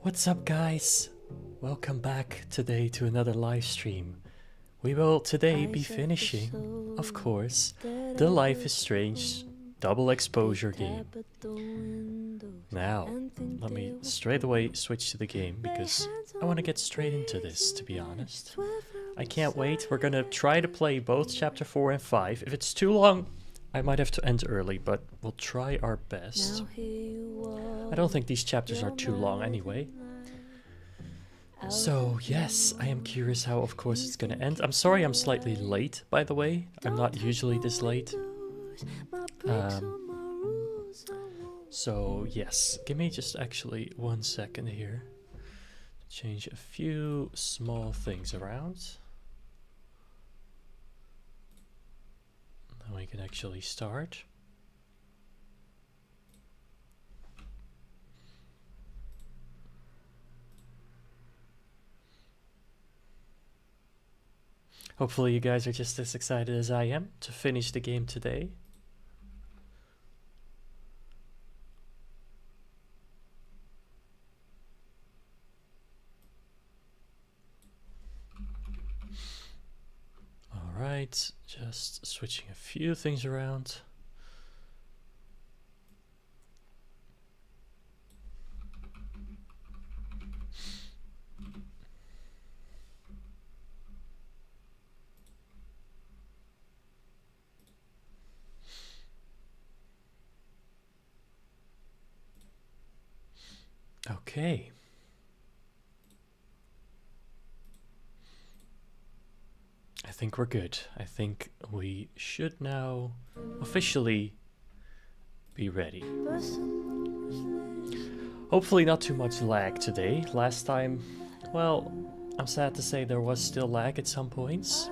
What's up, guys? Welcome back today to another live stream. We will today be finishing, of course, the Life is Strange double exposure game. Now, let me straight away switch to the game because I want to get straight into this, to be honest. I can't wait. We're gonna try to play both chapter 4 and 5. If it's too long, I might have to end early, but we'll try our best. I don't think these chapters are too long anyway. So yes, I am curious how, of course, it's gonna end. I'm sorry I'm slightly late, by the way. I'm not usually this late. So yes, give me just actually 1 second here to change a few small things around. Then we can actually start. Hopefully you guys are just as excited as I am to finish the game today. Alright, just switching a few things around. Okay. I think we're good. I think we should now officially be ready. Hopefully not too much lag today. Last time, well, I'm sad to say there was still lag at some points.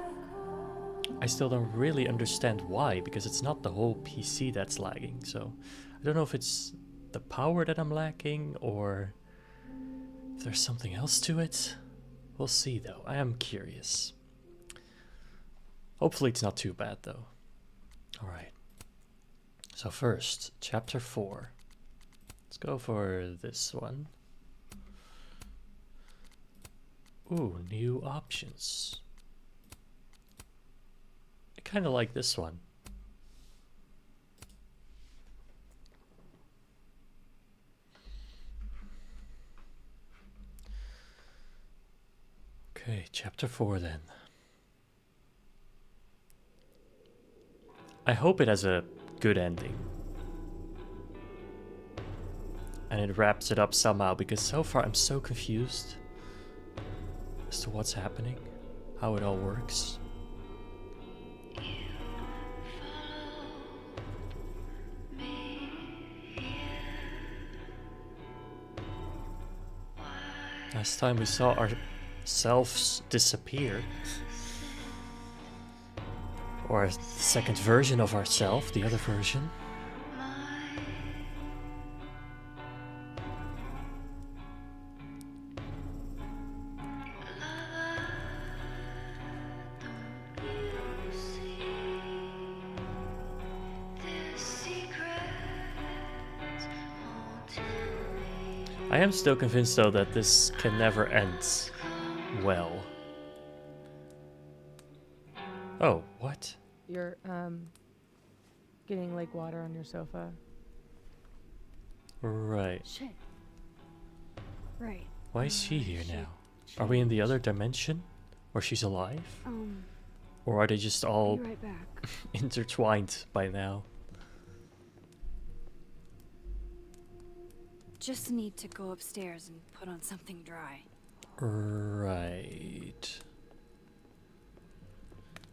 I still don't really understand why, because it's not the whole PC that's lagging. So I don't know if it's the power that I'm lacking or if there's something else to it. We'll see though. I am curious. Hopefully it's not too bad though. Alright. So first, chapter 4. Let's go for this one. Ooh, new options. I kind of like this one. Okay, chapter 4 then. I hope it has a good ending. And it wraps it up somehow, because so far I'm so confused as to what's happening, how it all works. Last time we saw ourselves disappear. Or a second version of ourselves, the other version. I am still convinced though that this can never end well. Oh, what? You're, getting lake water on your sofa. Right. Shit. Right. Why is she here now? Are we in the other dimension? Or she's alive? Or are they just all Be right back. intertwined by now? Just need to go upstairs and put on something dry. Right.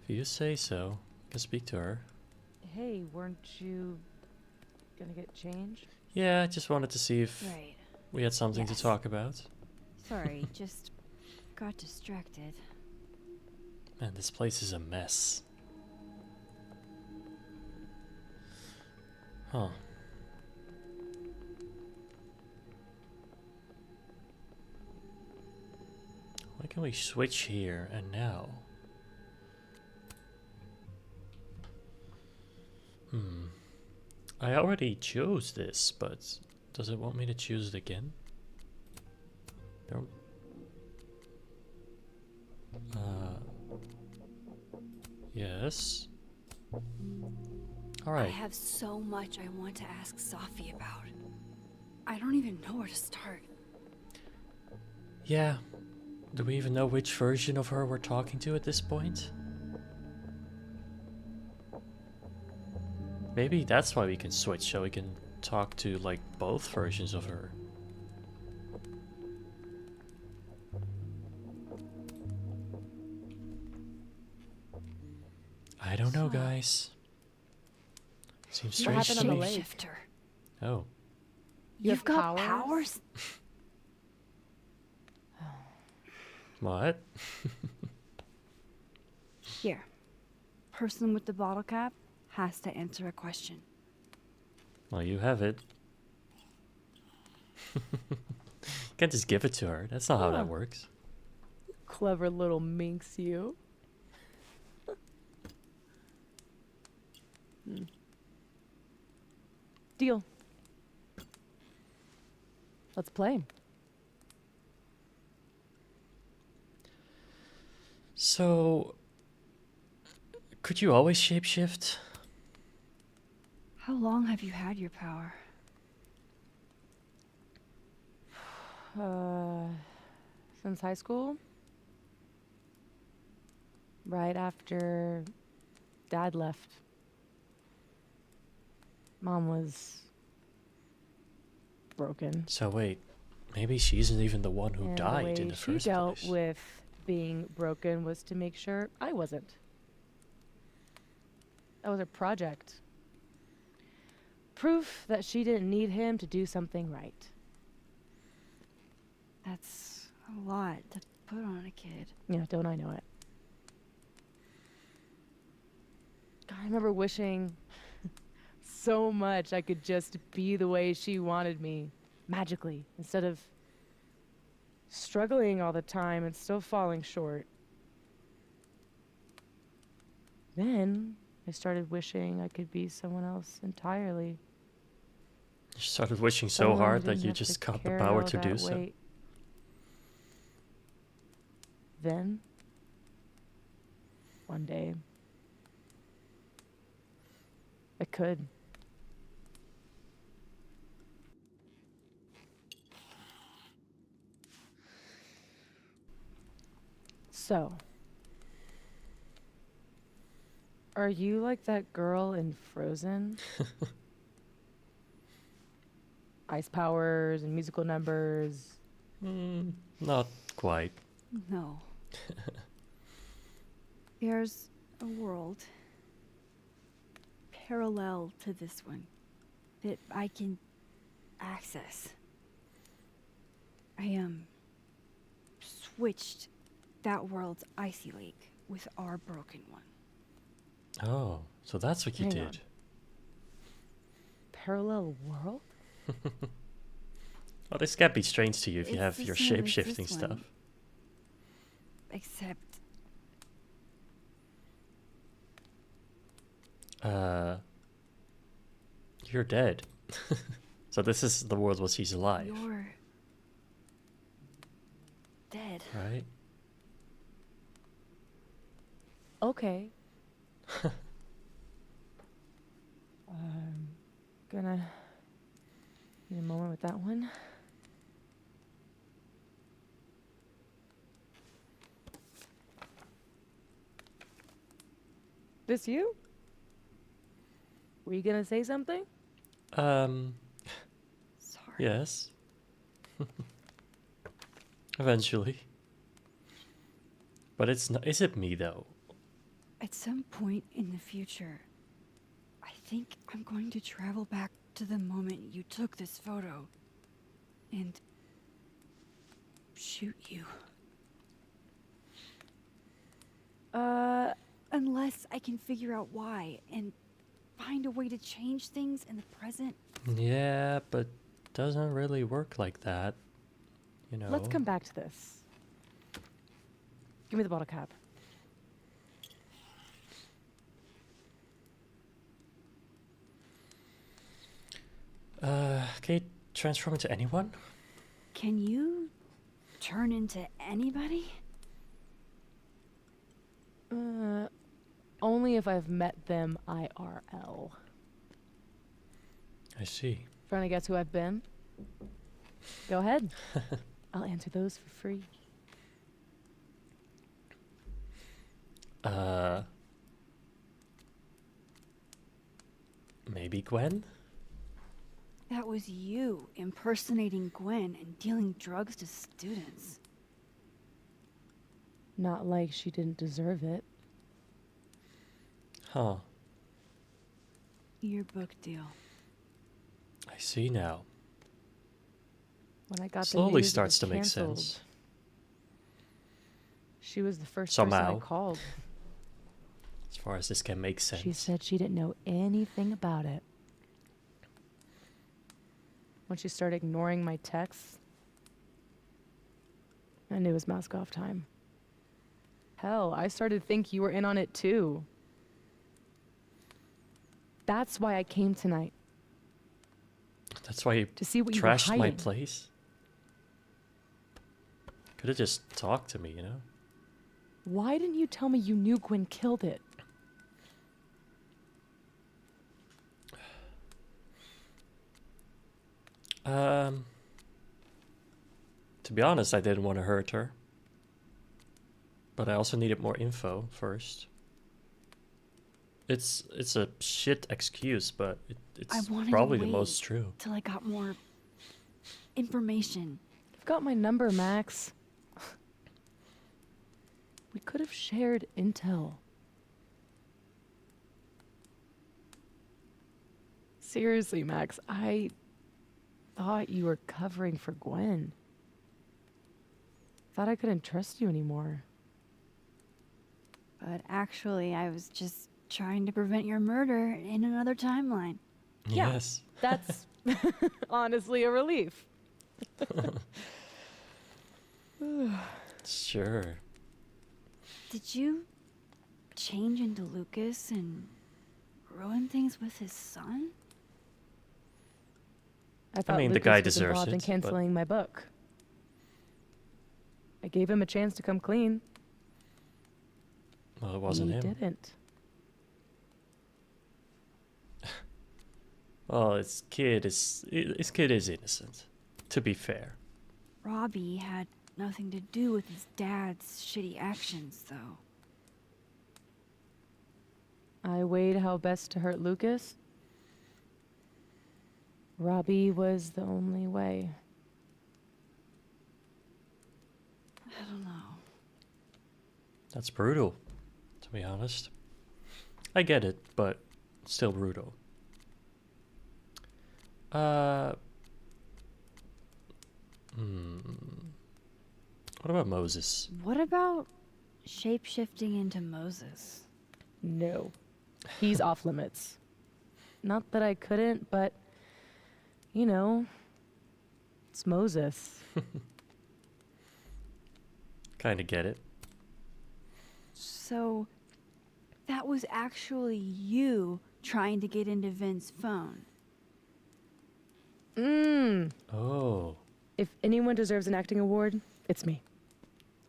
If you say so, I can speak to her. Hey, weren't you gonna get changed? Yeah, I just wanted to see if Right. we had something to Yes. talk about. Sorry, just got distracted. Man, this place is a mess. Huh. Why can we switch here and now? I already chose this, but does it want me to choose it again? Don't. Yes. All I right. have so much I want to ask Safi about. I don't even know where to start. Yeah. Do we even know which version of her we're talking to at this point? Maybe that's why we can switch, so we can talk to like both versions of her. I don't know, guys. Seems You're a strange happened on to the me. lake? shapeshifter. Oh. You've have got powers? powers? What? Here. Person with the bottle cap has to answer a question. Well, you have it. Can't just give it to her. That's not how Huh. that works. Clever little minx, you. Deal. Let's play. So, could you always shapeshift? How long have you had your power? Since high school? Right after Dad left. Mom was broken. So wait, maybe she isn't even the one who And died the in way the she first dealt place. with being broken was to make sure I wasn't. That was her project. Proof that she didn't need him to do something right. That's a lot to put on a kid. Yeah, don't I know it? God, I remember wishing so much I could just be the way she wanted me, magically, instead of struggling all the time and still falling short. Then I started wishing I could be someone else entirely. You started wishing so Someone who hard that didn't you have to just got the carry power all to do that so. weight. Then, one day, I could. So, are you like that girl in Frozen? Ice powers and musical numbers. Not quite. No. There's a world parallel to this one that I can access. I switched that world's icy lake with our broken one. Oh, so that's what you Hang on. did. Parallel world? Well, this can't be strange to you if you It's have the your same as shape-shifting this stuff. one. Except You're dead. So this is the world where she's alive, you're dead. right? Okay. I'm gonna need a moment with that one. This you? Were you gonna say something? Sorry. Yes. Eventually. But it's not. Is it me though? At some point in the future, I think I'm going to travel back to the moment you took this photo and shoot you. Unless I can figure out why and find a way to change things in the present. Yeah, but doesn't really work like that. You know. Let's come back to this. Give me the bottle cap. Can you transform into anyone? Can you turn into anybody? Only if I've met them IRL. I see. Trying to guess who I've been? Go ahead. I'll answer those for free. Maybe Gwen? That was you impersonating Gwen and dealing drugs to students. Not like she didn't deserve it. Huh. Your book deal. I see now. When I got the Slowly news, it starts was to make canceled. sense. She was the first Somehow. person I called. As far as this can make sense. She said she didn't know anything about it. When she started ignoring my texts, I knew it was mask off time. Hell, I started to think you were in on it too. That's why I came tonight. That's why you To see what you were trashed my hiding. place. Could have just talked to me, you know? Why didn't you tell me you knew Gwen killed it? To be honest, I didn't want to hurt her. But I also needed more info first. It's a shit excuse, but it's wanted to probably the wait most true. till I got more information. You've got my number, Max. We could have shared intel. Seriously, Max, I thought you were covering for Gwen. Thought I couldn't trust you anymore. But actually, I was just trying to prevent your murder in another timeline. Yeah. Yes. That's honestly a relief. Sure. Did you change into Lucas and ruin things with his son? I thought mean, the Lucas guy was deserves involved in it, but- canceling my book. I gave him a chance to come clean. Well, it wasn't he him. didn't. Well, his kid is innocent, to be fair. Robbie had nothing to do with his dad's shitty actions, though. I weighed how best to hurt Lucas. Robbie was the only way. I don't know. That's brutal, to be honest. I get it, but still brutal. What about Moses? What about shape-shifting into Moses? No. He's off limits. Not that I couldn't, but, you know, it's Moses. Kinda get it. So, that was actually you trying to get into Vince's phone. Oh. If anyone deserves an acting award, it's me.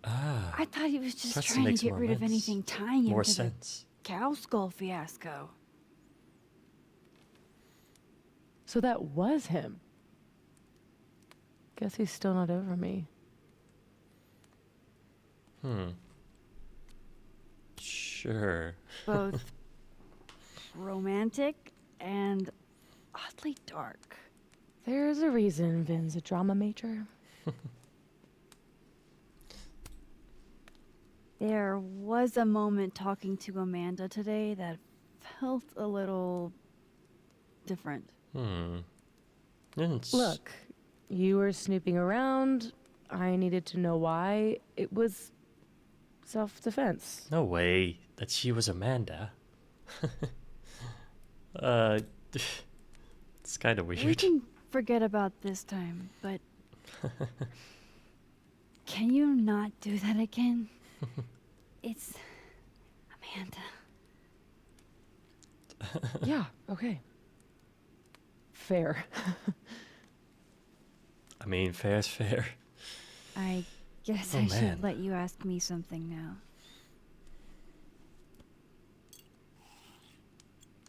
Ah. I thought he was just That trying to makes get more rid of sense. anything tying him More to sense. the cow skull fiasco. So that was him. Guess he's still not over me. Sure. Both romantic and oddly dark. There's a reason Vin's a drama major. There was a moment talking to Amanda today that felt a little different. Look, you were snooping around. I needed to know why. It was self-defense. No way that she was Amanda. It's kind of We weird. can forget about this time, but can you not do that again? It's Amanda. Yeah, okay. Fair. I mean, fair's fair. I Guess Oh, I man. should let you ask me something now.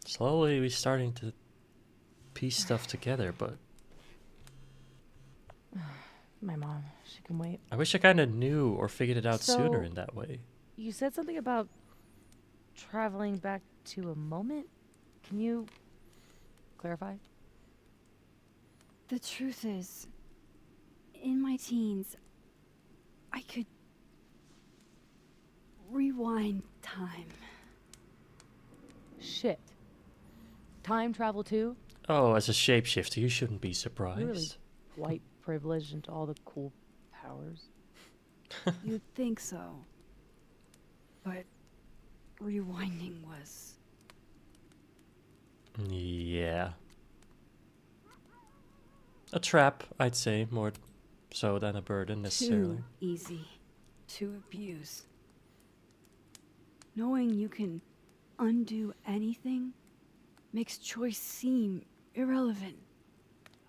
Slowly we're starting to piece stuff together, but My mom, she can wait. I wish I kind of knew or figured it out sooner So- in that way. You said something about traveling back to a moment? Can you clarify? The truth is, in my teens, I could rewind time. Shit. Time travel too? Oh, as a shapeshifter, you shouldn't be You're really surprised. white privileged into all the cool powers. You'd think so. But rewinding was Yeah. A trap, I'd say, more so than a burden necessarily. too easy to abuse. Knowing you can undo anything makes choice seem irrelevant.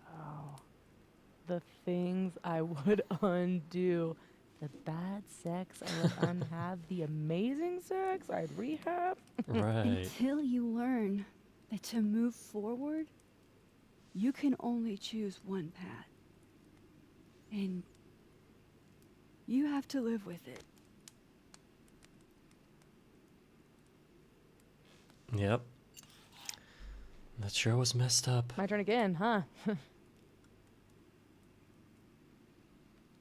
Oh. The things I would undo. The bad sex I would unhab. The amazing sex I'd rehab. Right. Until you learn that to move forward, you can only choose one path. And you have to live with it. Yep. That sure was messed up. My turn again, huh?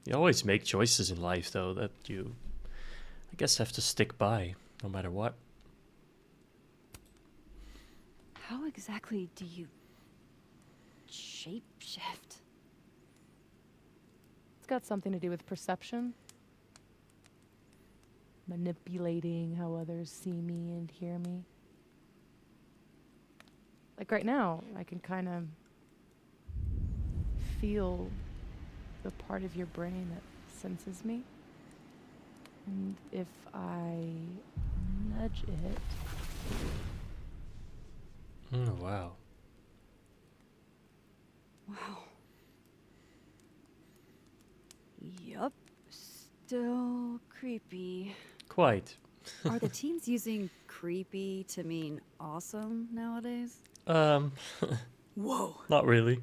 You always make choices in life, though, that you, I guess, have to stick by, no matter what. How exactly do you shapeshift? It's got something to do with perception. Manipulating how others see me and hear me. Like right now, I can kind of feel the part of your brain that senses me. And if I nudge it, Oh, wow. Wow. Yup. Still creepy. Quite. Are the teens using creepy to mean awesome nowadays? Whoa, Not really.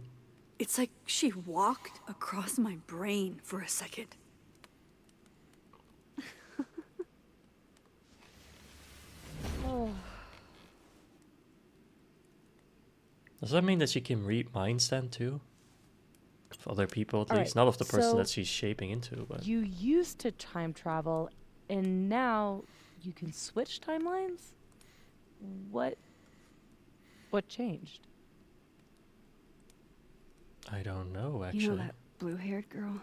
it's like she walked across my brain for a second. oh, Does that mean that she can read minds then, too? Of other people, at All least. right, Not of the person so that she's shaping into, but... you used to time travel, and now you can switch timelines? What changed? I don't know, actually. You know that blue-haired girl?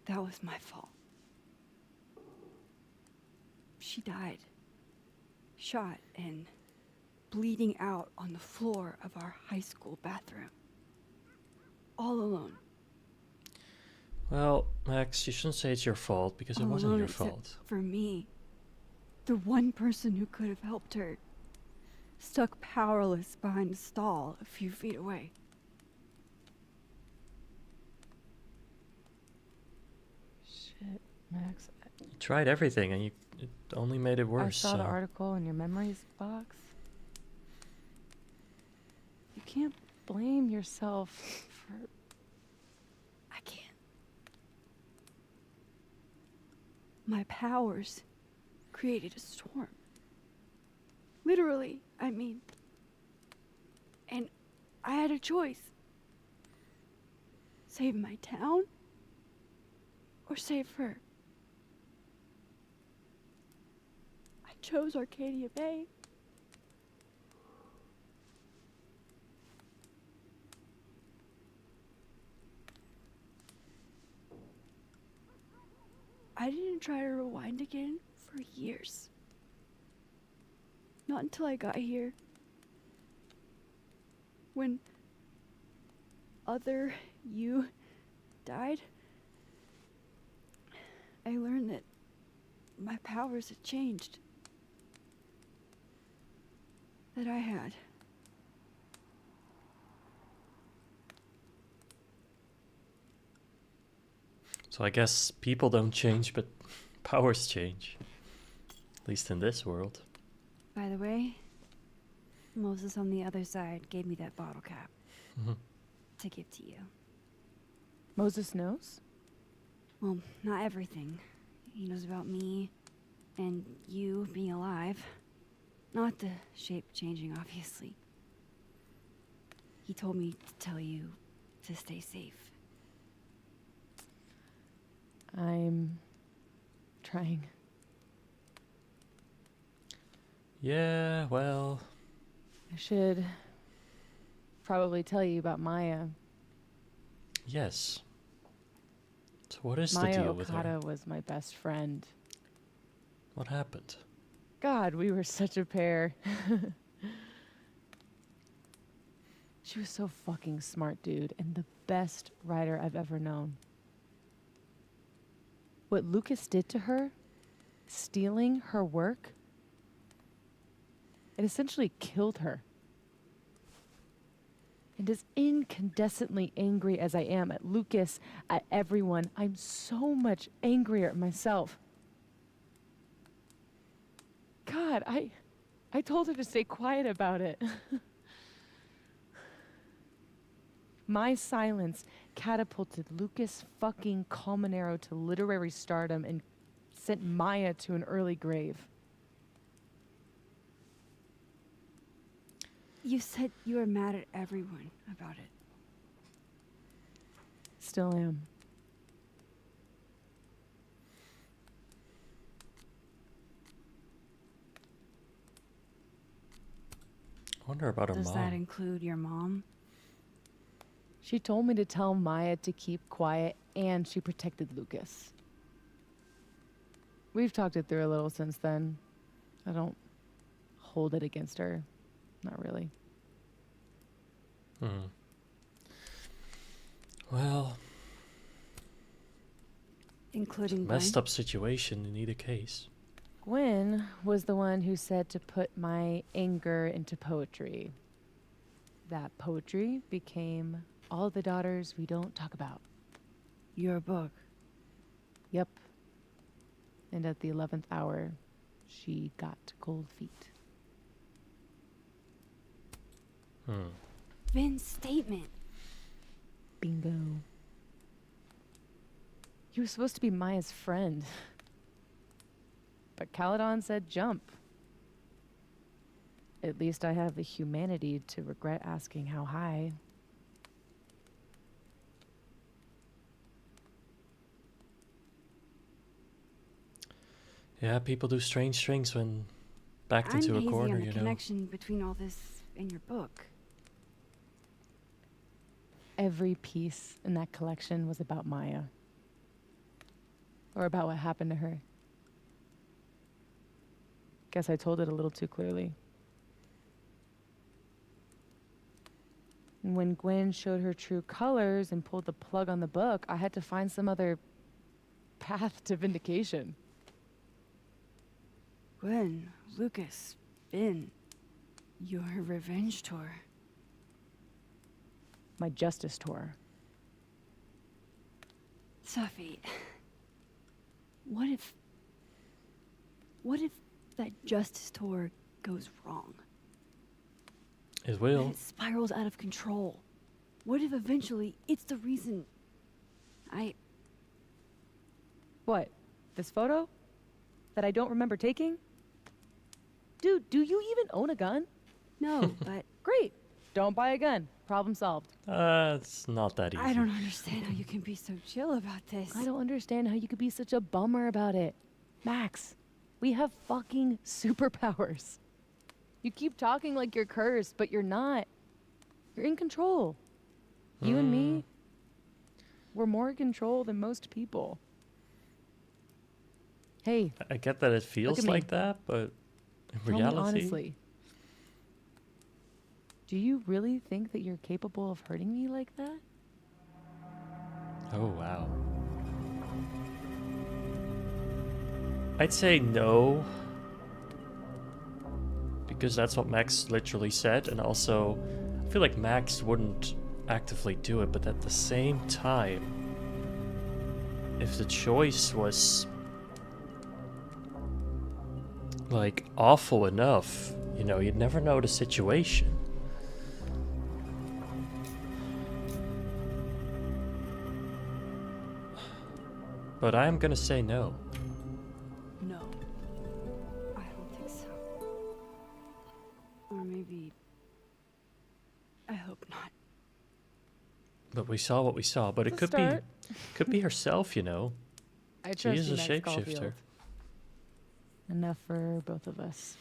That was my fault. She died. Shot and bleeding out on the floor of our high school bathroom. All alone. Well, Max, you shouldn't say it's your fault, because it All wasn't alone your except fault. For me. The one person who could have helped her. Stuck powerless behind a stall a few feet away. Shit, Max. You tried everything, and it only made it worse. I saw the so- article in your memories box. You can't blame yourself for... I can't. My powers created a storm. Literally, I mean. And I had a choice. Save my town or save her. I chose Arcadia Bay. I didn't try to rewind again for years. Not until I got here. When other you died, I learned that my powers had changed. That I had. So I guess people don't change, but powers change. At least in this world. By the way, Moses on the other side gave me that bottle cap Mhm. to give to you. Moses knows? Well, not everything. He knows about me and you being alive. Not the shape changing, obviously. He told me to tell you to stay safe. I'm trying. Yeah, well, I should probably tell you about Maya. yes. So what is the Maya deal with her? Okada was my best friend. What happened? God, we were such a pair. She was so fucking smart, dude, and the best writer I've ever known. What Lucas did to her, stealing her work, it essentially killed her. And as incandescently angry as I am at Lucas, at everyone, I'm so much angrier at myself. God, I told her to stay quiet about it. My silence catapulted Lucas fucking Colmenero to literary stardom and sent Maya to an early grave. You said you were mad at everyone about it. Still am. I wonder about her Does mom. that include your mom? She told me to tell Maya to keep quiet, and she protected Lucas. We've talked it through a little since then. I don't hold it against her. Not really. Well, Including messed Gwen? up situation in either case. Gwen was the one who said to put my anger into poetry. That poetry became All the Daughters We Don't Talk About. Your book. Yep. And at the 11th hour, she got cold feet. Vin's statement. Bingo. He was supposed to be Maya's friend. But Caledon said jump. At least I have the humanity to regret asking how high. Yeah, people do strange things when backed I'm into a hazy corner, on the you know. connection between all this and your book. Every piece in that collection was about Maya. Or about what happened to her. Guess I told it a little too clearly. And when Gwen showed her true colors and pulled the plug on the book, I had to find some other path to vindication. Gwen, Lucas, Vin, your revenge tour. My justice tour. Safi, what if that justice tour goes wrong? It And will. it spirals out of control. What if eventually it's the reason What? This photo? That I don't remember taking? Dude, do you even own a gun? No, but Great. Don't buy a gun. Problem solved. It's not that easy. I don't understand how you can be so chill about this. I don't understand how you could be such a bummer about it. Max, we have fucking superpowers. You keep talking like you're cursed, but you're not. You're in control. You and me, we're more in control than most people. Hey, I get that it feels at me. like that, but in tell reality, me honestly. Do you really think that you're capable of hurting me like that? oh wow. I'd say no, because that's what Max literally said, and also I feel like Max wouldn't actively do it, but at the same time, if the choice was like awful enough, you know, you'd never know the situation. But I am gonna say no. No. I don't think so. Or maybe... I hope not. But we saw what we saw. But it It's a could be herself, you know. I She trust is you, a Max shapeshifter. Caulfield. Enough for both of us.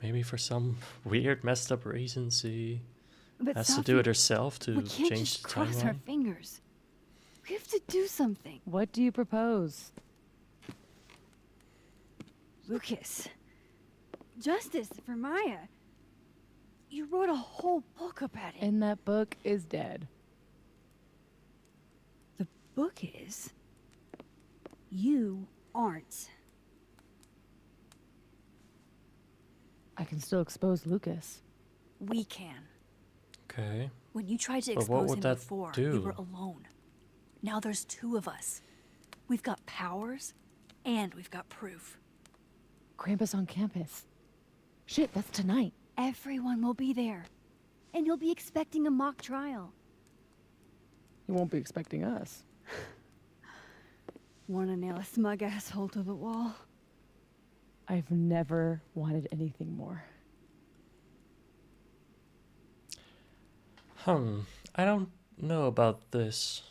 Maybe for some weird, messed up reason she But has to Safi, do it herself to we can't change just the cross our timeline. fingers. We have to do something. What do you propose? Lucas. Justice for Maya. You wrote a whole book about it. And that book is dead. The book is... You aren't. I can still expose Lucas. We can. Okay. When you tried to But what expose would him that before, do? you were alone. Now there's two of us. We've got powers, and we've got proof. Krampus on campus. Shit, that's tonight. Everyone will be there. And you'll be expecting a mock trial. He won't be expecting us. Wanna nail a smug asshole to the wall? I've never wanted anything more. I don't know about this.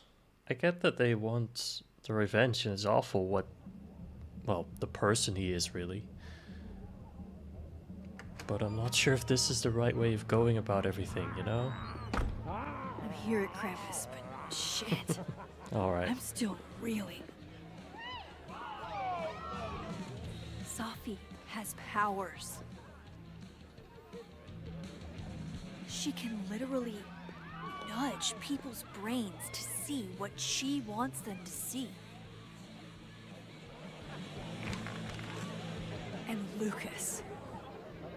I get that they want the revenge and it's awful what, well, the person he is really. But I'm not sure if this is the right way of going about everything, you know? I'm here at Krampus, but shit. Alright. I'm still reeling. Safi has powers. She can literally nudge people's brains to see what she wants them to see. And Lucas,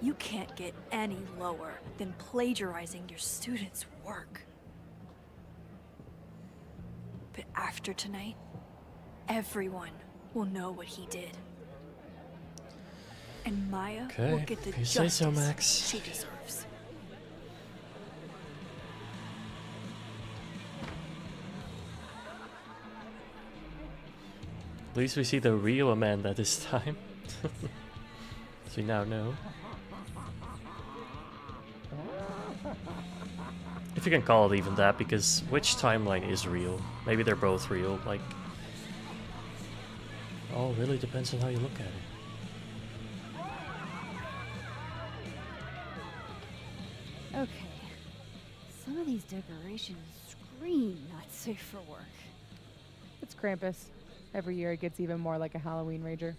you can't get any lower than plagiarizing your students' work. But after tonight, everyone will know what he did. And Maya will Okay, get the if you say justice so, Max. she deserves. At least we see the real Amanda this time. As we now know. If you can call it even that, because which timeline is real? Maybe they're both real, like... All really depends on how you look at it. Okay. Some of these decorations scream not safe for work. It's Krampus. Every year it gets even more like a Halloween rager.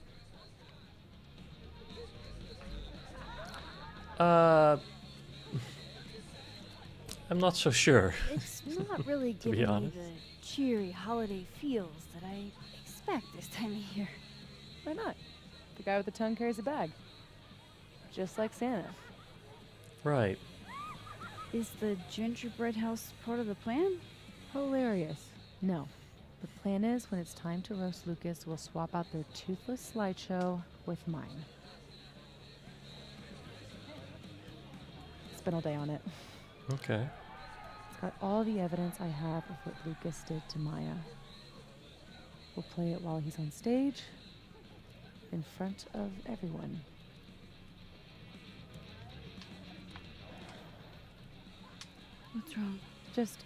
I'm not so sure. It's not really To be giving me honest. the cheery holiday feels that I expect this time of year. Why not? The guy with the tongue carries a bag. Just like Santa. Right. Is the gingerbread house part of the plan? Hilarious. No. The plan is when it's time to roast Lucas, we'll swap out their toothless slideshow with mine. Spent all day on it. Okay. It's got all the evidence I have of what Lucas did to Maya. We'll play it while he's on stage, in front of everyone. What's wrong? Just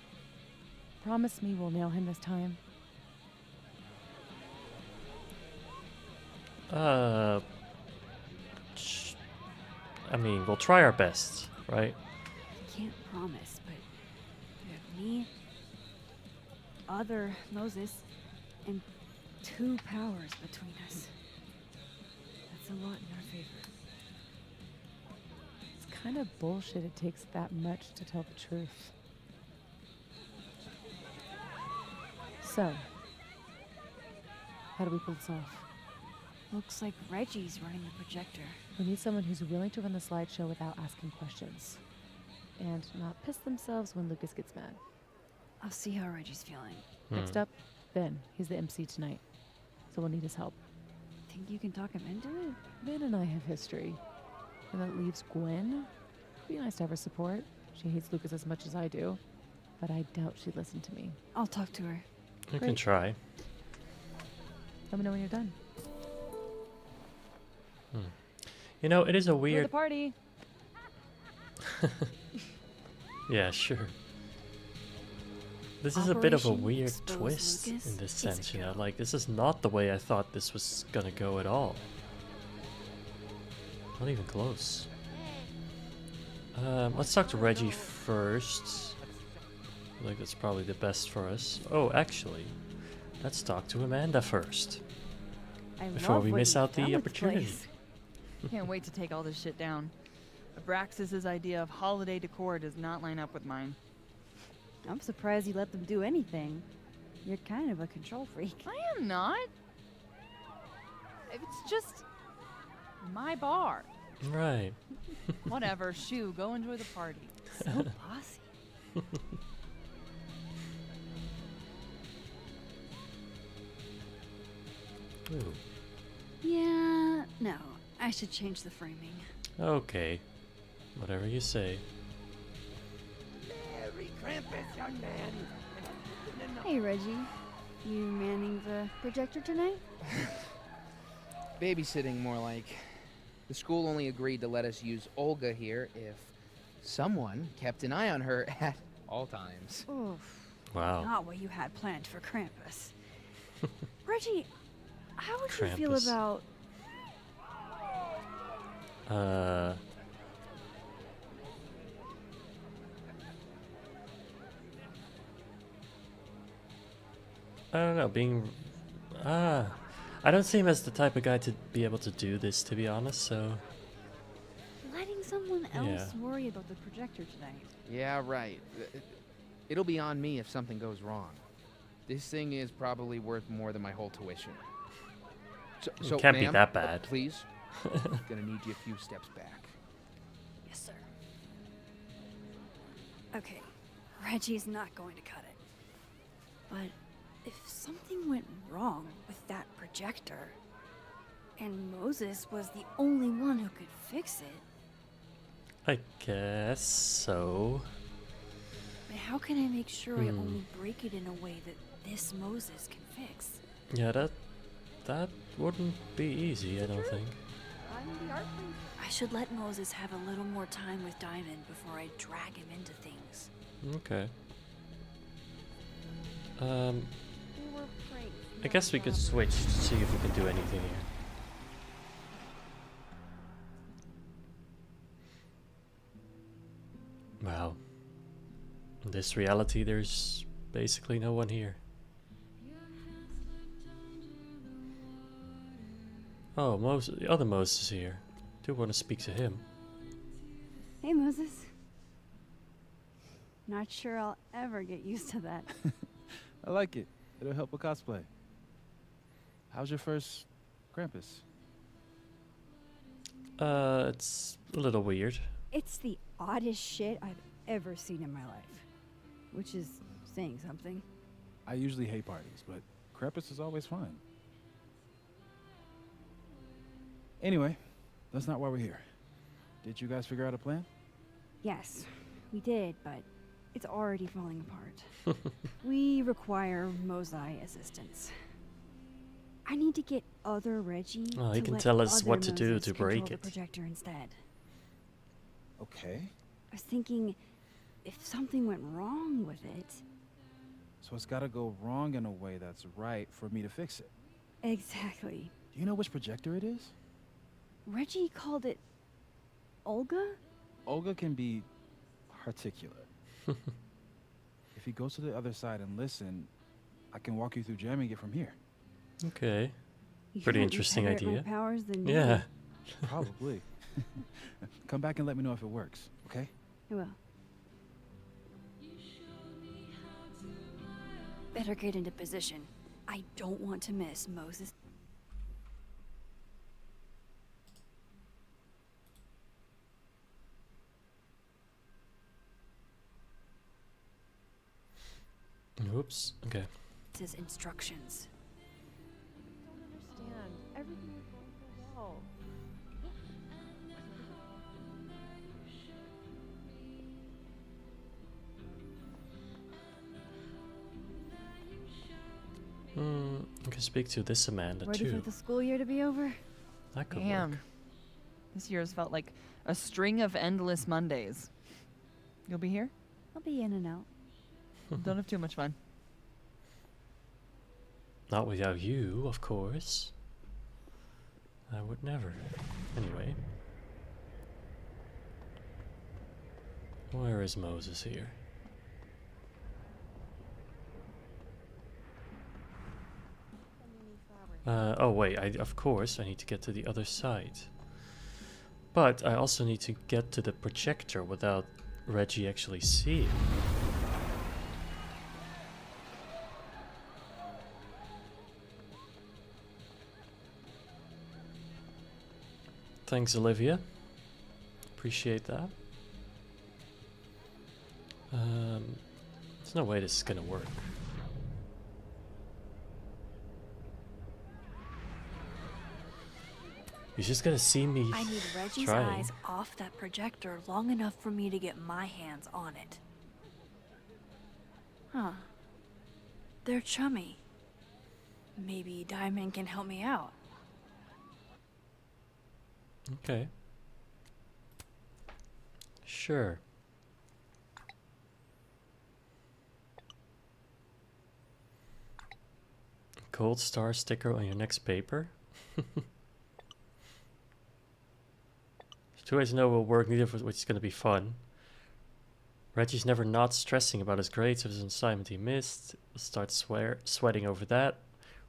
promise me we'll nail him this time. I mean, we'll try our best, right? I can't promise, but you have me, other Moses, and 2 powers between us. That's a lot in our favor. It's kind of bullshit it takes that much to tell the truth. So, how do we pull this off? Looks like Reggie's running the projector. We need someone who's willing to run the slideshow without asking questions. And not piss themselves when Lucas gets mad. I'll see how Reggie's feeling. Next up, Ben. He's the MC tonight. so we'll need his help. Think you can talk him into it? Vin and I have history. And that leaves Gwen. It'd be nice to have her support. She hates Lucas as much as I do. But I doubt she'd listen to me. I'll talk to her. You can Great. try. Let me know when you're done. You know, it is a Enjoy weird. the party. Yeah, sure. This is a bit of a Operation weird Expose twist Lucas in this is a sense, you know, go. like this is not the way I thought this was gonna go at all. Not even close. Let's talk to Reggie first. I feel like that's probably the best for us. Oh, actually, let's talk to Amanda first. I Before love we what miss you out the found with opportunity. place. Can't wait to take all this shit down. Abraxas's idea of holiday decor does not line up with mine. I'm surprised you let them do anything. You're kind of a control freak. I am not. It's just my bar. Right. Whatever, shoo, go enjoy the party. So bossy. Ooh. Yeah, no. I should change the framing. Okay. Whatever you say. Hey, Reggie. You manning the projector tonight? Babysitting, more like. The school only agreed to let us use Olga here if someone kept an eye on her at all times. Oof. Wow. Not what you had planned for Krampus. Reggie, how would you feel Krampus. about... I don't know, being I don't see him as the type of guy to be able to do this, to be honest, so letting someone else Yeah. worry about the projector tonight? Yeah, right. It'll be on me if something goes wrong. This thing is probably worth more than my whole tuition. So, can't be ma'am, that bad. Please, gonna need you a few steps back. Yes, sir. Okay, Reggie's not going to cut it. But if something went wrong with that projector, and Moses was the only one who could fix it, I guess so. but how can I make sure I Hmm. only break it in a way that this Moses can fix? Yeah, that wouldn't be easy, I don't think. I should let Moses have a little more time with Diamond before I drag him into things. Okay. I guess we could switch to see if we can do anything here. Wow. In this reality, there's basically no one here. Oh, the other Moses is here. Do want to speak to him. Hey, Moses. Not sure I'll ever get used to that. I like it. It'll help with cosplay. How's your first Krampus? It's a little weird. It's the oddest shit I've ever seen in my life. Which is saying something. I usually hate parties, but Krampus is always fun. Anyway, that's not why we're here. Did you guys figure out a plan? Yes, we did, but it's already falling apart. We require Mosai assistance. I need to get other Reggie Oh, he to can let tell us other what to do Moses to control break the it. projector instead. Okay. I was thinking, if something went wrong with it... So it's gotta go wrong in a way that's right for me to fix it. Exactly. Do you know which projector it is? Reggie called it... Olga? Olga can be particular. If you go to the other side and listen, I can walk you through jamming it from here. Okay. You Pretty won't be interesting better at my idea. powers than me. Yeah. Probably. Come back and let me know if it works, okay? I will. Better get into position. I don't want to miss Moses. Oops. Okay. His instructions. Everything was going so well. I can speak to this Amanda Ready too. for the school year to be over? That could Damn. work. This year has felt like a string of endless Mondays. You'll be here? I'll be in and out. Don't have too much fun. Not without you, of course. I would never. Anyway. Where is Moses here? Oh wait, of course I need to get to the other side. But I also need to get to the projector without Reggie actually seeing. Thanks, Olivia. Appreciate that. There's no way this is gonna work. He's just gonna see me I need Reggie's trying. eyes off that projector long enough for me to get my hands on it. Huh. They're chummy. Maybe Diamond can help me out. Okay. Sure. Gold star sticker on your next paper. 2 ways to know will work, neither of which is going to be fun. Reggie's never not stressing about his grades of his assignment he missed. He'll start sweating over that.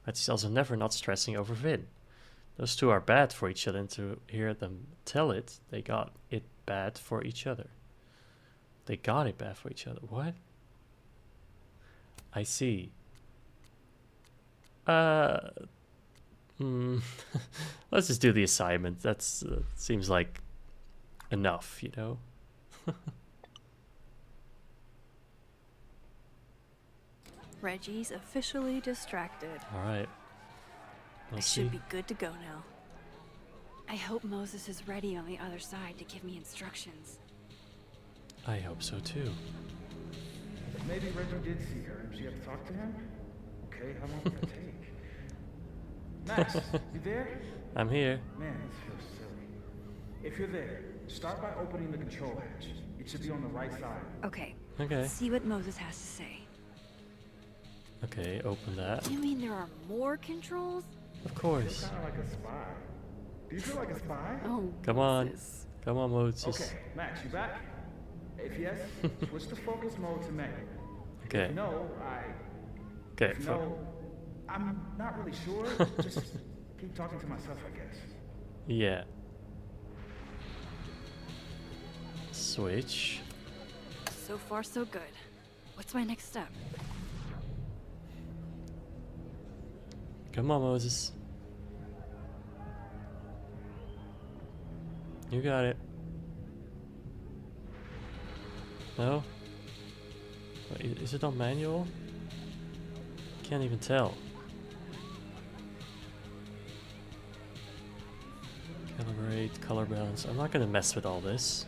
Reggie's also never not stressing over Vin. Those two are bad for each other, and to hear them tell it, they got it bad for each other. They got it bad for each other. What? I see. Let's just do the assignment. That's seems like enough, you know. Reggie's officially distracted. All right. I Let's see. should be good to go now. I hope Moses is ready on the other side to give me instructions. I hope so too. Maybe Reggie did see her and she had to talk to him? Okay, how long did that take? Max, you there? I'm here. Man, this feels silly. If you're there, start by opening the control hatch. It should be on the right side. Okay. Okay. Let's see what Moses has to say. Okay, open that. You mean there are more controls? Of course. Kind of like a spy. Do you feel like a spy? Oh, Come on. Moses. Come on, Moses. Okay, Max, you back? If yes, switch to focus mode to manual. Okay. If no, Okay. If no, I'm not really sure. Just keep talking to myself, I guess. Yeah. Switch. So far, so good. What's my next step? Come on, Moses. You got it. No? Wait, is it on manual? Can't even tell. Calibrate, color balance. I'm not gonna mess with all this.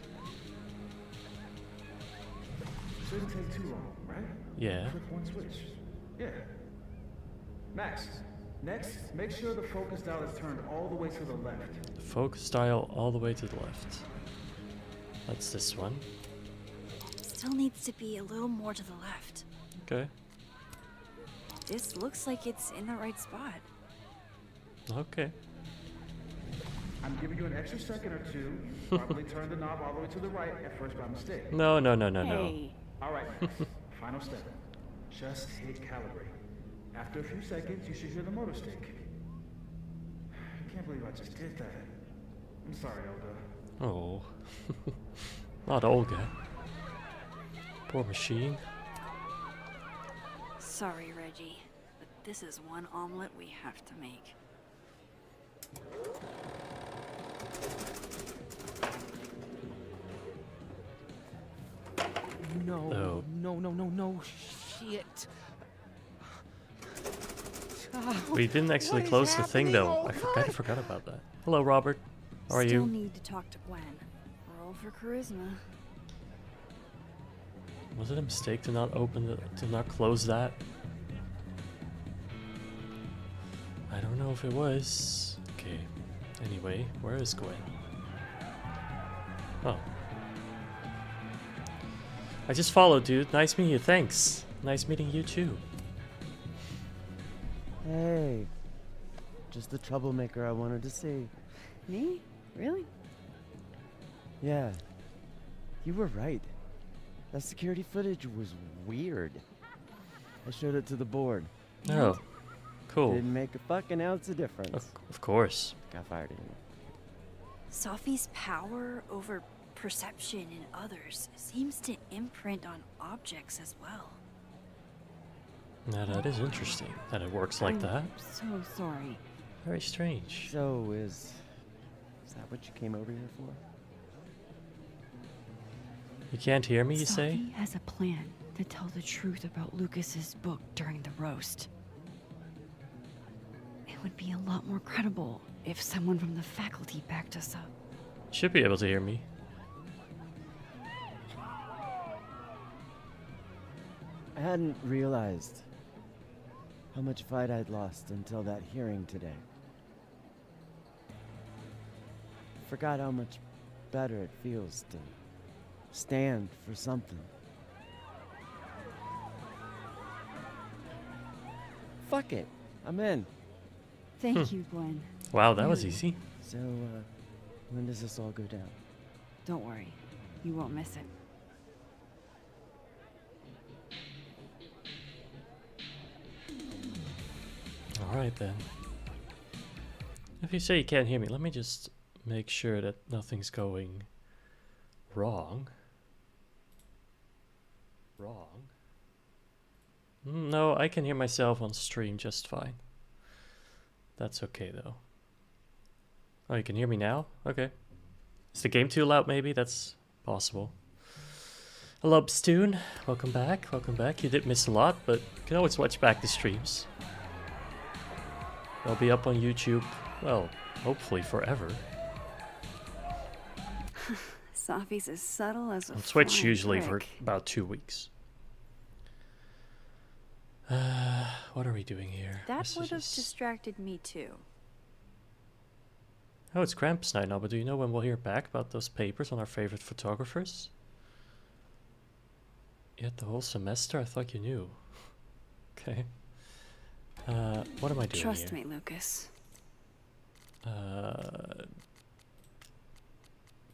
Shouldn't take too long, right? Yeah. Click one switch. Yeah. Max, next, make sure the focus dial is turned all the way to the left. The focus dial all the way to the left. That's this one. Still needs to be a little more to the left. Okay. This looks like it's in the right spot. Okay. I'm giving you an extra second or two. Probably turn the knob all the way to the right at first by mistake. No, no, no, no, no. Hey. All right, Max. Final step. Just hit calibrate. After a few seconds, you should hear the motor stick. I can't believe I just did that. I'm sorry, Olga. Oh. Not Olga. Poor machine. Sorry, Reggie, but this is one omelet we have to make. No, Oh. no, no, no, no, shit. We didn't actually close the thing though. I kind of forgot about that. Hello, Robert. How are Still you? need to talk to Gwen. Roll for charisma. Was it a mistake to not to not close that? I don't know if it was. Okay. Anyway, where is Gwen? Oh. I just followed, dude. Nice meeting you. Thanks. Nice meeting you too. Hey, just the troublemaker I wanted to see. Me? Really? Yeah, you were right. That security footage was weird. I showed it to the board. Oh, cool. Didn't make a fucking ounce of difference. Of course. Got fired anyway. Sophie's power over perception in others seems to imprint on objects as well. Now that is interesting that it works like that. So sorry. Very strange. So is that what you came over here for? You can't hear me, you say? Sophie has a plan to tell the truth about Lucas's book during the roast. It would be a lot more credible if someone from the faculty backed us up. Should be able to hear me. I hadn't realized how much fight I'd lost until that hearing today. Forgot how much better it feels to stand for something. Fuck it, I'm in. Thank you, Gwen. Wow, that was Really? easy. So, when does this all go down? Don't worry. You won't miss it. Alright then. If you say you can't hear me, let me just make sure that nothing's going wrong. No, I can hear myself on stream just fine. That's okay though. Oh, you can hear me now? Okay. Is the game too loud maybe? That's possible. Hello, Bstoon. Welcome back. Welcome back. You did miss a lot, but you can always watch back the streams. They'll be up on YouTube, well, hopefully forever. Sophie's as subtle as a On Twitch flying usually for brick. about 2 weeks. What are we doing here? That would have Messages. distracted me too. Oh, it's Krampus night now, but do you know when we'll hear back about those papers on our favorite photographers? Yet the whole semester? I thought you knew. Okay. What am I doing Trust here? me, Lucas.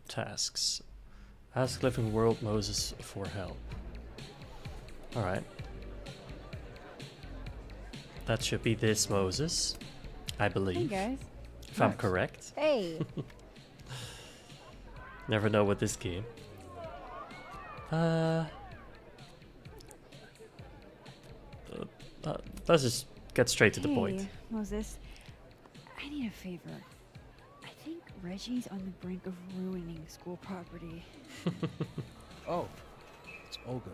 Tasks. Ask Living World Moses for help. Alright. That should be this Moses, I believe. Hey, guys. If I'm correct. Hey. Never know with this game. Let's just get straight to the point. Hey, Moses. I need a favor. I think Reggie's on the brink of ruining school property. Oh, it's Olga.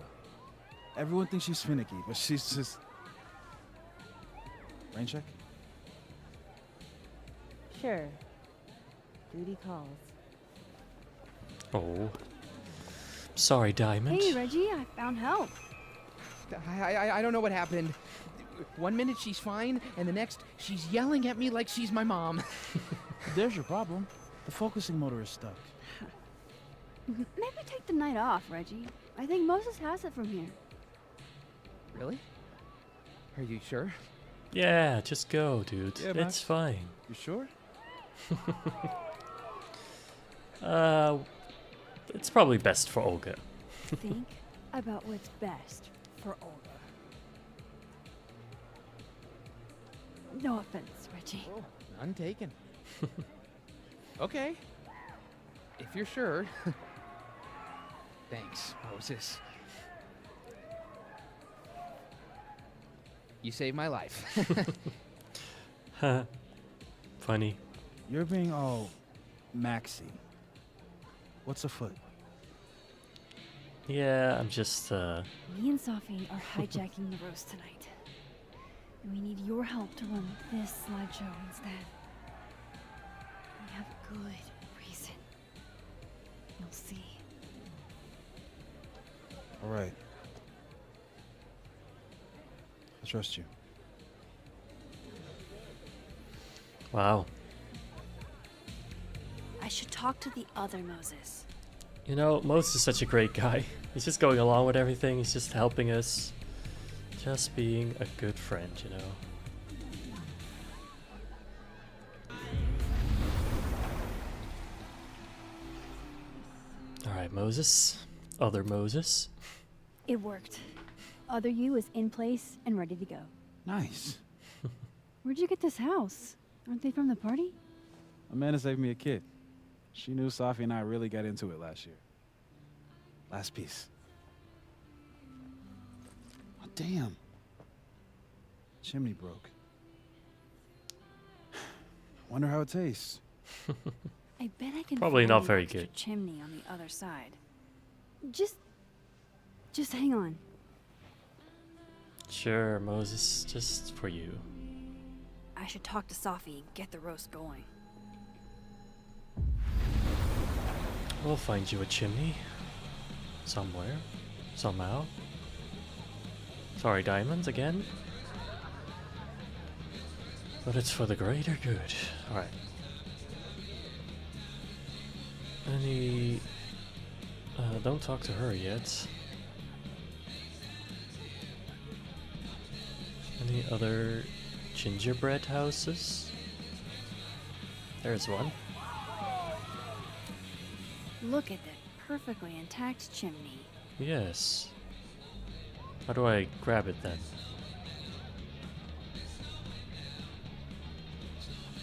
Everyone thinks she's finicky, but she's just... Rain check? Sure. Duty calls. Oh. Sorry, Diamond. Hey, Reggie, I found help. I don't know what happened. 1 minute she's fine, and the next she's yelling at me like she's my mom. There's your problem. The focusing motor is stuck. Maybe take the night off, Reggie. I think Moses has it from here. Really? Are you sure? Yeah, just go, dude. Yeah, It's Max. fine. You sure? It's probably best for Olga. Think about what's best for Olga. No offense, Reggie. Oh, none taken. Okay. If you're sure. Thanks, Moses. You saved my life. Huh. Funny. You're being all maxi. What's afoot? Yeah, I'm just, Me and Sophie are hijacking the roast tonight. And we need your help to run this slideshow instead. We have a good reason. You'll see. All right. I trust you. Wow. I should talk to the other Moses. You know, Moses is such a great guy. He's just going along with everything. He's just helping us. Just being a good friend, you know. Alright, Moses. Other Moses. It worked. Other you is in place and ready to go. Nice. Where'd you get this house? Aren't they from the party? Amanda saved me a kid. She knew Safi and I really got into it last year. Last piece. Oh, damn. Chimney broke. Wonder how it tastes. I bet I can Probably find not an very extra good. chimney on the other side. Just hang on. Sure, Moses. Just for you. I should talk to Safi and get the roast going. We'll find you a chimney. Somewhere. Somehow. Sorry, diamonds again. But it's for the greater good. Alright. Any... don't talk to her yet. Any other gingerbread houses? There's one. Look at that perfectly intact chimney. Yes. How do I grab it then?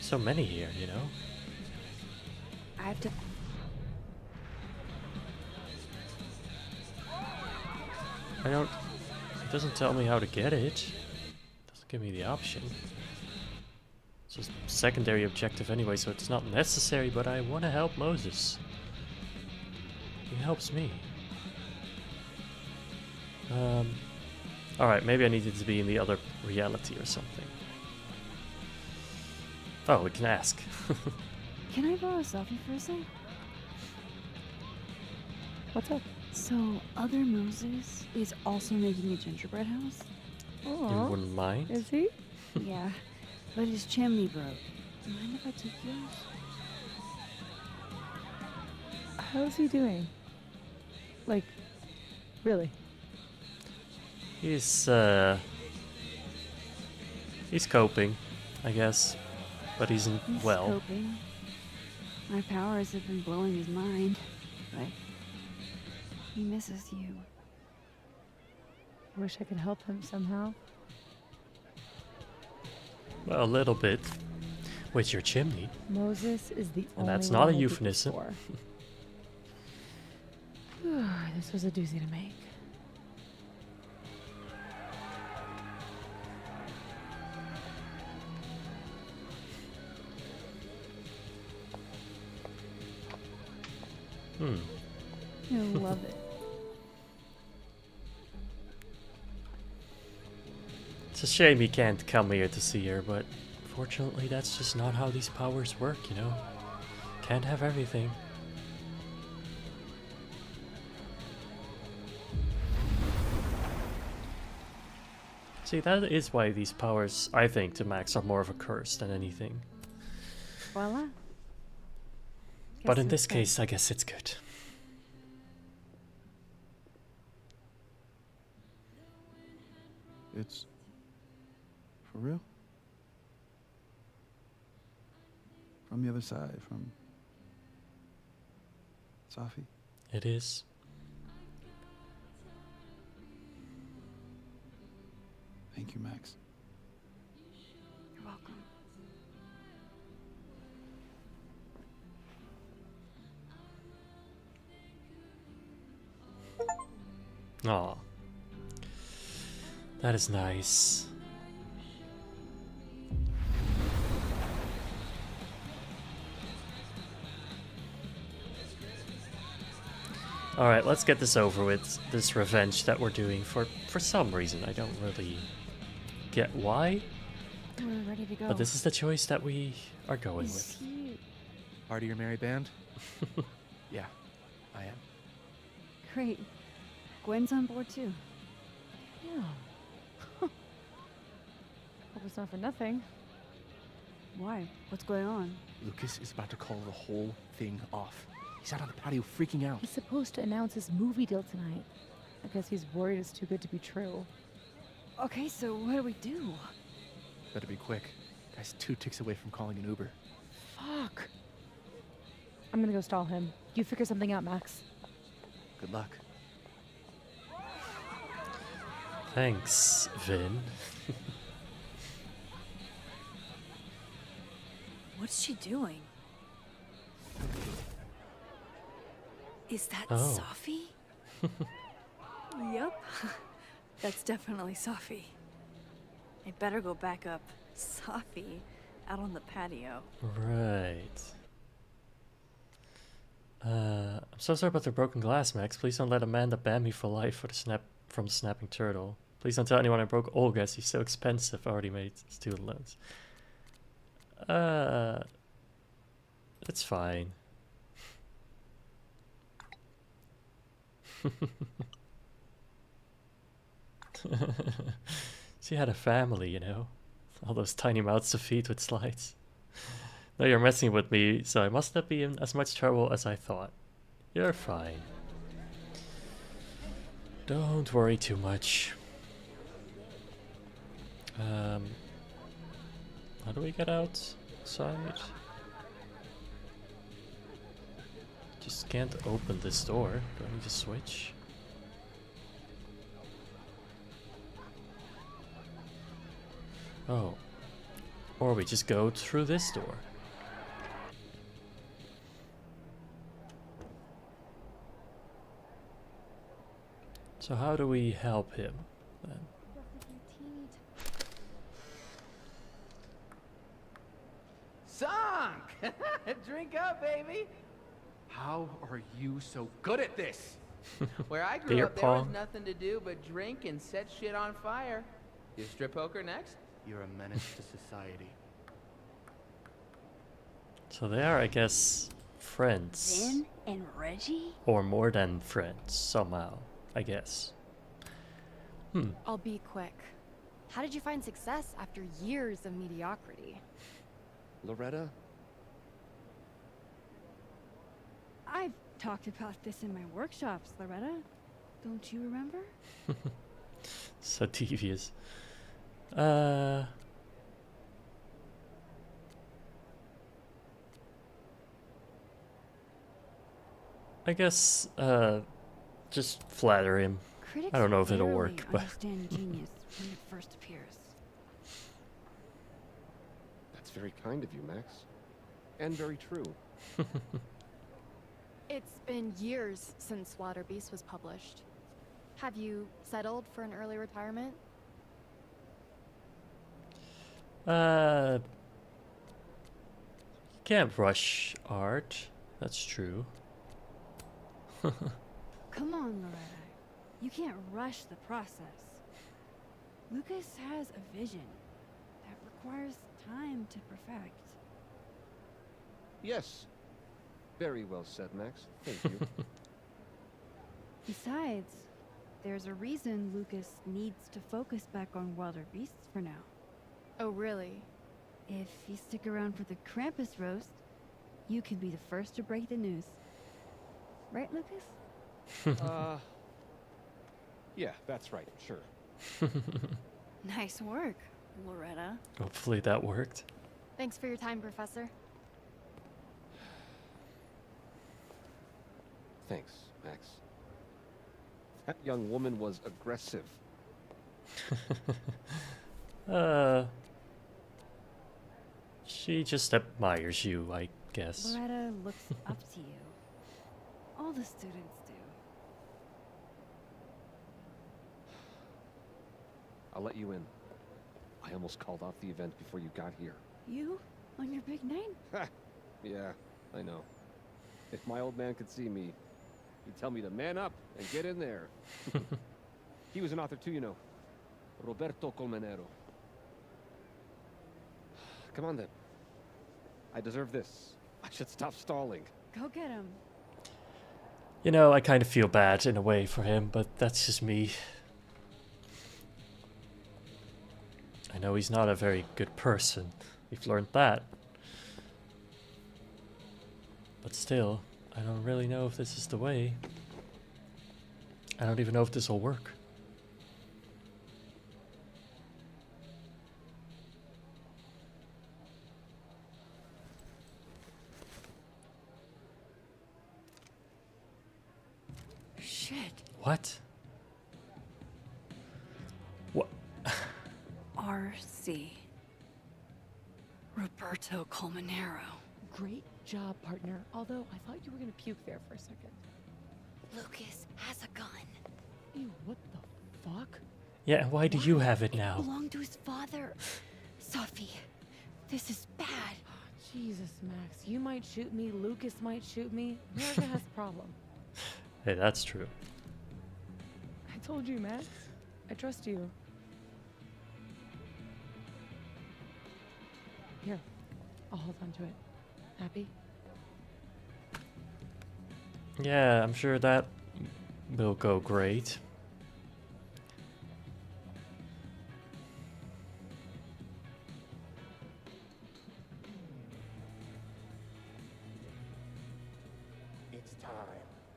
So many here, you know? I have to... I don't... It doesn't tell me how to get it. It doesn't give me the option. It's just secondary objective anyway, so it's not necessary, but I want to help Moses. He helps me. Alright, maybe I needed to be in the other reality or something. Oh, we can ask. Can I borrow a selfie for a sec? What's up? So, other Moses is also making a gingerbread house? You wouldn't mind? Is he? Yeah, but his chimney broke. Mind if I take yours? How's he doing? Like, really? He's coping, I guess. But he's in, He's well. coping. My powers have been blowing his mind, but he misses you. Wish I could help him somehow. Well, a little bit. With your chimney. Moses is the And only that's one not a I did this euphemism. for. This was a doozy to make. I love it. It's a shame he can't come here to see her, but fortunately that's just not how these powers work, you know? Can't have everything. See, that is why these powers, I think, to Max are more of a curse than anything. Voila. But Guess in this that's that. case, I guess it's good. It's for real? From the other side, from Safi? It is. Thank you, Max. You're welcome. Aw. That is nice. Alright, let's get this over with. This revenge that we're doing for some reason. I don't really get why, We're ready to go. but this is the choice that we are going Is with. he... Part of your merry band? Yeah, I am. Great. Gwen's on board too. Yeah. Hope it's not for nothing. Why? What's going on? Lucas is about to call the whole thing off. He's out on the patio freaking out. He's supposed to announce his movie deal tonight. I guess he's worried it's too good to be true. Okay, so what do we do? Better be quick. Guy's 2 ticks away from calling an Uber. Fuck. I'm gonna go stall him. You figure something out, Max. Good luck. Thanks, Vin. What's she doing? Is that Oh. Safi? Yep. That's definitely Safi. I better go back up. Safi out on the patio. Right. I'm so sorry about the broken glass, Max. Please don't let Amanda ban me for life for the from the snapping turtle. Please don't tell anyone I broke Olga, as he's so expensive. I already made student loans. It's fine. She had a family, you know. All those tiny mouths to feed with slides. No, you're messing with me, so I must not be in as much trouble as I thought. You're fine. Don't worry too much. How do we get outside? Just can't open this door. Do I need to switch? Oh. Or we just go through this door. So how do we help him then? Sunk! Drink up, baby! How are you so good at this? Where I grew Beer up, there was pong. nothing to do but drink and set shit on fire. You strip poker next? You're a menace to society. So they are, I guess, friends. Vin and Reggie? Or more than friends, somehow, I guess. I'll be quick. How did you find success after years of mediocrity? Loretta? I've talked about this in my workshops, Loretta. Don't you remember? So devious. I guess, just flatter him. Critics I don't know if it'll rarely work, but understand genius when it first appears. That's very kind of you, Max. And very true. It's been years since Water Beast was published. Have you settled for an early retirement? you can't rush art. That's true. Come on, Loretta. You can't rush the process. Lucas has a vision that requires time to perfect. Yes. Very well said, Max. Thank you. Besides, there's a reason Lucas needs to focus back on wilder beasts for now. Oh, really? If you stick around for the Krampus roast, you can be the first to break the news. Right, Lucas? Yeah, that's right. Sure. Nice work, Loretta. Hopefully that worked. Thanks for your time, Professor. Thanks, Max. That young woman was aggressive. She just admires you, I guess. Loretta looks up to you. All the students do. I'll let you in. I almost called off the event before you got here. You? On your big night? Yeah, I know. If my old man could see me, he'd tell me to man up and get in there. He was an author too, you know. Roberto Colmenero. Come on then. I deserve this. I should stop stalling. Go get him. You know, I kind of feel bad in a way for him, but that's just me. I know he's not a very good person. We've learned that. But still, I don't really know if this is the way. I don't even know if this will work. Shit. What? What? RC. Roberto Colmenero. Great job, partner. Although I thought you were gonna puke there for a second. Lucas has a gun. Ew, what the fuck? Yeah, and why do you have it It now? belonged to his father. Sophie, this is bad. Jesus, Max. You might shoot me. Lucas might shoot me. America has a problem. Hey, that's true. I told you, Max. I trust you. Here, I'll hold on to it. Happy? Yeah, I'm sure that will go great. It's time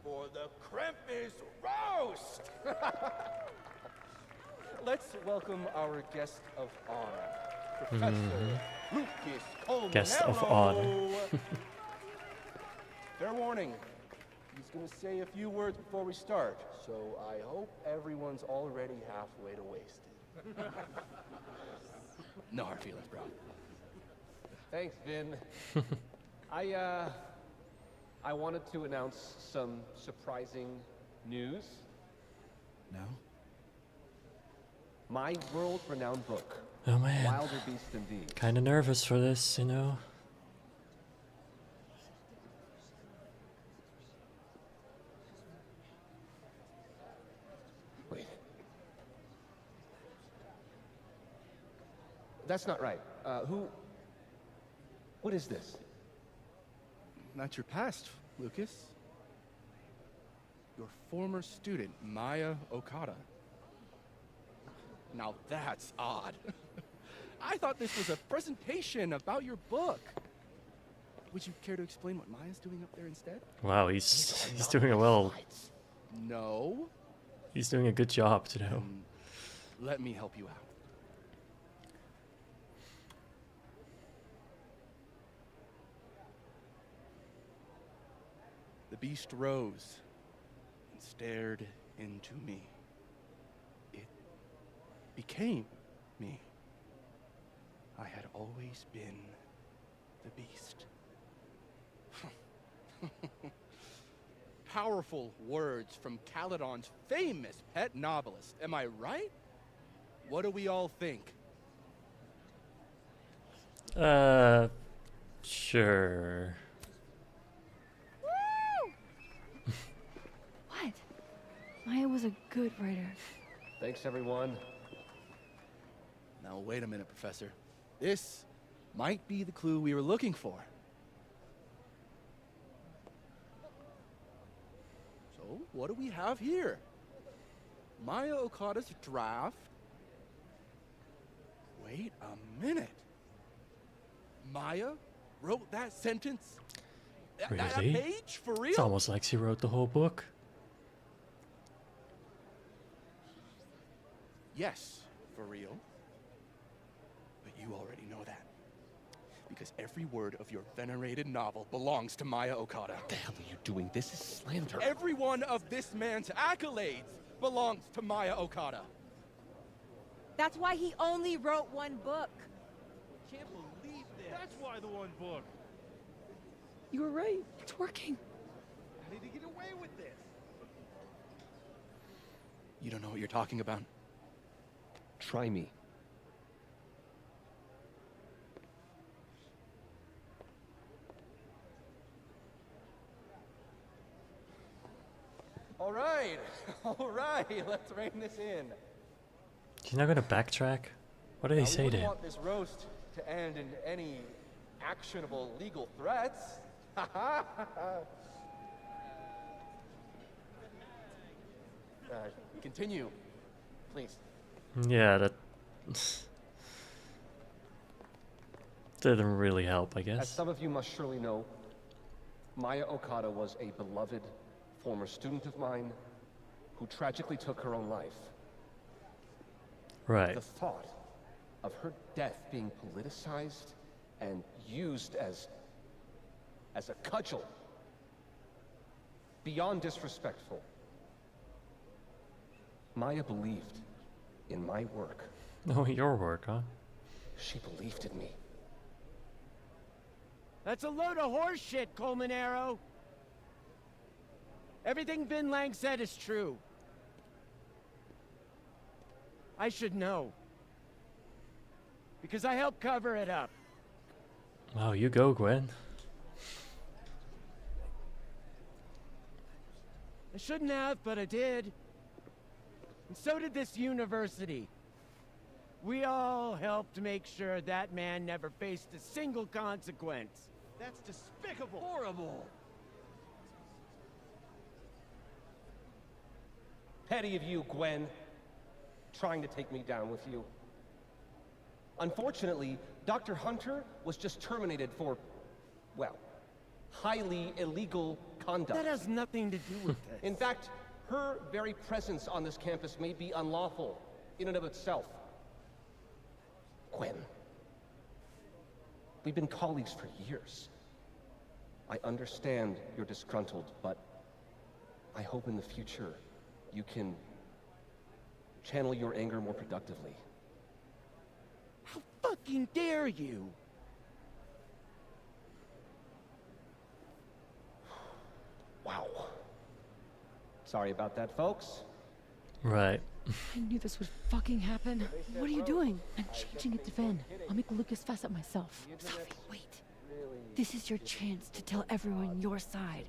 for the Krampus roast! Let's welcome our guest of honor, Professor Lucas Colmenero. Guest of honor. Fair warning, he's going to say a few words before we start, so I hope everyone's already halfway to wasted. No hard feelings, bro. Thanks, Vin. I wanted to announce some surprising news. No? My world-renowned book, Oh man, Wilder Beast Indeed. kind of nervous for this, you know. Wait. That's not right. What is this? Not your past, Lucas. Your former student, Maya Okada. Now that's odd. I thought this was a presentation about your book. Would you care to explain what Maya's doing up there instead? Wow, he's doing a well. No. He's doing a good job, you know. Let me help you out. The beast rose and stared into me. It became me. I had always been the beast. Powerful words from Caledon's famous pet novelist. Am I right? What do we all think? Sure. What? Maya was a good writer. Thanks, everyone. Now, wait a minute, Professor. This might be the clue we were looking for. So, what do we have here? Maya Okada's draft. Wait a minute. Maya wrote that sentence? That Really? page? For real? It's almost like she wrote the whole book. Yes, for real. But you already know that. Because every word of your venerated novel belongs to Maya Okada. What the hell are you doing? This is slander. Every one of this man's accolades belongs to Maya Okada. That's why he only wrote one book. Can't believe this. That's why the one book. You were right. It's working. How did he get away with this? You don't know what you're talking about? Try me. All right, let's rein this in. She's not gonna backtrack. What did he say we to him? want this roast to to end in any actionable legal threats. Continue, please. Yeah, that didn't really help, I As guess. some of you must surely know, Maya Okada was a beloved former student of mine who tragically took her own life. Right. The thought of her death being politicized and used as a cudgel, beyond disrespectful. Maya believed in my work. Oh, your work, huh? She believed in me. That's a load of horse shit, Coleman Arrow. Everything Vin Lang said is true. I should know. Because I helped cover it up. Wow, you go, Gwen. I shouldn't have, but I did. And so did this university. We all helped make sure that man never faced a single consequence. That's despicable. Horrible. Petty of you, Gwen, trying to take me down with you. Unfortunately, Dr. Hunter was just terminated for, well, highly illegal conduct. That has nothing to do with this. In fact, her very presence on this campus may be unlawful in and of itself. Gwen, we've been colleagues for years. I understand you're disgruntled, but I hope in the future you can channel your anger more productively. How fucking dare you? Wow. Sorry about that, folks. Right. I knew this would fucking happen. What are you doing? I'm changing it to Vin. I'll make Lucas fess up myself. Sophie, wait. This is your chance to tell everyone your side.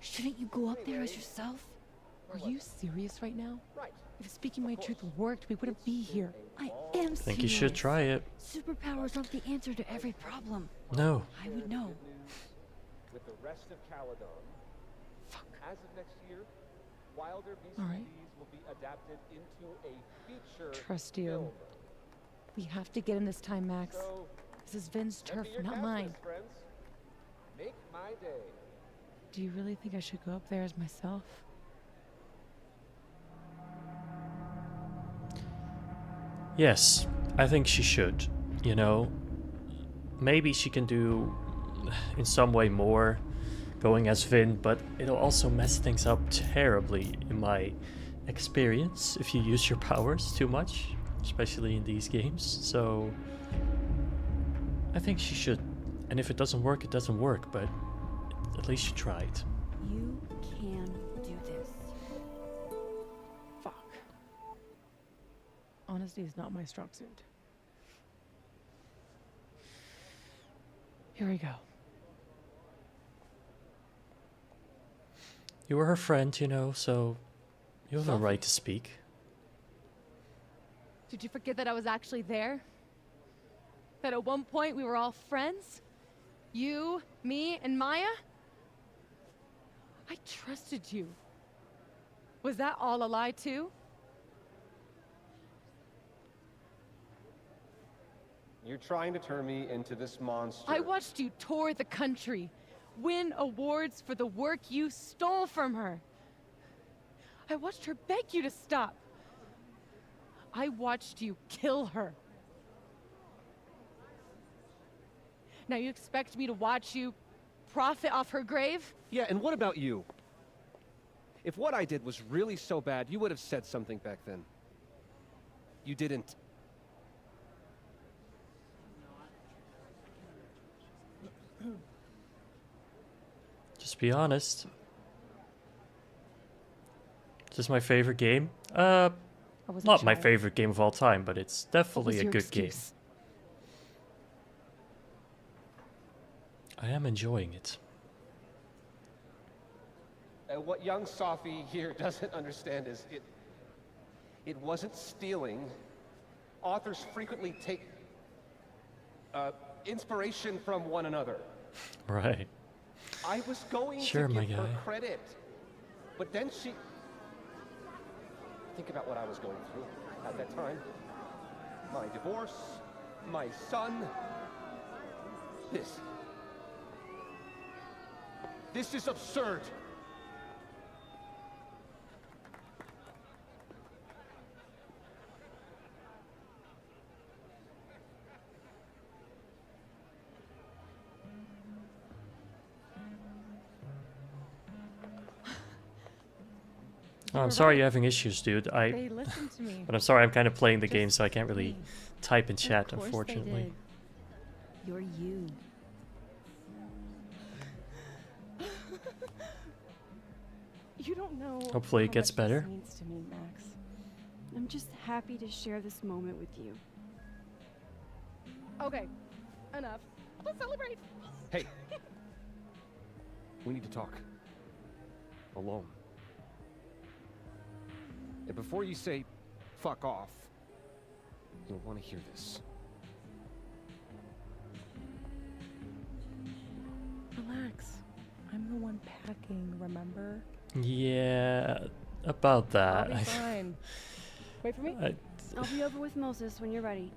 Shouldn't you go up there as yourself? Are you serious right now? If speaking my truth worked, we wouldn't be here. I am serious. Think you should try it. Superpowers aren't the answer to every problem. No. I would know. With the rest of Caledon, as of next year, Wilder All right. VCDs will be adapted into a feature Trust you. film. We have to get him this time, Max. So, This is Vin's send me turf, your not cast mine. list, friends. Make my day. Do you really think I should go up there as myself? Yes, I think she should. You know, maybe she can do in some way more going as Vin, but it'll also mess things up terribly in my experience if you use your powers too much, especially in these games. So I think she should. And if it doesn't work, it doesn't work, but at least she tried. You can do this. Fuck. Honesty is not my strong suit. Here we go. You were her friend, you know, so you have a Sophie. right to speak. Did you forget that I was actually there? That at one point we were all friends? You, me, and Maya? I trusted you. Was that all a lie too? You're trying to turn me into this monster. I watched you tour the country, win awards for the work you stole from her. I watched her beg you to stop. I watched you kill her. Now you expect me to watch you profit off her grave? Yeah, and what about you? If what I did was really so bad, you would have said something back then. You didn't. Just be honest. Is this my favorite game? was a Not my child. favorite game of all time, but it's definitely a your good game. excuse? I am enjoying it. And what young Sophie here doesn't understand is it wasn't stealing. Authors frequently take inspiration from one another. Right. I was going Sure, to my give her guy. credit, but then she... Think about what I was going through at that time. My divorce, my son. This is absurd. Oh, I'm sorry you're having issues, dude. They listened to me. But I'm sorry, I'm kind of playing the game, Just so I can't really me. type in Of chat, course they unfortunately. did. You're you. You don't know. Hopefully it how gets much better. This means to me, Max. I'm just happy to share this moment with you. Okay, enough. Let's celebrate. Hey. We need to talk. Alone. And before you say, fuck off, you'll want to hear this. Relax. I'm the one packing, remember? Yeah, about that. I'll be fine. Wait for me. I'll be over with Moses when you're ready.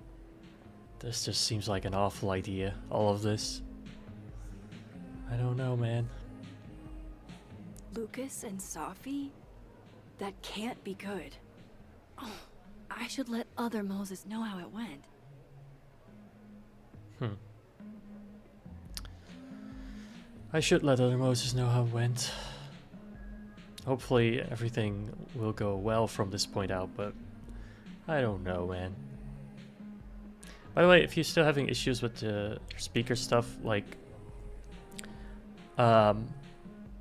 This just seems like an awful idea, all of this. I don't know, man. Lucas and Safi? That can't be good. Oh, I should let other Moses know how it went. I should let other Moses know how it went. Hopefully everything will go well from this point out, but I don't know, man. By the way, if you're still having issues with your speaker stuff, like,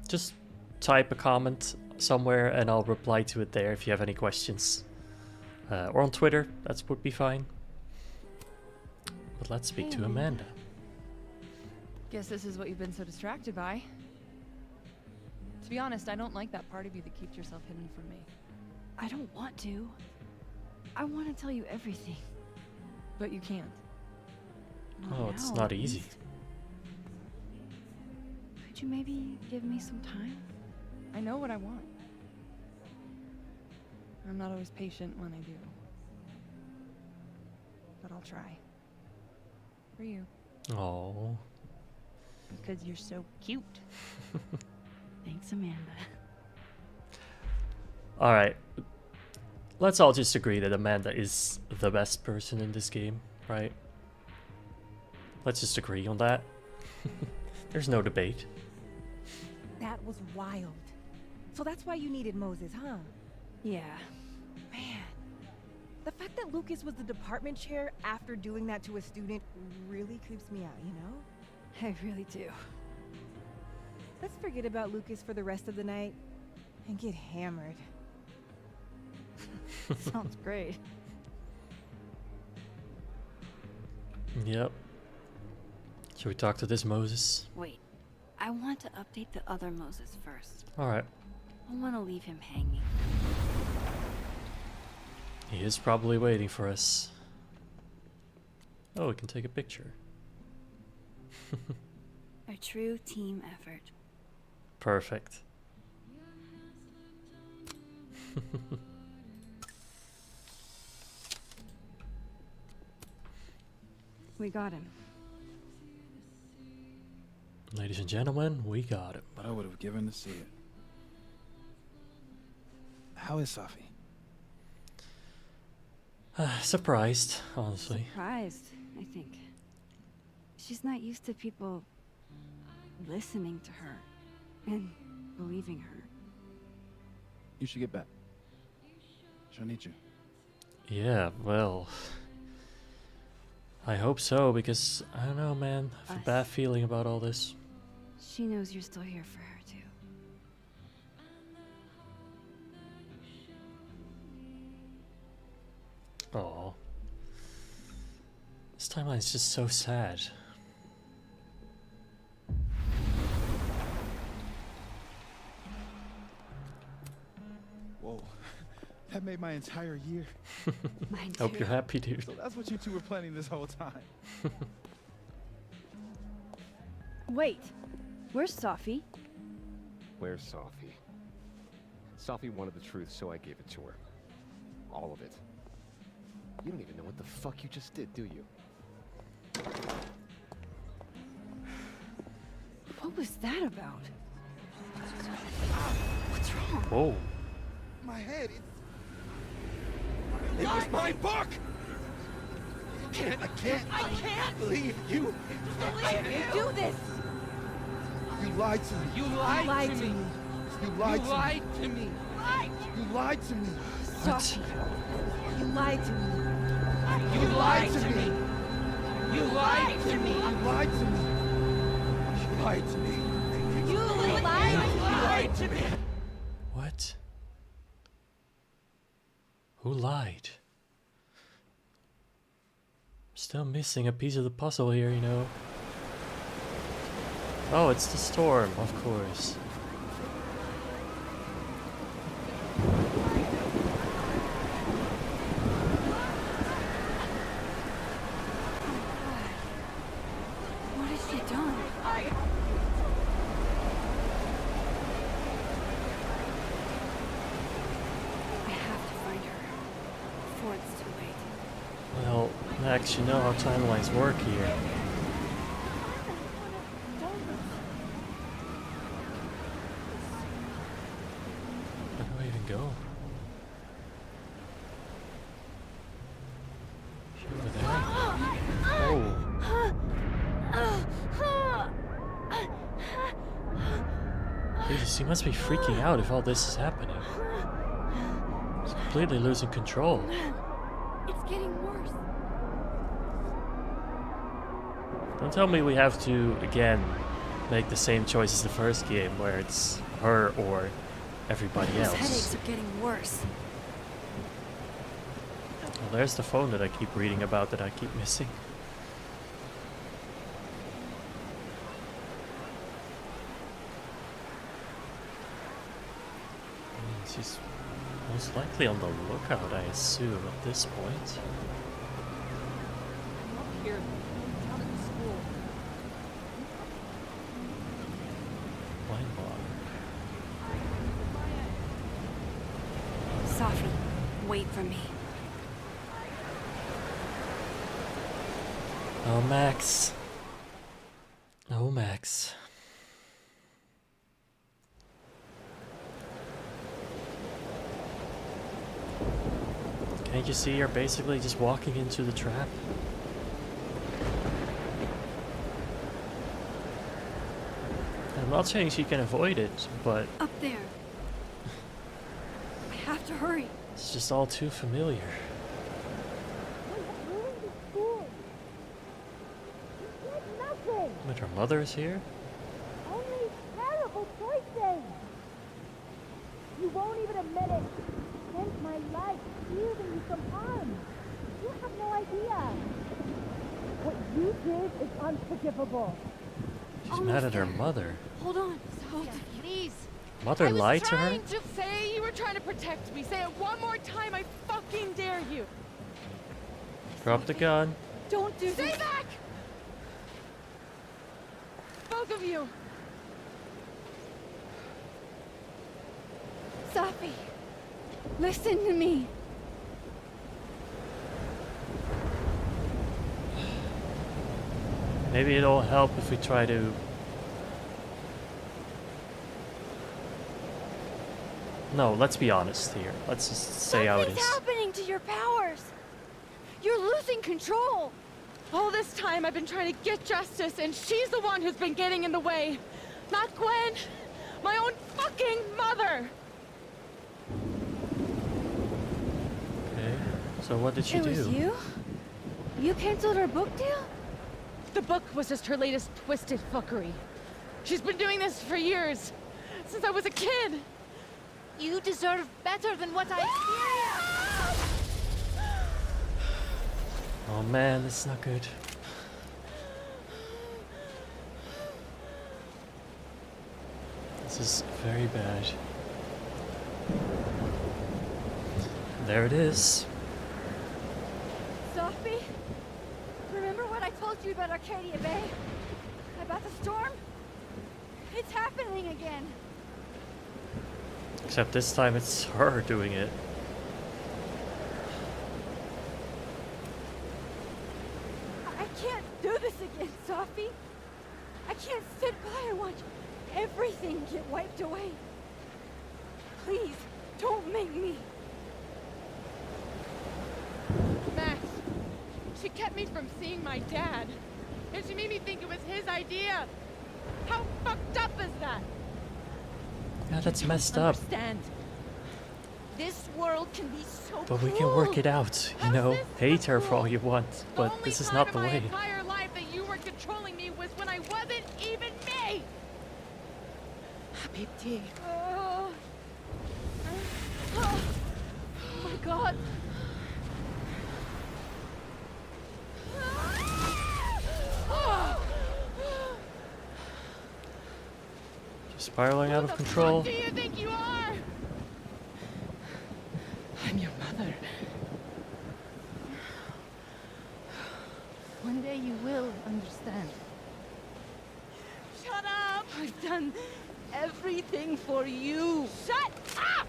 just type a comment somewhere and I'll reply to it there if you have any questions. Or on Twitter, that would be fine. But let's speak to Amanda. Guess this is what you've been so distracted by. To be honest, I don't like that part of you that keeps yourself hidden from me. I don't want to. I want to tell you everything. But you can't. Oh, it's now, not at easy. least. Could you maybe give me some time? I know what I want. I'm not always patient when I do. But I'll try. For you. Oh. Because you're so cute. Thanks, Amanda. Alright. Let's all just agree that Amanda is the best person in this game, right? Let's just agree on that. There's no debate. That was wild. So that's why you needed Moses, huh? Yeah. Man. The fact that Lucas was the department chair after doing that to a student really creeps me out, you know? I really do. Let's forget about Lucas for the rest of the night and get hammered. Sounds great. Yep. Should we talk to this Moses? Wait. I want to update the other Moses first. Alright. I want to leave him hanging. He is probably waiting for us. Oh, we can take a picture. A true team effort. Perfect. We got him. Ladies and gentlemen, we got him. But I would have given to see it. How is Safi? Surprised, honestly. Surprised, I think. She's not used to people listening to her and believing her. You should get back. She'll need you. Yeah, well, I hope so, because I don't know, man. I have a bad feeling about all this. She knows you're still here for her, too. Oh, this timeline is just so sad. Whoa. That made my entire year. Mine Hope you're happy, dude. So that's what you two were planning this whole time. Wait, where's Sophie? Where's Sophie? Sophie wanted the truth, so I gave it to her. All of it. You don't even know what the fuck you just did, do you? What was that about? What's wrong? Whoa. My head, it was my book! I can't believe you. Do this! You lied to me. You lied to me. You lied You to me. lied to me. You lied to me. Sophie, you lied to me. You lied to me. You lied to me. You lied to me. You lied to me. You lied to me. What? Who lied? Still missing a piece of the puzzle here, you know. Oh, it's the storm, of course. What has she done? I have to find her before it's too late. Well, Max, you know how timelines work here. Where do I even go? Is she over there? Oh. Jesus, he must be freaking out if all this is happening. He's completely losing control. It's getting worse. Don't tell me we have to, again, make the same choice as the first game, where it's her or everybody Those else. headaches are getting worse. Well, there's the phone that I keep reading about that I keep missing. She's most likely on the lookout, I assume, at this point. I'm up here, down at the school. Mind block. Sophie, wait for me. Oh, Max. Oh, Max. Can't you see you're basically just walking into the trap? I'm not saying she can avoid it, but Up there. I have to hurry. it's just all too familiar. But her mother is here? Only terrible choices. You won't even admit it. Spent my life shielding you from harm. You have no idea. What you did is unforgivable. She's mad at her mother. Hold on. Sophia, please. Mother lied to her? I was trying to say you were trying to protect me. Say it one more time, I fucking dare you. Drop the gun. Don't do Stay back! Both of you. Sophie, listen to me. Maybe it'll help if we try to... No, let's be honest here. Let's just say how it is. What's happening to your powers? You're losing control. All this time I've been trying to get justice, and she's the one who's been getting in the way. Not Gwen. My own fucking mother. Okay, so what did she It do? was you? You canceled her book deal? The book was just her latest twisted fuckery. She's been doing this for years. Since I was a kid. You deserve better than what I experienced. Oh man, this is not good. This is very bad. There it is. Sophie, remember what I told you about Arcadia Bay? About the storm? It's happening again. Except this time it's her doing it. I can't do this again, Sophie. I can't sit by and watch everything get wiped away. Please, don't make me. Max, she kept me from seeing my dad. And she made me think it was his idea. How fucked up is that? Yeah, that's messed up. Understand? This world can be so But we can work it out, you know? Hate her for all you want, but this is not the way. My entire life that you were controlling me was when I wasn't even me. Habibti. Oh my God. Just spiraling out of control. Who do you think you are? I'm your mother. One day you will understand. Shut up! I've done everything for you. Shut up!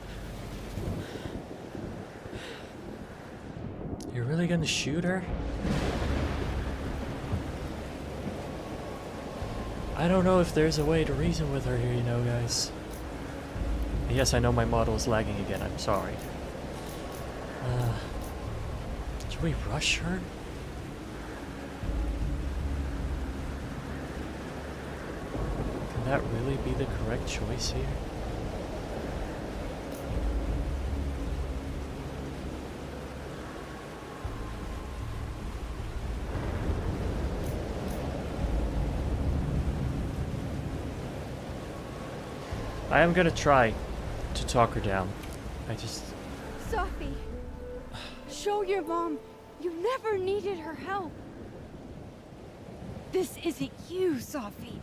You're really gonna shoot her? I don't know if there's a way to reason with her here, you know, guys. Yes, I know my model is lagging again, I'm sorry. Should we rush her? Can that really be the correct choice here? I am gonna try to talk her down. Sophie, show your mom you never needed her help. This isn't you, Sophie.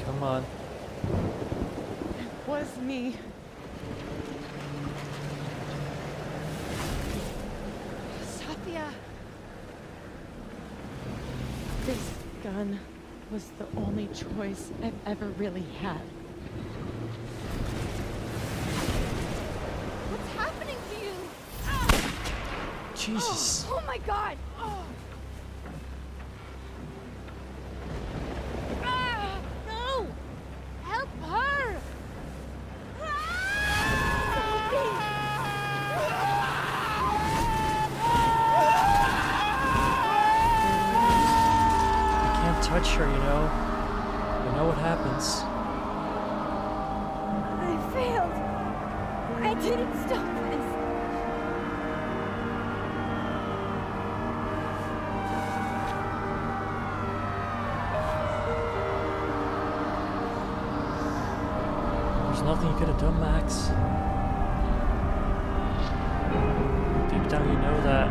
Come on. It was me. Satya. This gun was the only choice I've ever really had. What's happening to you? Ah! Jesus. Oh my God. Oh. Ah! No! Help her! I can't touch her, you know? You know what happens. I failed. I didn't stop this. There's nothing you could have done, Max. Deep down you know that.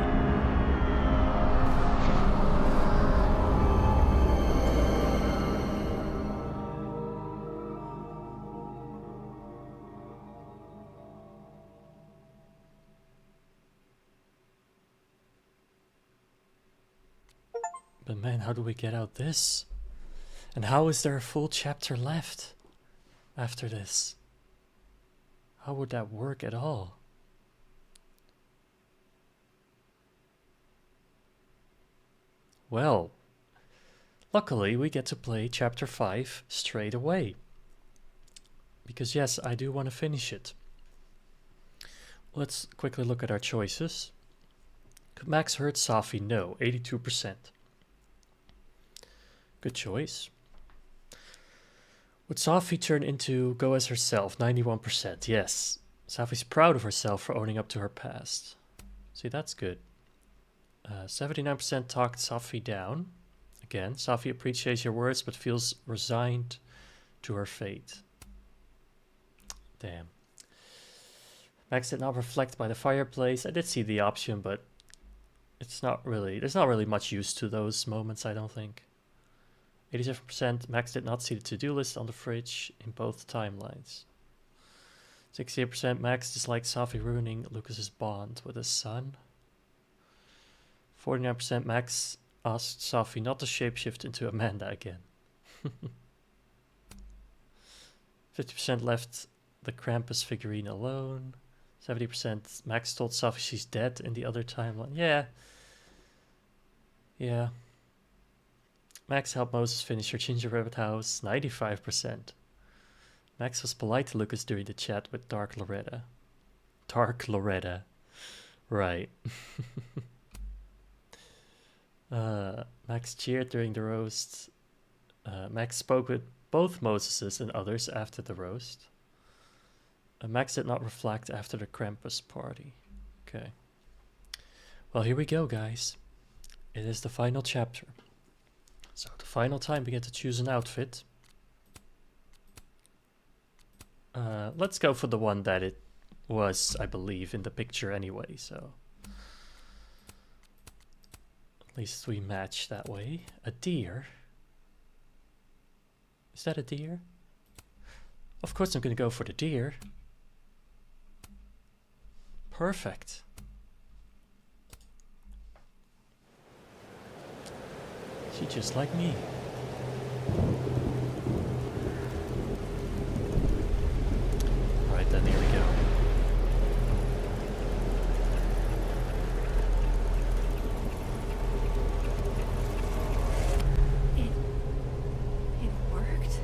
But man, how do we get out this? And how is there a full chapter left after this? How would that work at all? Well, luckily we get to play chapter 5 straight away. Because yes, I do want to finish it. Let's quickly look at our choices. Could Max hurt Safi? No, 82%. Good choice. Would Safi turn into go as herself? 91%. Yes. Safi's proud of herself for owning up to her past. See, that's good. 79% talked Safi down. Again, Safi appreciates your words but feels resigned to her fate. Damn. Max did not reflect by the fireplace. I did see the option, but it's not really, there's not really much use to those moments, I don't think. 87% Max did not see the to-do list on the fridge in both timelines. 68% Max disliked Safi ruining Lucas's bond with his son. 49% Max asked Safi not to shapeshift into Amanda again. 50% left the Krampus figurine alone. 70% Max told Safi she's dead in the other timeline. Yeah. Yeah. Max helped Moses finish her gingerbread house. 95%. Max was polite to Lucas during the chat with Dark Loretta. Dark Loretta. Right. Max cheered during the roast. Max spoke with both Moseses and others after the roast. Max did not reflect after the Krampus party. Okay. Well, here we go, guys. It is the final chapter. So the final time we get to choose an outfit. Let's go for the one that it was, I believe, in the picture anyway, so at least we match that way. A deer. Is that a deer? Of course I'm gonna go for the deer. Perfect. She's just like me. Right then, here we go. It worked.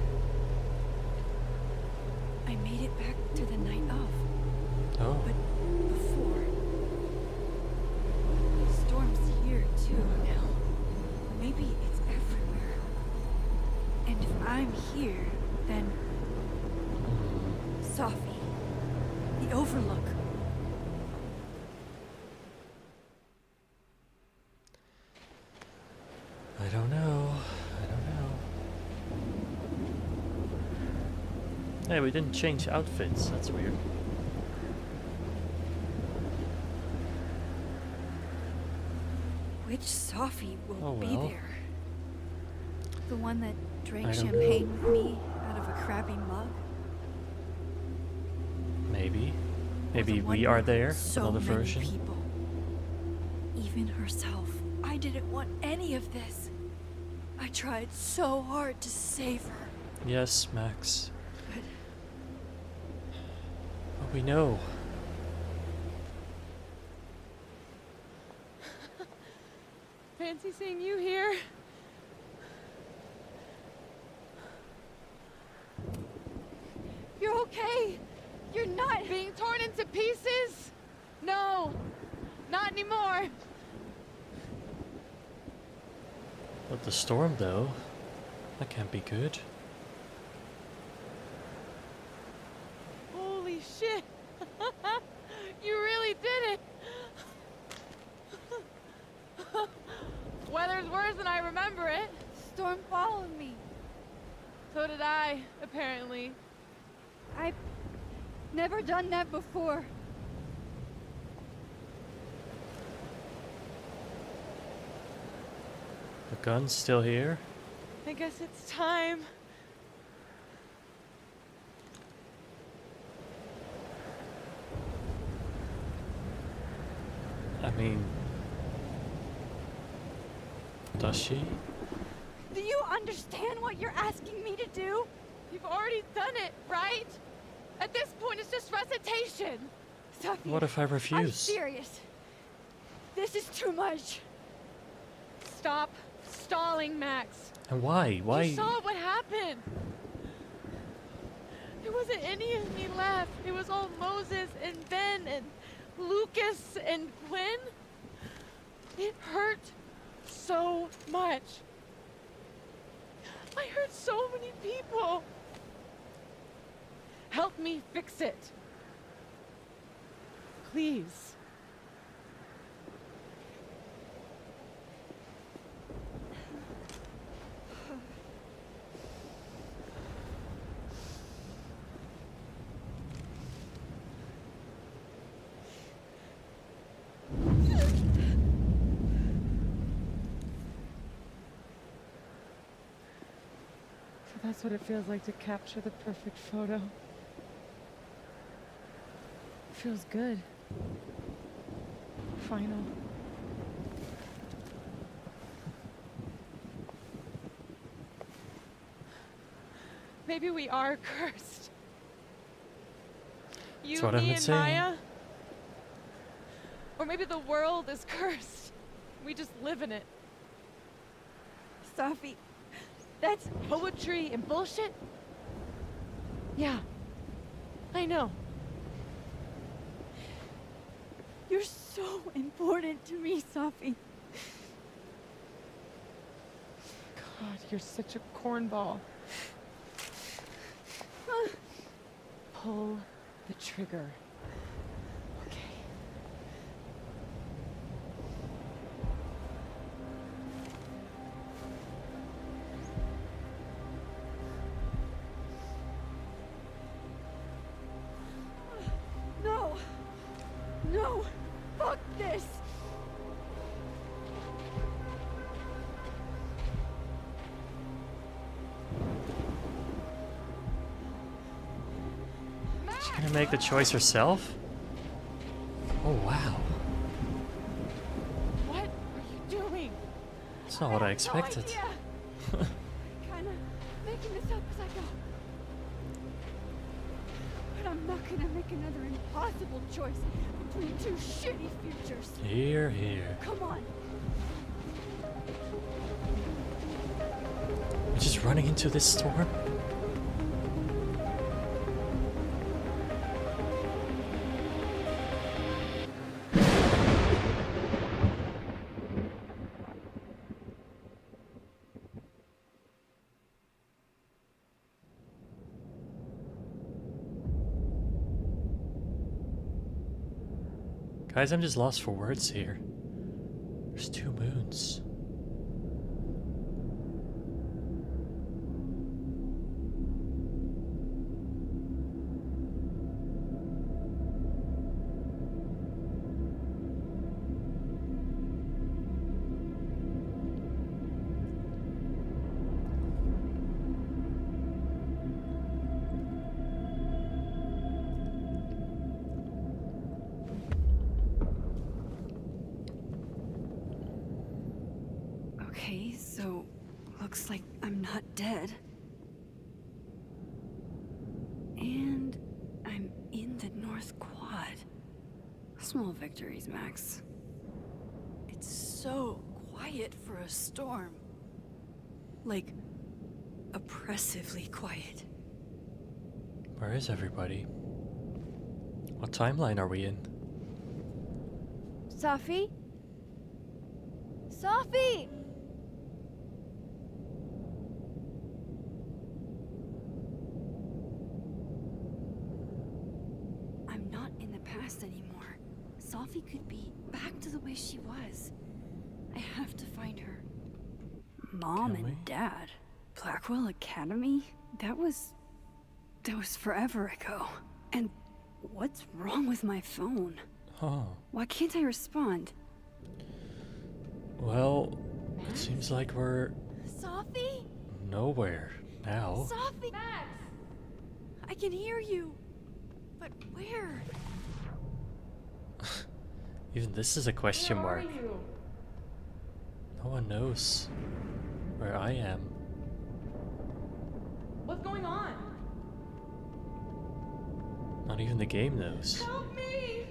I made it back to the night of. Oh. But before, the storm's here too now. Maybe it's everywhere. And if I'm here, then Safi, the Overlook. I don't know. I don't know. Hey, we didn't change outfits. That's weird. Which Safi will Oh, be well. there? The one that drank I don't champagne with me out of a crappy mug? Maybe. Or Maybe the one we are with there. so Another many version. people. Even herself. I didn't want any of this. I tried so hard to save her. Yes, Max. But we know. Fancy seeing you here. You're okay. You're not being torn into pieces. No, not anymore. But the storm, though, that can't be good. Holy shit. You really did it. Weather's worse than I remember it. Storm followed me. So did I, apparently. I've never done that before. The gun's still here. I guess it's time. I mean, does she? Do you understand what you're asking me to do? You've already done it, right? At this point, it's just recitation. Safi, What if I I'm refuse? serious. This is too much. Stop stalling, Max. And why? Why? You saw what happened. There wasn't any of me left. It was all Moses and Ben and Lucas and Quinn. It hurt so much. I hurt so many people. Help me fix it. Please. So that's what it feels like to capture the perfect photo. It feels good. Final. Maybe we are cursed. You, what I've me, been and saying. Maya. Or maybe the world is cursed. We just live in it. Sophie, that's Poetry and bullshit? Yeah. I know. you're so important to me, Sophie. God, you're such a cornball. Pull the trigger. Okay. No. No. Fuck this. She's gonna make the choice herself? Oh wow. What are you doing? That's not what I expected. Kinda making this up as I go. But I'm not gonna make another impossible choice between two shitty futures. Here, here. Come on. We're just running into this storm? Guys, I'm just lost for words here. There's 2 moons. Okay, so looks like I'm not dead. And I'm in the North Quad. Small victories, Max. It's so quiet for a storm. Like, oppressively quiet. Where is everybody? What timeline are we in? Sophie? Sophie! I'm not in the past anymore. Sophie could be back to the way she was. I have to find her. Mom and Dad? Blackwell Academy? That was forever ago. And what's wrong with my phone? Oh. Why can't I respond? Well, it seems like we're Sophie? nowhere now. Sophie! Max! I can hear you. But where? Even this is a question Where are mark. you? No one knows where I am. What's going on? Not even the game knows. Help me!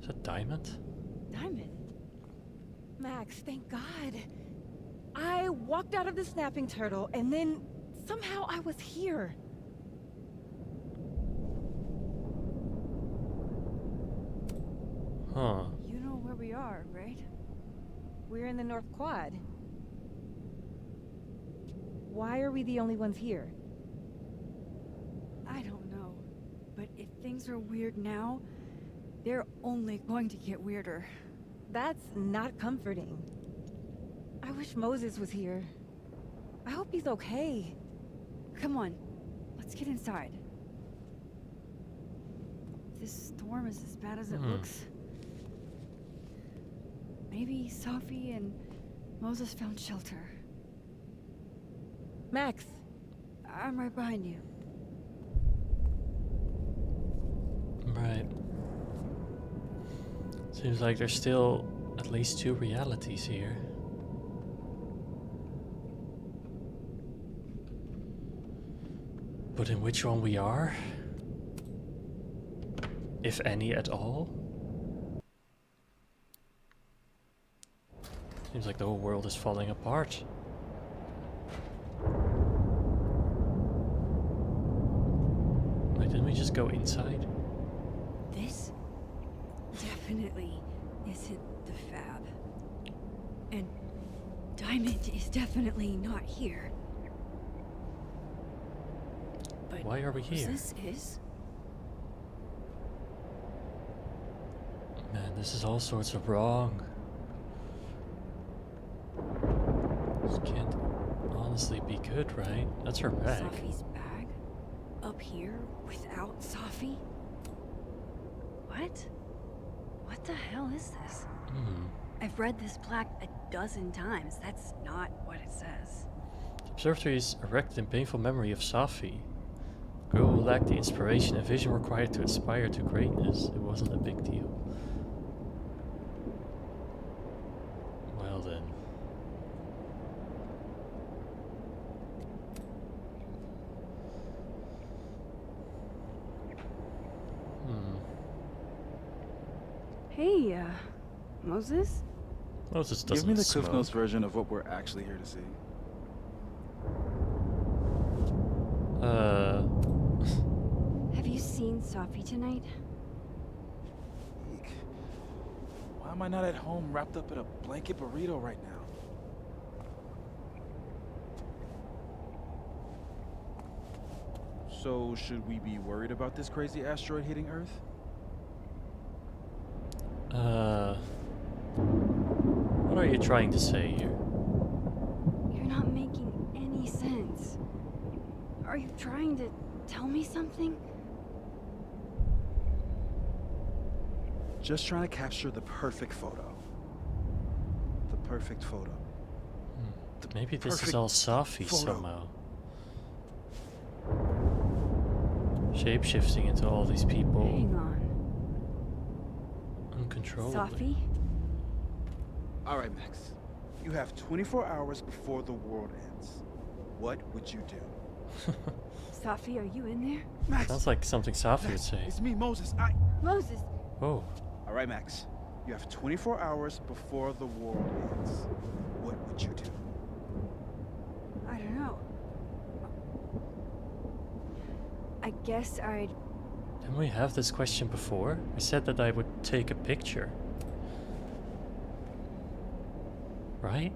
Is that Diamond? Diamond? Max, thank God. I walked out of the snapping turtle and then somehow I was here. Huh. You know where we are, right? We're in the North Quad. Why are we the only ones here? I don't know. But if things are weird now, they're only going to get weirder. That's not comforting. I wish Moses was here. I hope he's okay. Come on, let's get inside. This storm is as bad as it looks. Maybe Sophie and Moses found shelter. Max! I'm right behind you. Right. Seems like there's still at least 2 realities here. But in which one we are? If any at all? Seems like the whole world is falling apart. Like, didn't we just go inside? This definitely isn't the Fab. And Diamond is definitely not here. But why are we here? This is? Man, this is all sorts of wrong. This can't honestly be good, right? That's her bag. Safi's bag? Up here without Safi? What? What the hell is this? I've read this plaque a dozen times. That's not what it says. The observatory is erected in painful memory of Safi. Girl who lacked the inspiration and vision required to aspire to greatness. It wasn't a big deal. Well then. Hey, Moses? Moses Give doesn't me the smoke. Cliff Notes version of what we're actually here to see. Have you seen Safi tonight? Eek. Why am I not at home wrapped up in a blanket burrito right now? So, should we be worried about this crazy asteroid hitting Earth? What are you trying to say here? You're not making any sense. Are you trying to tell me something? Just trying to capture the perfect photo. The perfect photo. Maybe this is perfect all Safi photo. somehow. Shape-shifting into all these people. Hang on. Uncontrollably. Safi? All right, Max. You have 24 hours before the world ends. What would you do? Safi, are you in there? Max. Sounds like something Safi would say. It's me, Moses. Moses! Oh. All right, Max. You have 24 hours before the world ends. What would you do? I don't know. I guess I'd... Didn't we have this question before? I said that I would take a picture. Right?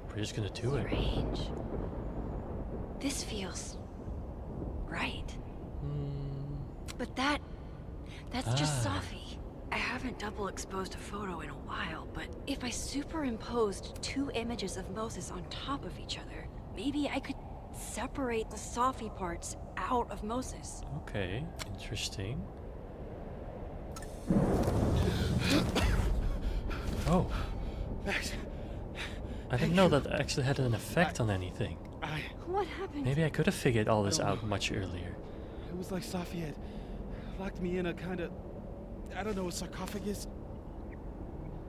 We're just gonna do it. Strange. This feels... right. But that's just Safi. I haven't double exposed a photo in a while, but if I superimposed two images of Moses on top of each other, maybe I could separate the Safi parts out of Moses. Okay, interesting. Oh. Max. I didn't know that actually had an effect on anything. What happened? Maybe I could have figured all this out much earlier. It was like Safi had locked me in a kind of, I don't know, a sarcophagus.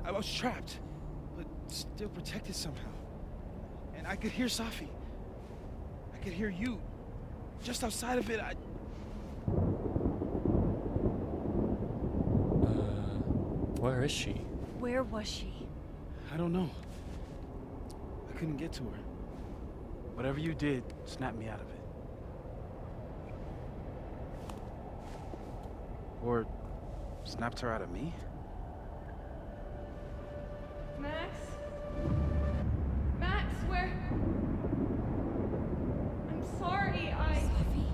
I was trapped, but still protected somehow. And I could hear Safi. I could hear you. Just outside of it, Where is she? Where was she? I don't know. I couldn't get to her. Whatever you did, snapped me out of it. Or snapped her out of me? Max? Max, where? I'm sorry, Safi?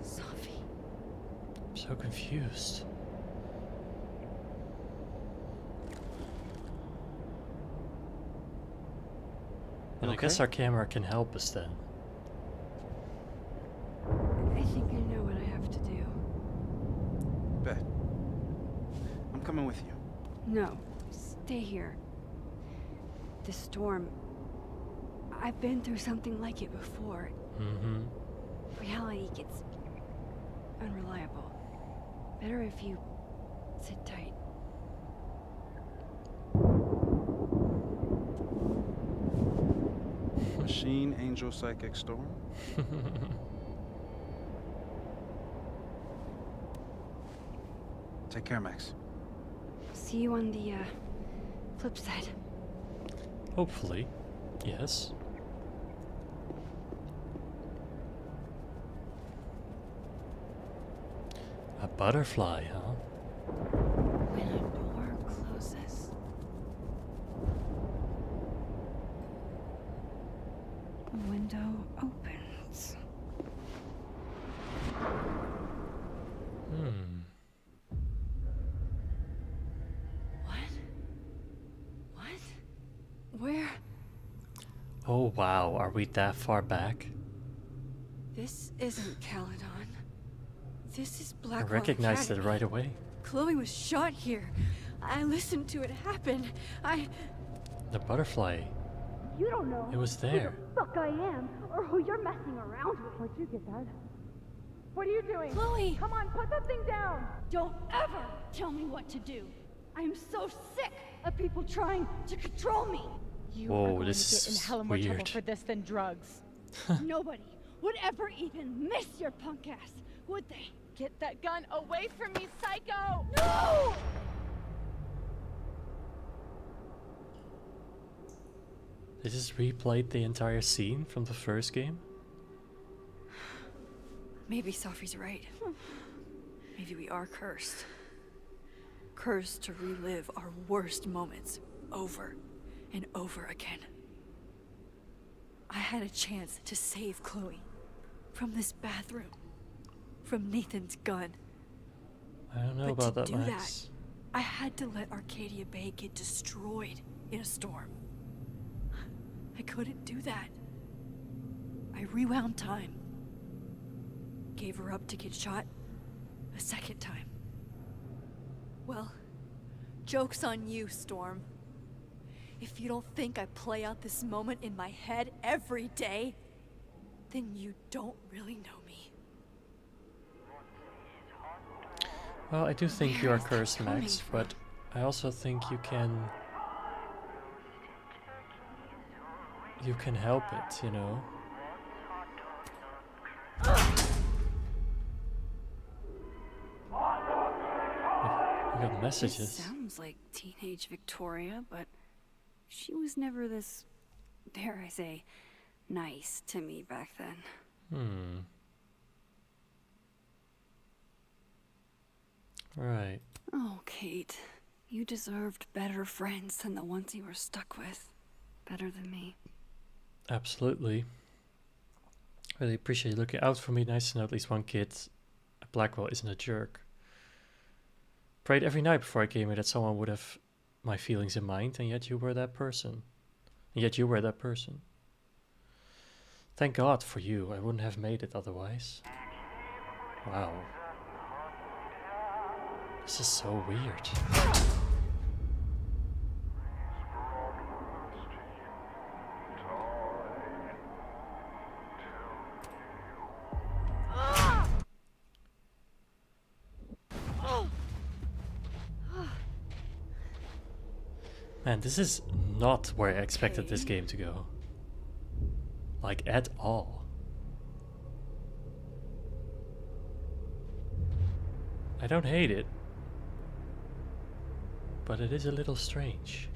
Safi? I'm so confused. And I guess our camera can help us then. I think I know what I have to do. Bet. I'm coming with you. No, stay here. The storm... I've been through something like it before. Mm-hmm. Reality gets unreliable. Better if you sit tight. Machine, angel, psychic, storm. Take care, Max. See you on the flip side. Hopefully. Yes. A butterfly, huh? When a door closes, a window opens. What? Where? Oh wow, are we that far back? This isn't Caledon. This is I Blackwell recognized it Academy. right away. Chloe was shot here. I listened to it happen. The butterfly. You don't know It was who there. the fuck I am or who you're messing around with. Where'd you get that? What are you doing? Chloe! Come on, put that thing down! Don't ever tell me what to do. I'm so sick of people trying to control me. You Whoa, are going this to get in is hella more trouble weird. for this than drugs. Nobody would ever even miss your punk ass, would they? Get that gun away from me, psycho! No! They just replayed the entire scene from the first game? Maybe Sophie's right. Maybe we are cursed. Cursed to relive our worst moments over and over again. I had a chance to save Chloe from this bathroom, from Nathan's gun. I don't know But about to that, do Max. that, I had to let Arcadia Bay get destroyed in a storm. I couldn't do that. I rewound time. Gave her up to get shot a second time. Well, joke's on you, Storm. If you don't think I play out this moment in my head every day, then you don't really know me. Well, I do think Where you are is that cursed, coming Max, from? but I also think you can help it, you know? You got messages. This sounds like teenage Victoria, but she was never this, dare I say, nice to me back then. Right. Oh, Kate, you deserved better friends than the ones you were stuck with. Better than me. Absolutely. Really appreciate you looking out for me. Nice to know at least one kid at Blackwell isn't a jerk. Prayed every night before I came here that someone would have my feelings in mind, and yet you were that person. Thank God for you. I wouldn't have made it otherwise. Wow. This is so weird. Man, this is not where I expected this game to go. Like, at all. I don't hate it, but it is a little strange.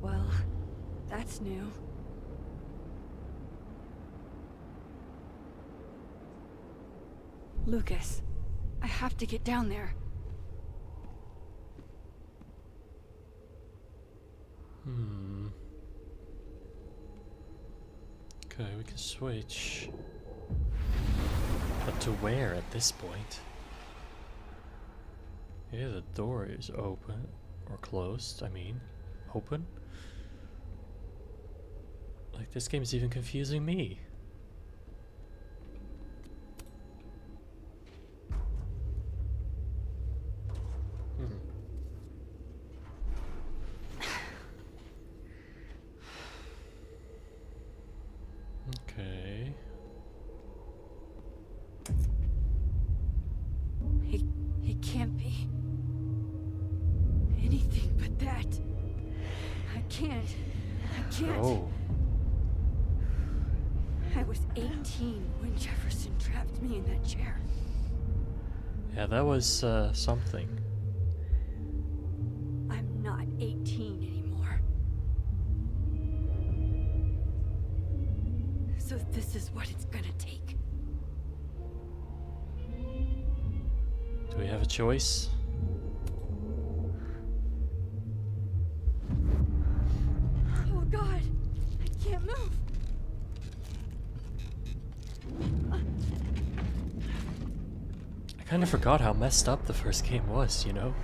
Well, that's new. Lucas, I have to get down there. Okay, we can switch. But to where at this point? Yeah, the door is open. Or closed, I mean. Open? Like, this game is even confusing me. can't be anything but that. I can't. Oh. I was 18 when Jefferson trapped me in that chair. Yeah, that was something. I'm not 18 anymore. So this is what it's gonna take. Do we have a choice? Oh God, I can't move. I kind of forgot how messed up the first game was, you know?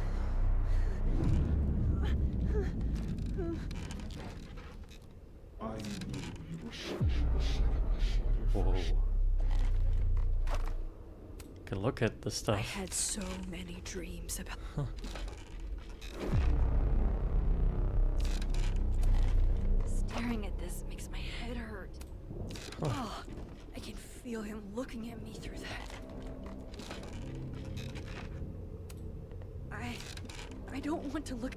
Whoa. Can look at the stuff. I had so many dreams about. Staring at this makes my head hurt. Oh, I can feel him looking at me through that. I don't want to look.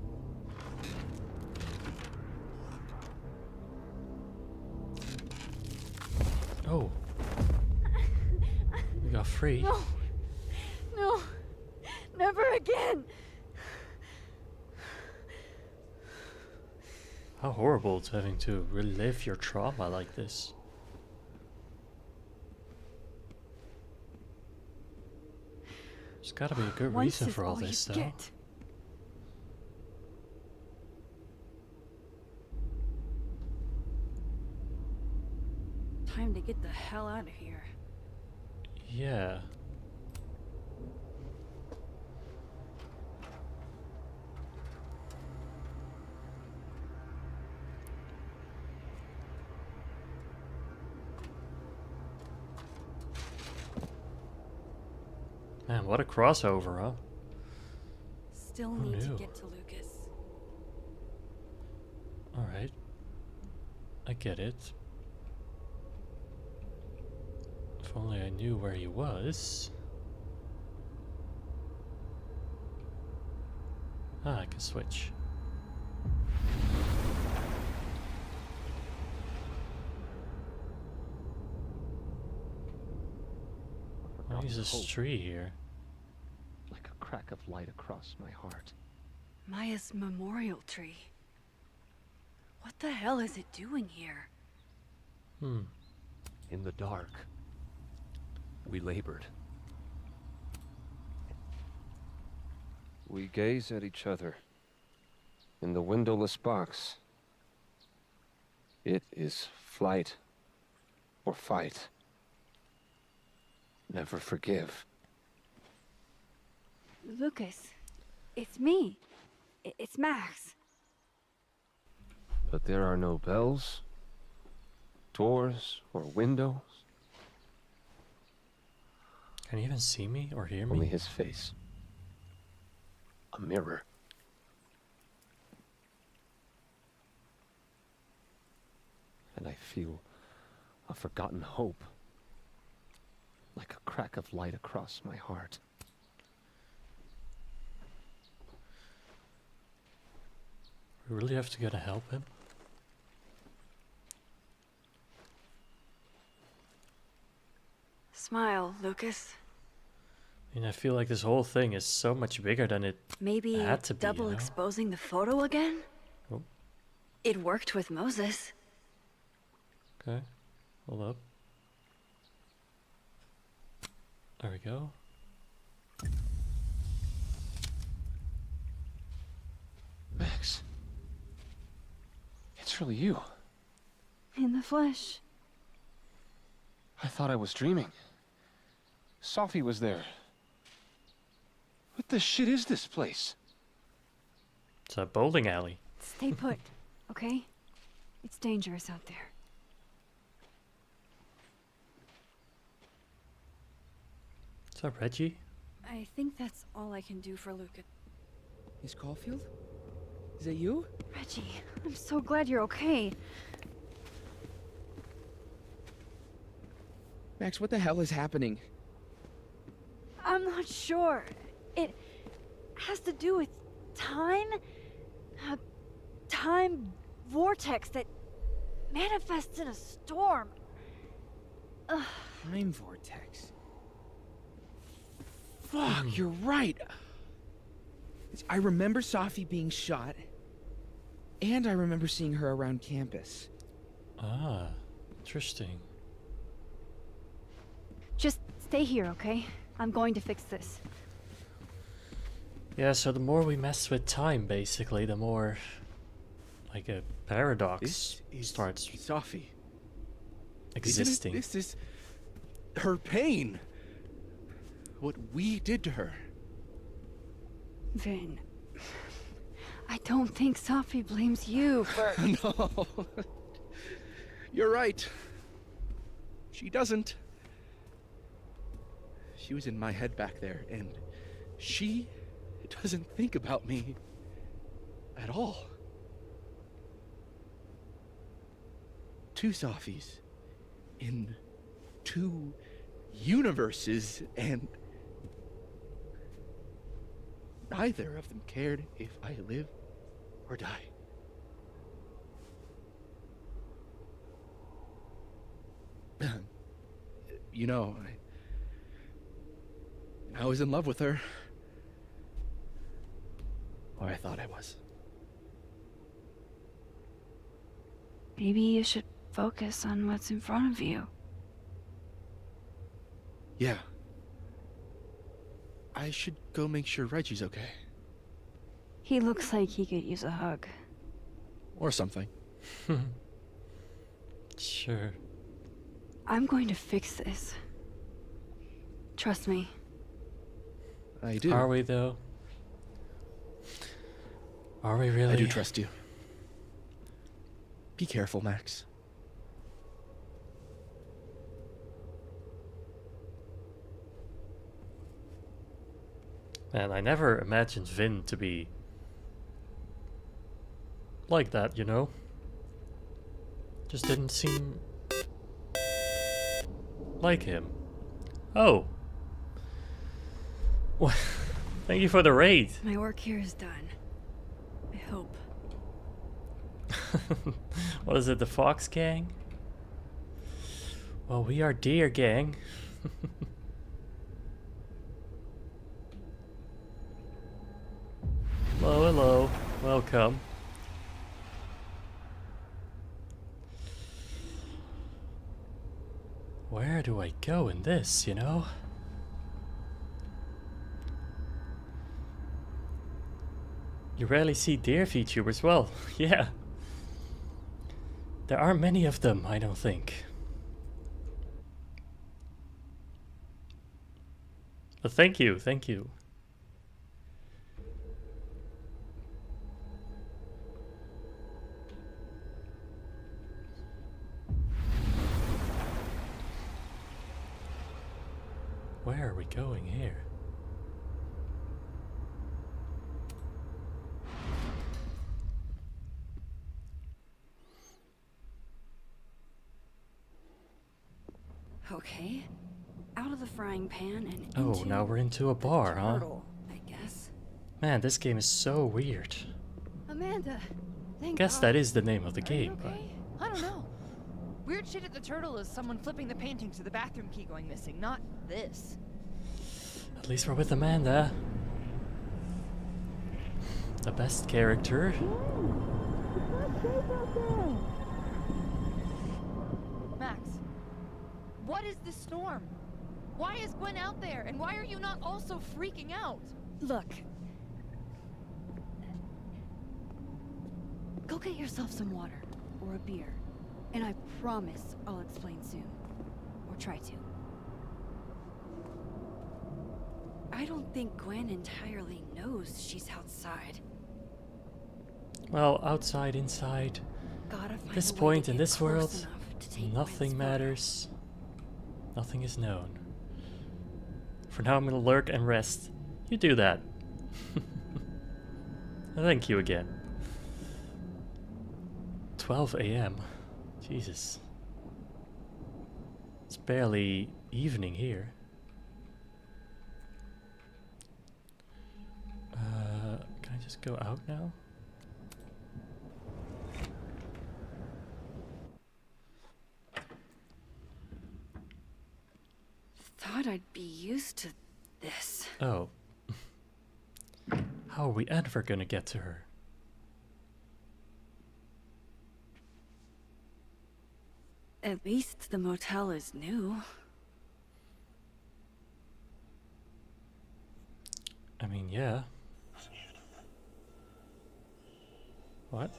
Oh. We got free. No. No. Never again. How horrible it's having to relive your trauma like this. There's gotta be a good reason for all this, though. Get. Time to get the hell out of here. Yeah. Man, what a crossover, huh? Still Who need to knew? get to Lucas. Alright. I get it. If only I knew where he was. Ah, I can switch. I'll use this tree here. Like a crack of light across my heart. Maya's memorial tree. What the hell is it doing here? In the dark, we labored. We gaze at each other in the windowless box. It is flight or fight. Never forgive. Lucas, it's me. It's Max. But there are no bells, doors, or windows. Can you even see me or hear me? Only his face. A mirror. And I feel a forgotten hope. Like a crack of light across my heart. We really have to go to help him? Smile, Lucas. I mean, I feel like this whole thing is so much bigger than it Maybe had to be, double you know? exposing the photo again? Oh. It worked with Moses. Okay, hold up. There we go. Max. It's really you. In the flesh. I thought I was dreaming. Sophie was there. What the shit is this place? It's a bowling alley. Stay put, okay? It's dangerous out there. Is that Reggie? I think that's all I can do for Lucas. Miss Caulfield? Is that you? Reggie, I'm so glad you're okay. Max, what the hell is happening? I'm not sure. has to do with time? A time vortex that manifests in a storm. Ugh. Time vortex. Fuck, you're right. I remember Sophie being shot, and I remember seeing her around campus. Ah, interesting. Just stay here, okay? I'm going to fix this. Yeah, so the more we mess with time, basically, the more like a paradox starts Sophie existing. This is her pain. What we did to her. Vin, I don't think Sophie blames you for... No. You're right. She doesn't. She was in my head back there, and she doesn't think about me at all. Two Sophies in two universes, and neither of them cared if I live or die. You know, I was in love with her. Or I thought I was. Maybe you should focus on what's in front of you. Yeah. I should go make sure Reggie's okay. He looks like he could use a hug. Or something. Sure. I'm going to fix this. Trust me. I do. Are we though? Are we really? I do trust you. Be careful, Max. Man, I never imagined Vin to be like that, you know? Just didn't seem like him. Oh. Well, thank you for the raid. My work here is done. I hope. What is it, the Fox Gang? Well, we are Deer Gang. Hello, hello. Welcome. Where do I go in this, you know? You rarely see deer Vtubers. Well, yeah. There aren't many of them, I don't think. But thank you, thank you. Where are we going here? Okay. Out of the frying pan and Oh, into now we're into a bar, huh? turtle, I guess. Man, this game is so weird. Amanda, thank Guess God. that is the name of the Are game, you okay? I don't know. Weird shit at the turtle is someone flipping the painting to the bathroom key going missing, not this. but at least we're with Amanda. The best character. Max, what is this storm? Why is Gwen out there, and why are you not also freaking out? Look. Go get yourself some water or a beer, and I promise I'll explain soon. Or try to. I don't think Gwen entirely knows she's outside. Well, outside, inside. Gotta At find this a way point to in get this close world, enough to take nothing Gwen's matters. Nothing is known. For now, I'm gonna lurk and rest. You do that. Thank you again. 12 a.m. Jesus. It's barely evening here. just go out now? Thought I'd be used to this. Oh. How are we ever gonna get to her? At least the motel is new. I mean, yeah. What?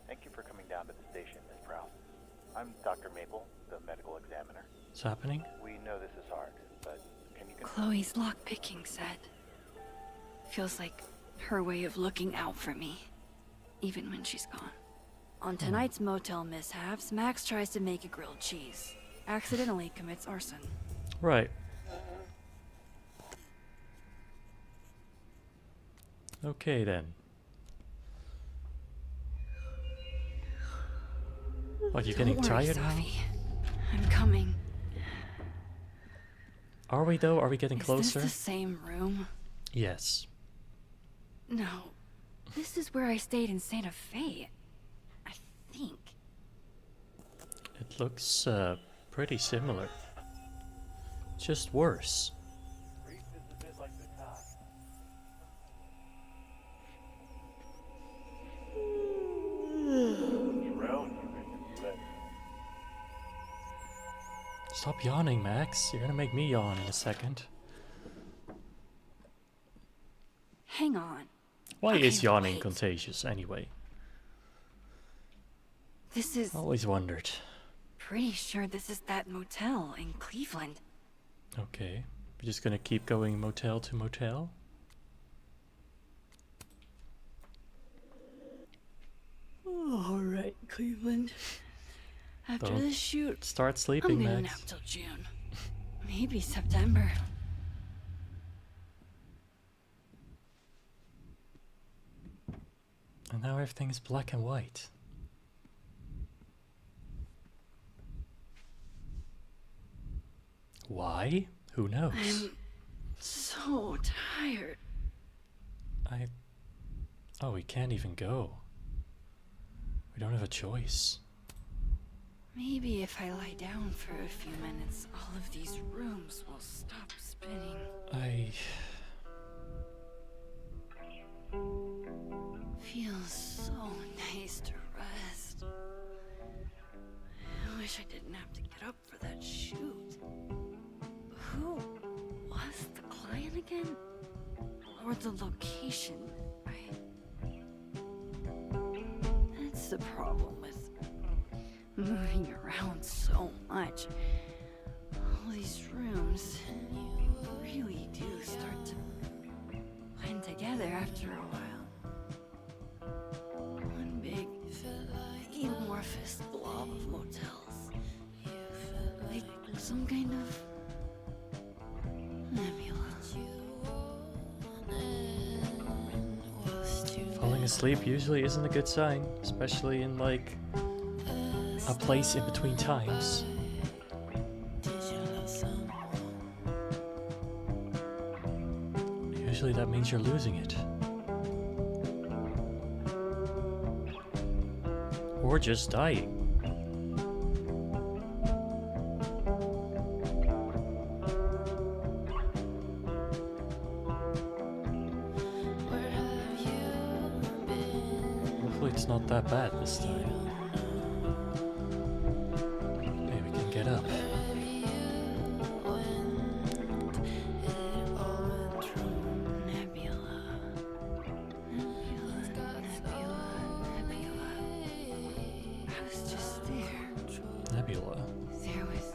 Thank you for coming down to the station, Ms. Prout. I'm Dr. Maple, the medical examiner. What's happening? We know this is hard, but can you Chloe's lockpicking set. Feels like her way of looking out for me, even when she's gone. On tonight's motel mishaps, Max tries to make a grilled cheese. Accidentally commits arson. Right. Okay then. What, you getting Don't worry, tired now? Sophie. I'm coming. Are we though? Are we getting closer? Is this the same room? Yes. No. This is where I stayed in Santa Fe. I think. It looks pretty similar. Just worse. Stop yawning, Max. You're gonna make me yawn in a second. Hang on. Why Okay, is yawning wait. contagious anyway? This is... Always wondered. Pretty sure this is that motel in Cleveland. Okay. We're just gonna keep going motel to motel? Alright, Cleveland. After Don't this shoot, start sleeping, I'm gonna Max. nap till June. Maybe September. And now everything is black and white. Why? Who knows? I'm so tired. Oh, we can't even go. We don't have a choice. Maybe if I lie down for a few minutes, all of these rooms will stop spinning. Feels so nice to rest. I wish I didn't have to get up for that shoot. Who was the client again? Or the location? That's the problem with moving around so much. All these rooms really do start to blend together after a while. One big, amorphous blob of motels. Like some kind of nebula. Falling asleep usually isn't a good sign, especially in like a place in between times. Usually that means you're losing it. Or just dying. Hopefully it's not that bad this time. Hey, we can get up. Nebula. There was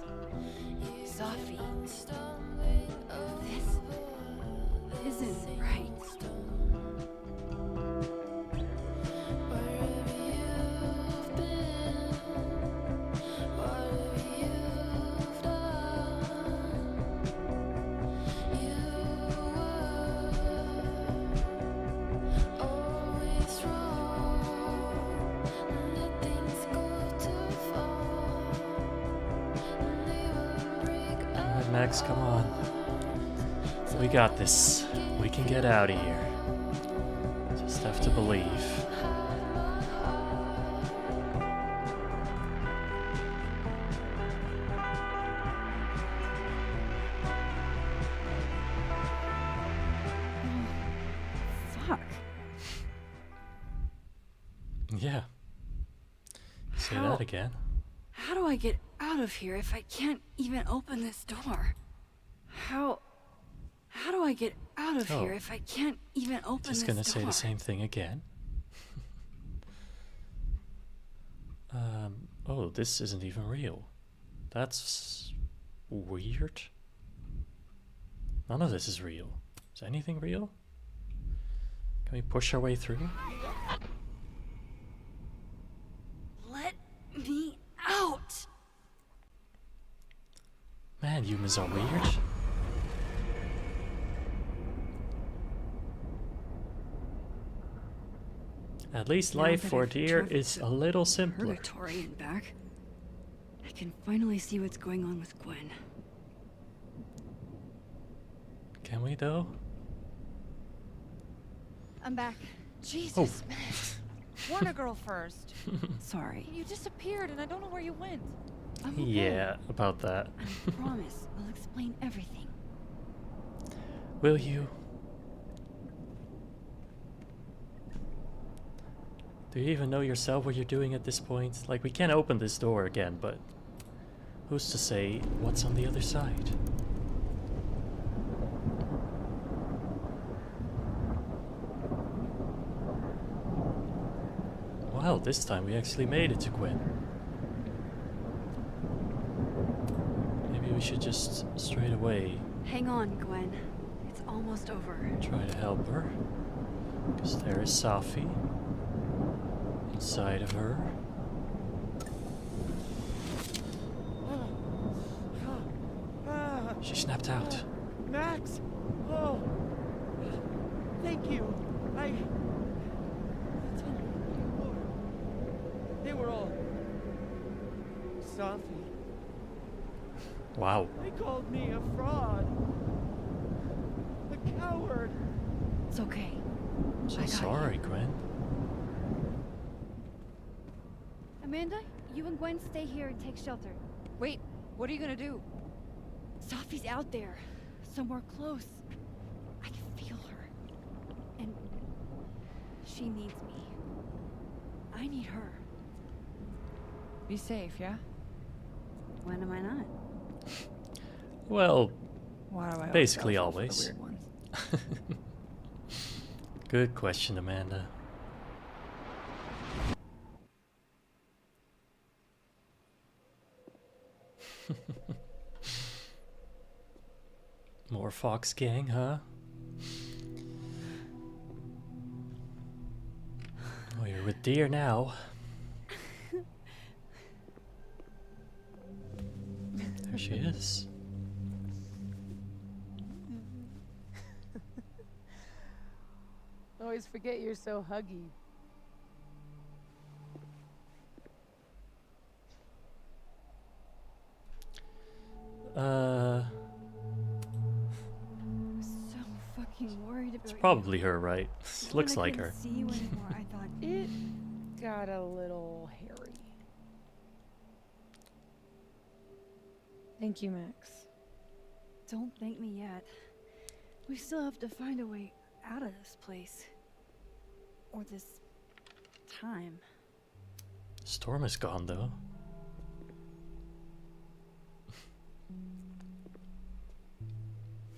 Sophie. This isn't right. Alright, Max, come on. We got this. We can get out of here. Just have to believe. Fuck. Yeah. Say How- that again. How do I get out of here if I can't even open this door? How do I get out of Oh. here if I can't even open Just this gonna door? say the same thing again. Oh, this isn't even real. That's weird. None of this is real. Is anything real? Can we push our way through? Let me out! Man, humans are weird. At least Now life that for I've Deer traveled is to a little simpler. Purgatory and back, I can finally see what's going on with Gwen. Can we though? I'm back. Jesus, man. Warn a girl first. Sorry. You disappeared and I don't know where you went. I'm okay. Yeah, about that. I promise I'll explain everything. Will you? Do you even know yourself what you're doing at this point? Like, we can't open this door again, but who's to say what's on the other side? Well, this time we actually made it to Gwen. Maybe we should just straight away Hang on, Gwen. It's almost over. try to help her. Because there is Safi inside of her. She snapped out. Max! Oh! Thank you. They were all... Safi. Wow. They called me a fraud. A coward. It's okay. So sorry, Gwen. Amanda, you and Gwen stay here and take shelter. Wait, what are you gonna do? Safi's out there, somewhere close. I can feel her. And she needs me. I need her. Be safe, yeah? When am I not? Well, Why do I basically always fall for the always. weird ones? Good question, Amanda. More Fox Gang, huh? Oh, you're with Deer now. There she is. Always forget you're so huggy. So fucking worried about It's probably her, right? you. Looks When I like her. couldn't see you anymore, I thought It got a little hairy. Thank you, Max. Don't thank me yet. We still have to find a way out of this place. Or this time. Storm is gone, though.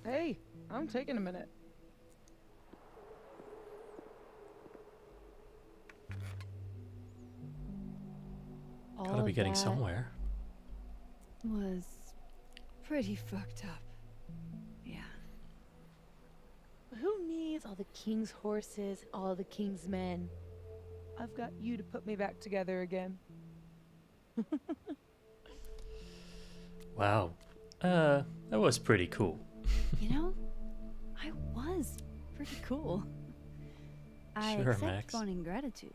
Hey, I'm taking a minute. Gotta be getting somewhere. Was pretty fucked up. Yeah. Who needs all the king's horses, all the king's men? I've got you to put me back together again. Wow. That was pretty cool. You know, I was pretty cool. I Sure, accept Max. fawning gratitude.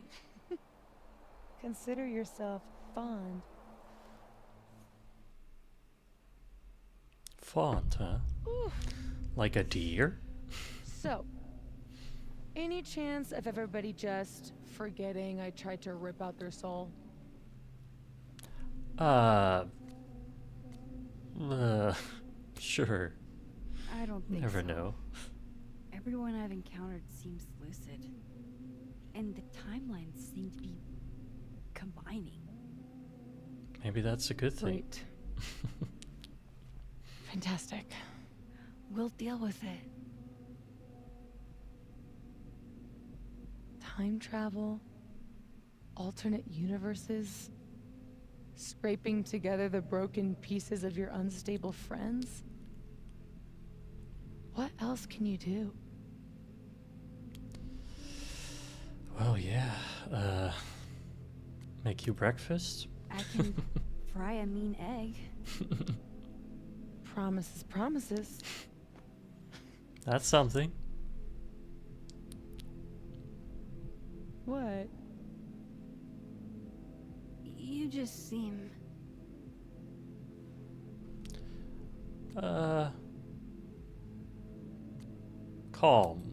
Consider yourself fond. Font, huh? Oof. Like a deer? So, Any chance of everybody just forgetting I tried to rip out their soul? Sure. I don't think Never so. know. Everyone I've encountered seems lucid. And the timelines seem to be combining. Maybe that's a good thing. Great. Fantastic. We'll deal with it. Time travel, alternate universes, scraping together the broken pieces of your unstable friends. What else can you do? Well, yeah. Make you breakfast? I can fry a mean egg. Promises, promises. That's something. What? You just seem... Calm,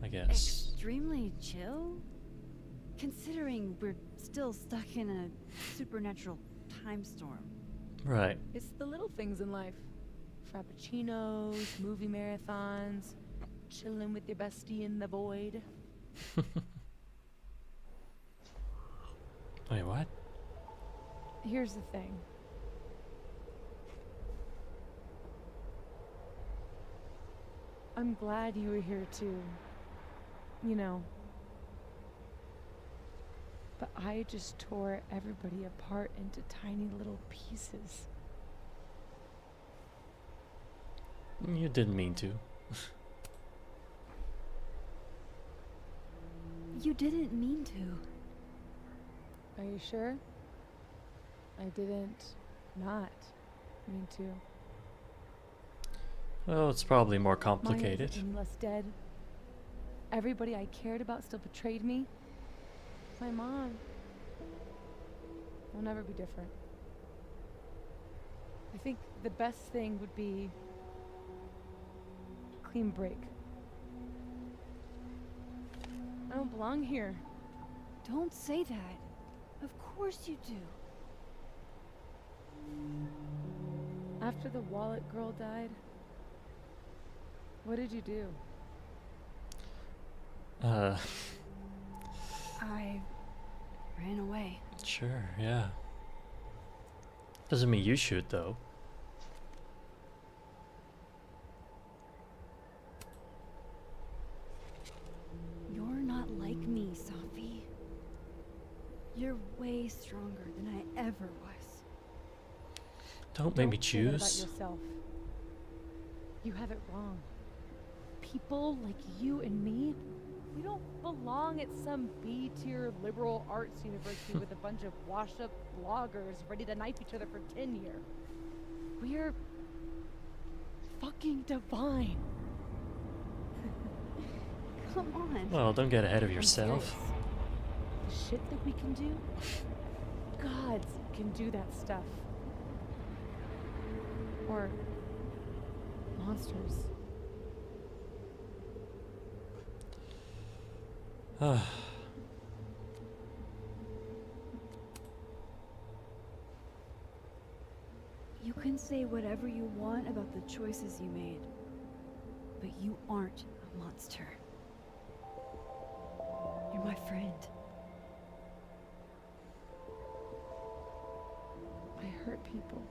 I guess. extremely chill? Considering we're still stuck in a supernatural time storm. Right. It's the little things in life. Frappuccinos, movie marathons, chilling with your bestie in the void. Wait, what? Here's the thing. I'm glad you were here too. You know. But I just tore everybody apart into tiny little pieces. You didn't mean to. You didn't mean to. Are you sure? I didn't not mean to. Well, it's probably more complicated. Mine isn't any less dead. Everybody I cared about still betrayed me. My mom will never be different. I think the best thing would be a clean break. I don't belong here. Don't say that. Of course you do. After the wallet girl died, what did you do? I ran away. Sure, yeah. Doesn't mean you should, though. You're not like me, Sophie. You're way stronger than I ever was. Don't make me Say that about choose. yourself. You have it wrong. People like you and me, we don't belong at some B-tier liberal arts university with a bunch of washed-up bloggers ready to knife each other for tenure. We're fucking divine. Come on. Well, don't get ahead of I'm yourself. serious. The shit that we can do, gods can do that stuff. Or monsters. You can say whatever you want about the choices you made, but you aren't a monster. You're my friend. I hurt people.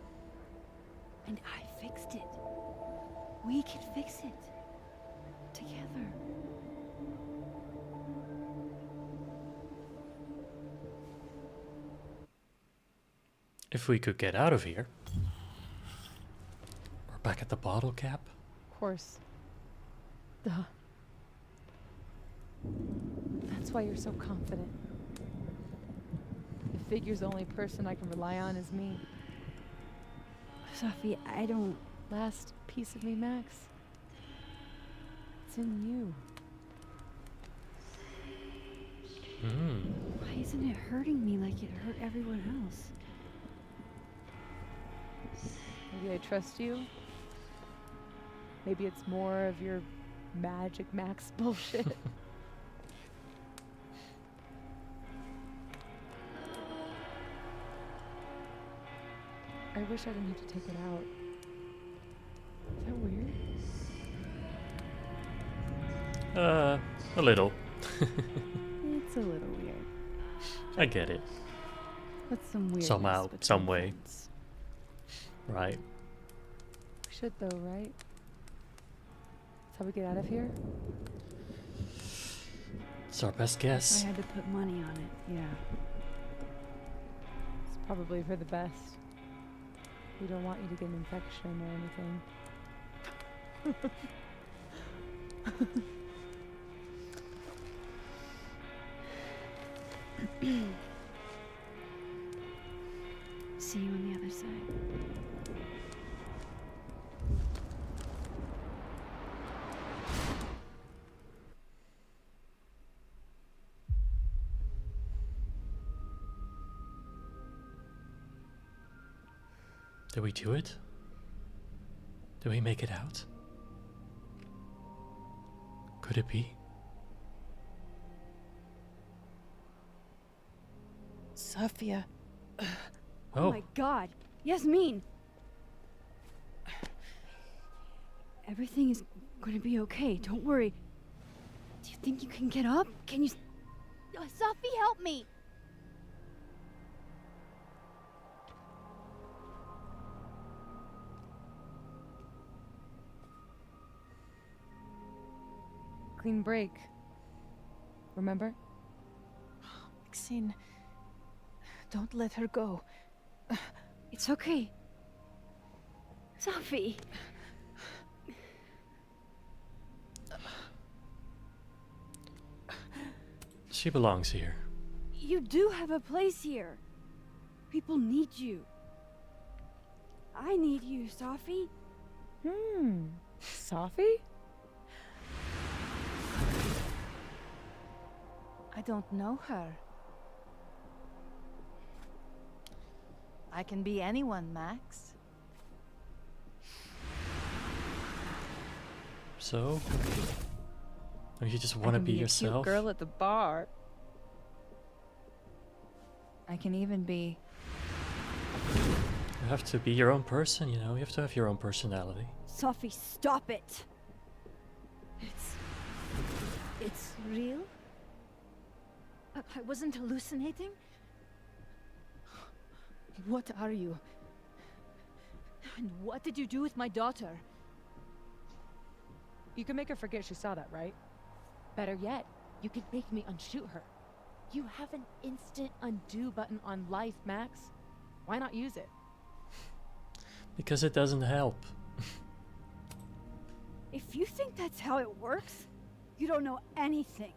And I fixed it. We can fix it. Together. If we could get out of here. We're back at the bottle cap. Of course. Duh. That's why you're so confident. It figures the only person I can rely on is me. Sophie, I don't... Last piece of me, Max. It's in you. Why isn't it hurting me like it hurt everyone else? Maybe I trust you. Maybe it's more of your magic Max bullshit. I wish I didn't have to take it out. Is that weird? A little. It's a little weird. I get it. That's some weirdness Somehow, between some way. friends. Right. We should though, right? That's how we get out of here? It's our best I guess. had to put money on it, yeah. It's probably for the best. We don't want you to get an infection or anything. See you on the other side. Did we do it? Did we make it out? Could it be? Sophia. Oh my god. Yasmin! Everything is gonna be okay. Don't worry. Do you think you can get up? Can you... Sophie, help me! Clean break. Remember? Maxine, don't let her go. It's okay. Sophie! She belongs here. You do have a place here. People need you. I need you, Sophie. Sophie? I don't know her. I can be anyone, Max. So? Or you just want to be I can yourself? a cute girl at the bar. I can even be... You have to be your own person, you know? You have to have your own personality. Sophie, stop it! It's real? I wasn't hallucinating? What are you? And what did you do with my daughter? You can make her forget she saw that, right? Better yet, you could make me unshoot her. You have an instant undo button on life, Max. Why not use it? Because it doesn't help. If you think that's how it works, you don't know anything.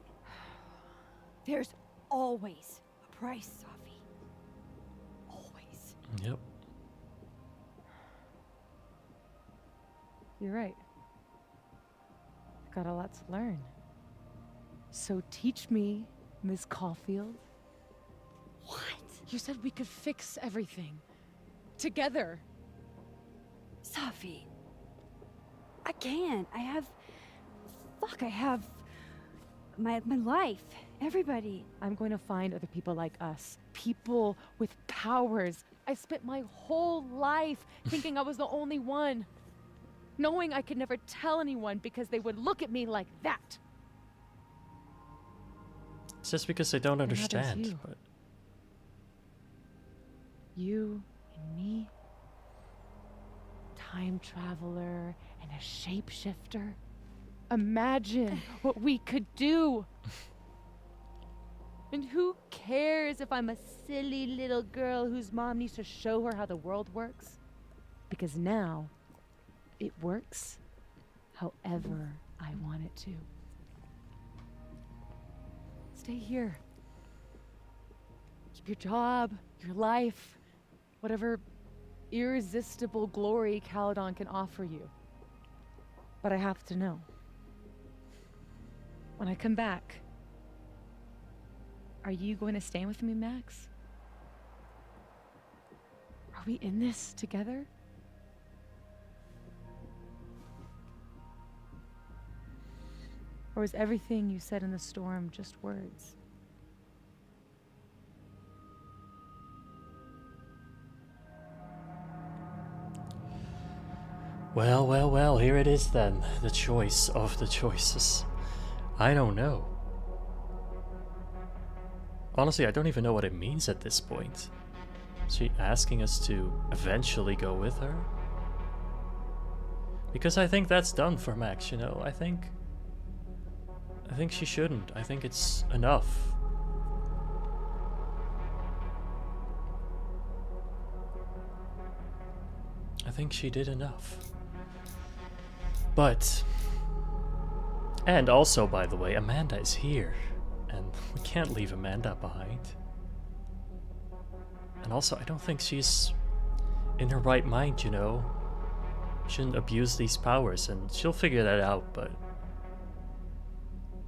There's always a price, Sophie. Always. Yep. You're right. I've got a lot to learn. So teach me, Miss Caulfield. What? You said we could fix everything. Together. Sophie. I can't. I have my life. Everybody. I'm going to find other people like us. People with powers. I spent my whole life thinking I was the only one. Knowing I could never tell anyone because they would look at me like that. It's just because they don't What happened to understand. you? But You and me. Time traveler and a shapeshifter. Imagine what we could do. And who cares if I'm a silly little girl whose mom needs to show her how the world works? Because now, it works however I want it to. Stay here. Keep your job, your life, whatever irresistible glory Caledon can offer you. But I have to know. When I come back, are you going to stay with me, Max? Are we in this together? Or is everything you said in the storm just words? Well, well, well, here it is then. The choice of the choices. I don't know. Honestly, I don't even know what it means at this point. Is she asking us to eventually go with her? Because I think that's done for Max, you know. I think she shouldn't. I think it's enough. I think she did enough. But, and also, by the way, Amanda is here, and we can't leave Amanda behind. And also, I don't think she's in her right mind, you know. Shouldn't abuse these powers, and she'll figure that out, but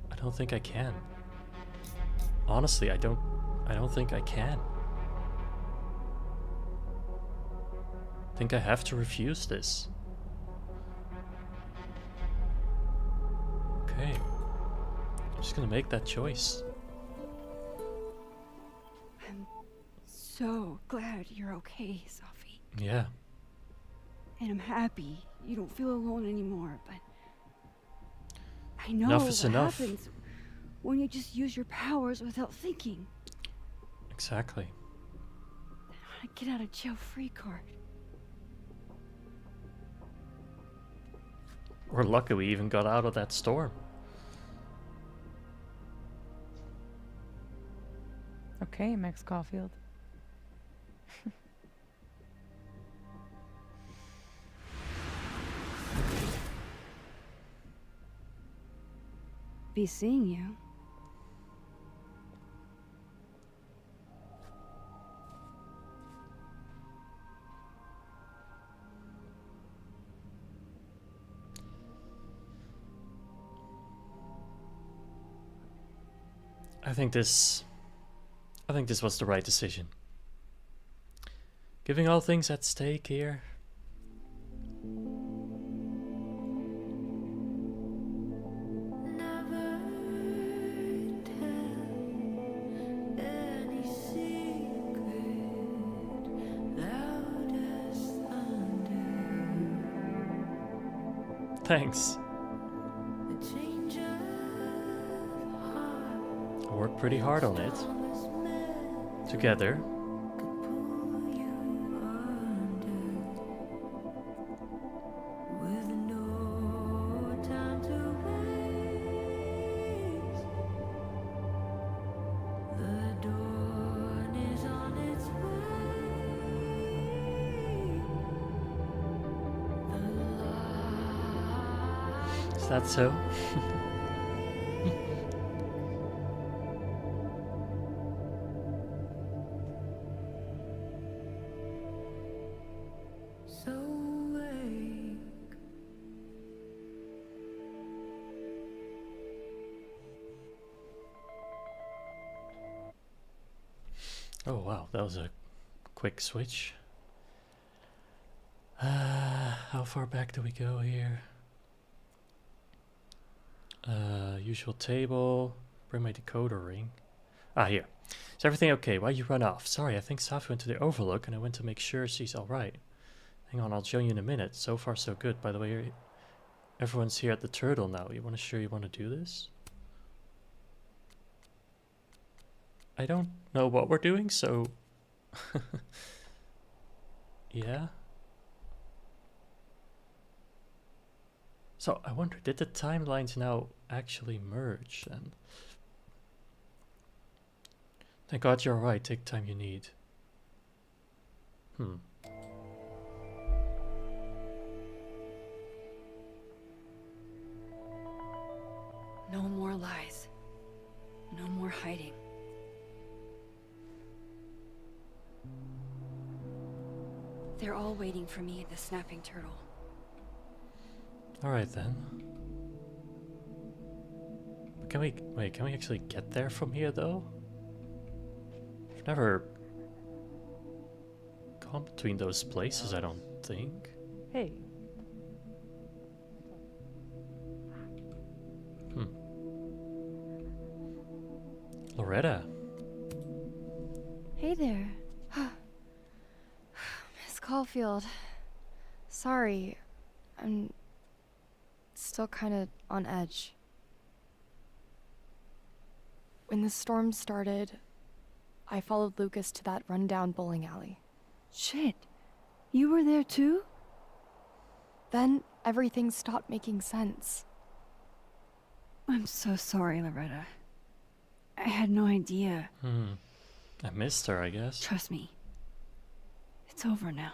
I don't think I can. Honestly, I don't think I can. I think I have to refuse this. Okay. I'm just gonna make that choice. I'm so glad you're okay, Sophie. Yeah. And I'm happy you don't feel alone anymore, but I know Enough is what enough. happens when you just use your powers without thinking. Exactly. A get out of jail free card. We're lucky we even got out of that storm. Okay, Max Caulfield. Be seeing you. I think this was the right decision. Giving all things at stake here. Thanks. I worked pretty hard on it. Together. Is that so? Oh wow, that was a quick switch. How far back do we go here? Usual table. Bring my decoder ring. Ah, here. Is everything okay? Why'd you run off? Sorry, I think Safi went to the Overlook and I went to make sure she's alright. Hang on, I'll show you in a minute. So far so good. By the way, everyone's here at the Turtle now. You want to do this? I don't know what we're doing, so... yeah. So, I wonder, did the timelines now actually merge? And thank God you're alright. Take the time you need. No more lies. No more hiding. They're all waiting for me at the Snapping Turtle. Alright then. Can we actually get there from here though? I've never gone between those places, I don't think. Hey. Loretta. Hey there. Miss Caulfield. Sorry. I'm still kind of on edge. When the storm started, I followed Lucas to that rundown bowling alley. Shit. You were there too? Then everything stopped making sense. I'm so sorry, Loretta. I had no idea. I missed her, I guess. Trust me. It's over now.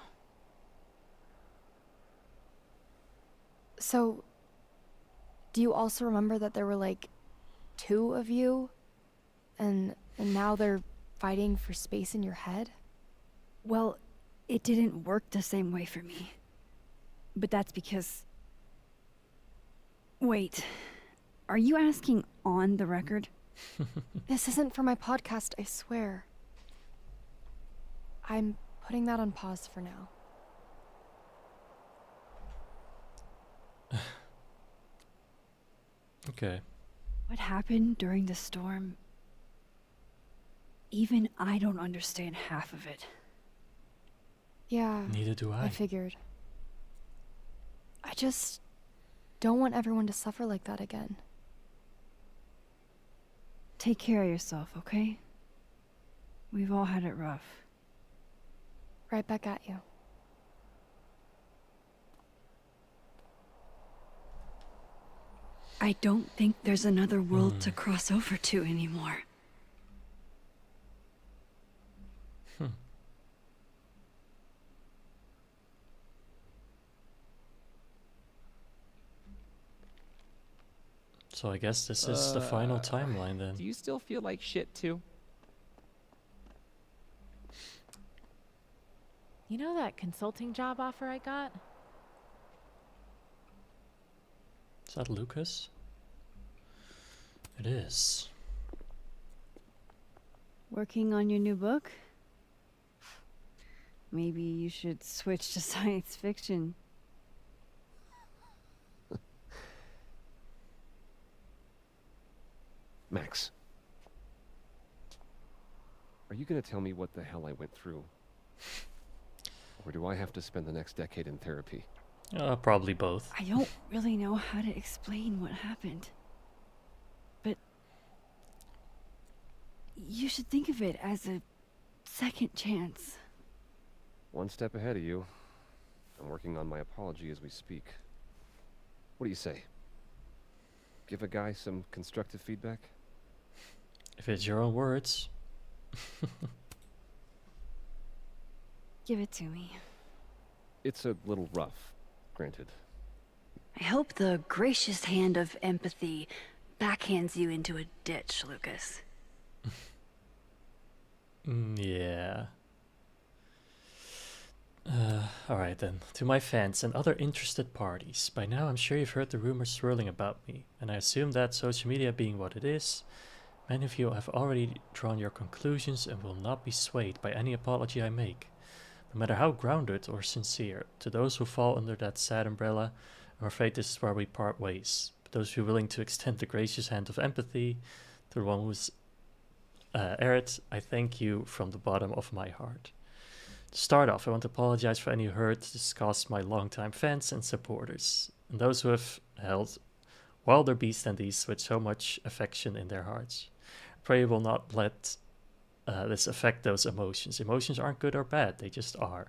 So, do you also remember that there were like 2 of you? And now they're fighting for space in your head? Well, it didn't work the same way for me. But that's because... Wait. Are you asking on the record? This isn't for my podcast, I swear. I'm putting that on pause for now. Okay. What happened during the storm? Even I don't understand half of it. Yeah. Neither do I. I figured. I just don't want everyone to suffer like that again. Take care of yourself, okay? We've all had it rough. Right back at you. I don't think there's another world to cross over to anymore. So I guess this is the final timeline then. Do you still feel like shit too? You know that consulting job offer I got? Is that Lucas? It is. Working on your new book? Maybe you should switch to science fiction. Max. Are you gonna tell me what the hell I went through? Or do I have to spend the next decade in therapy? Probably both. I don't really know how to explain what happened. But you should think of it as a second chance. One step ahead of you. I'm working on my apology as we speak. What do you say? Give a guy some constructive feedback? If it's your own words. Give it to me. It's a little rough, granted. I hope the gracious hand of empathy backhands you into a ditch, Lucas. Yeah. Alright then. To my fans and other interested parties, by now I'm sure you've heard the rumors swirling about me, and I assume that social media being what it is, many of you have already drawn your conclusions and will not be swayed by any apology I make, no matter how grounded or sincere. To those who fall under that sad umbrella, I'm afraid this is where we part ways. But those who are willing to extend the gracious hand of empathy to the one who's erred, I thank you from the bottom of my heart. To start off, I want to apologize for any hurt this caused my longtime fans and supporters, and those who have held wilder beasts than these with so much affection in their hearts. I pray you will not let this affect those emotions. Emotions aren't good or bad, they just are.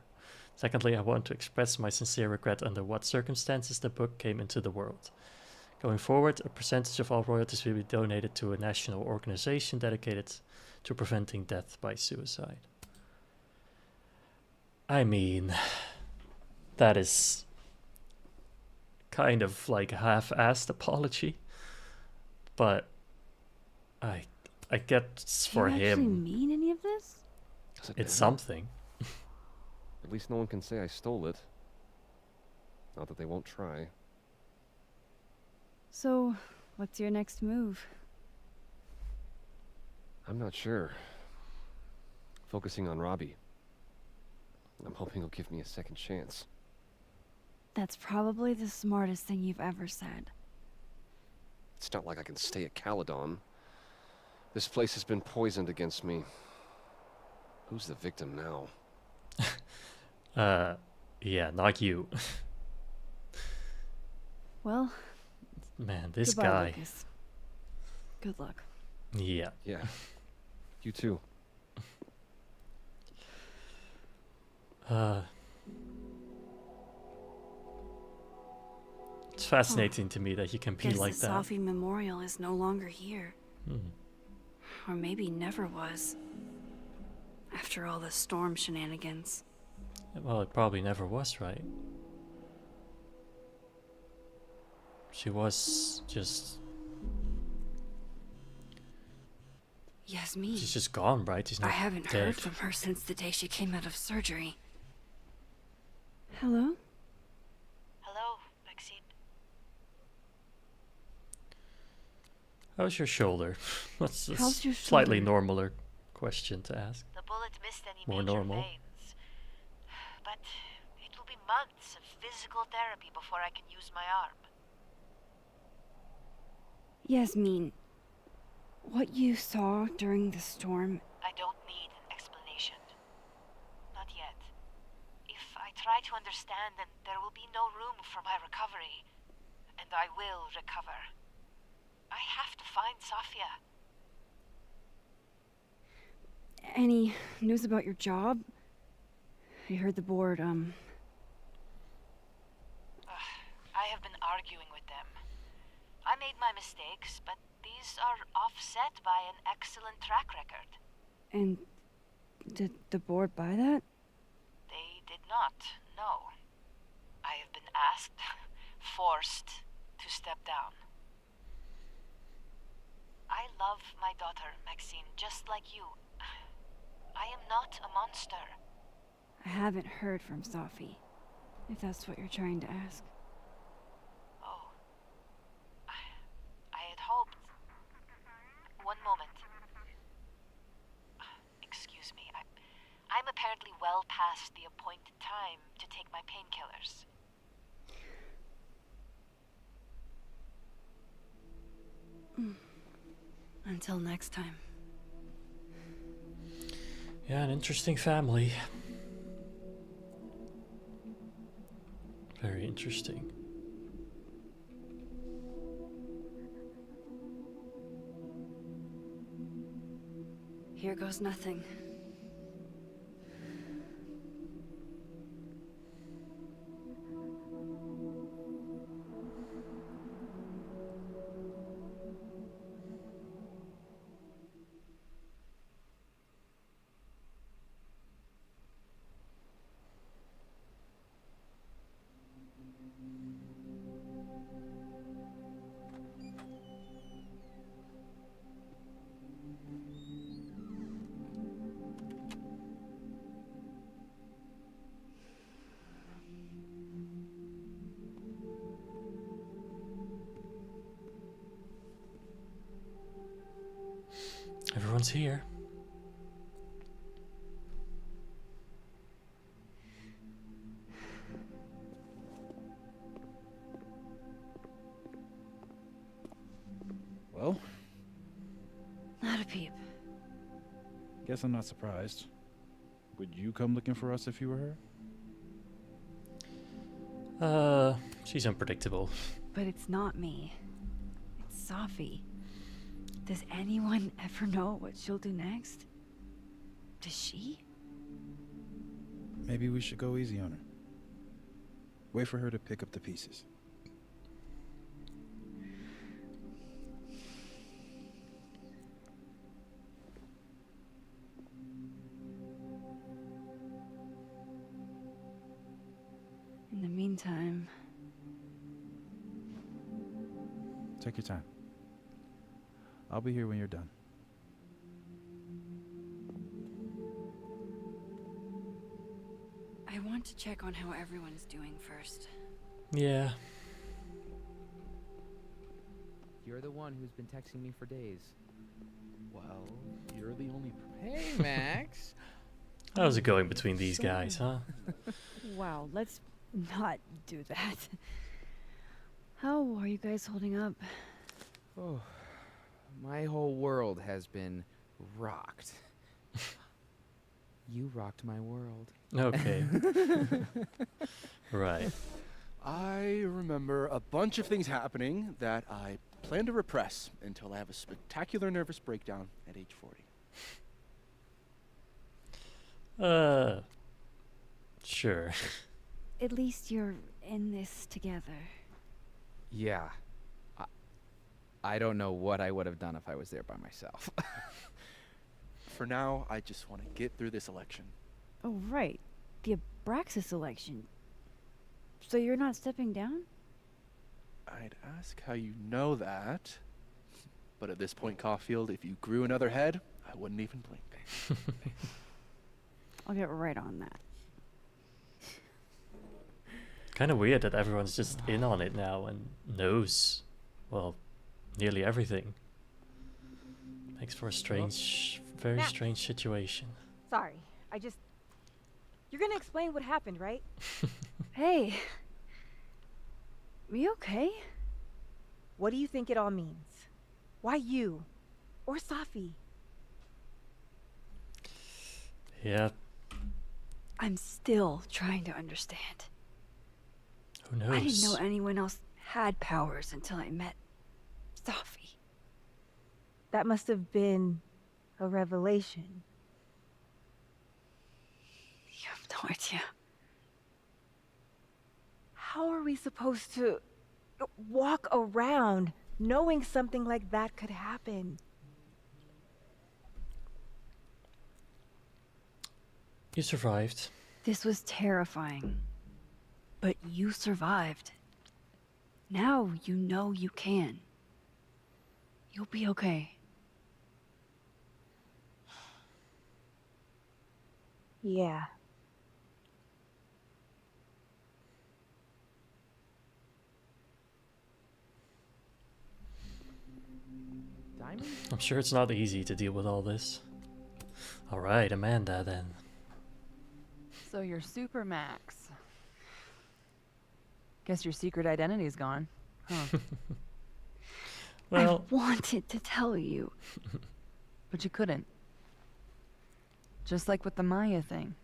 Secondly, I want to express my sincere regret under what circumstances the book came into the world. Going forward, a percentage of all royalties will be donated to a national organization dedicated to preventing death by suicide. I mean, that is kind of like a half-assed apology, but I get it's for Do you actually him. mean any of this? It's something. At least no one can say I stole it. Not that they won't try. So, what's your next move? I'm not sure. Focusing on Robbie. I'm hoping he'll give me a second chance. That's probably the smartest thing you've ever said. It's not like I can stay at Caledon. This place has been poisoned against me. Who's the victim now? Yeah, not you. Well, Man, this goodbye, guy. Lucas. Good luck. Yeah. Yeah. You too. It's fascinating to me that you can be Guess like the that. Sophie Memorial is no longer here. Hmm. Or maybe never was. After all the storm shenanigans. Well, it probably never was, right? She was just... Yasmin. She's just gone, right? She's I not haven't dead. heard from her since the day she came out of surgery. Hello? Hello, Maxine. How's your shoulder? That's a How's your slightly shoulder? normaler question to ask. The bullet missed any More major normal. veins. But it will be months of physical therapy before I can use my arm. Yasmin, what you saw during the storm, I don't need an explanation. Not yet. If I try to understand, then there will be no room for my recovery. And I will recover. I have to find Safia. any news about your job? I heard the board, I have been arguing with them. I made my mistakes, but these are offset by an excellent track record. and did the board buy that? They did not, no. I have been asked, forced to step down. I love my daughter, Maxine, just like you. I am not a monster. I haven't heard from Sophie, if that's what you're trying to ask. Oh. I had hoped... One moment. Excuse me, I'm apparently well past the appointed time to take my painkillers. Until next time. Yeah, an interesting family. Very interesting. Here goes nothing. Everyone's here. Well, Not a peep. guess I'm not surprised. Would you come looking for us if you were her? She's unpredictable. But it's not me. It's Sophie. Does anyone ever know what she'll do next? Does she? Maybe we should go easy on her. Wait for her to pick up the pieces. In the meantime, Take your time. I'll be here when you're done. I want to check on how everyone's doing first. Yeah. You're the one who's been texting me for days. Well, you're the only. Hey, Max. How's it going between these guys, huh? Wow, let's not do that. How are you guys holding up? Oh, my whole world has been rocked. You rocked my world. Okay. Right. I remember a bunch of things happening that I plan to repress until I have a spectacular nervous breakdown at age 40. Sure. At least you're in this together. Yeah. I don't know what I would have done if I was there by myself. For now, I just want to get through this election. Oh, right. The Abraxas election. So you're not stepping down? I'd ask how you know that. But at this point, Caulfield, if you grew another head, I wouldn't even blink. I'll get right on that. Kind of weird that everyone's just in on it now and knows, well, nearly everything. Makes for a strange, very Matt. strange situation. Sorry, You're gonna explain what happened, right? Hey. We okay? What do you think it all means? Why you? Or Safi? Yeah, I'm still trying to understand. who knows? I didn't know anyone else had powers until I met Safi. That must have been a revelation. You have no idea. How are we supposed to walk around knowing something like that could happen? You survived. This was terrifying. But you survived. Now you know you can. You'll be okay. Yeah. Diamond? I'm sure it's not easy to deal with all this. Alright, Amanda then. So you're Super Max. Guess your secret identity's gone, huh? Well, I wanted to tell you. But you couldn't. Just like with the Maya thing.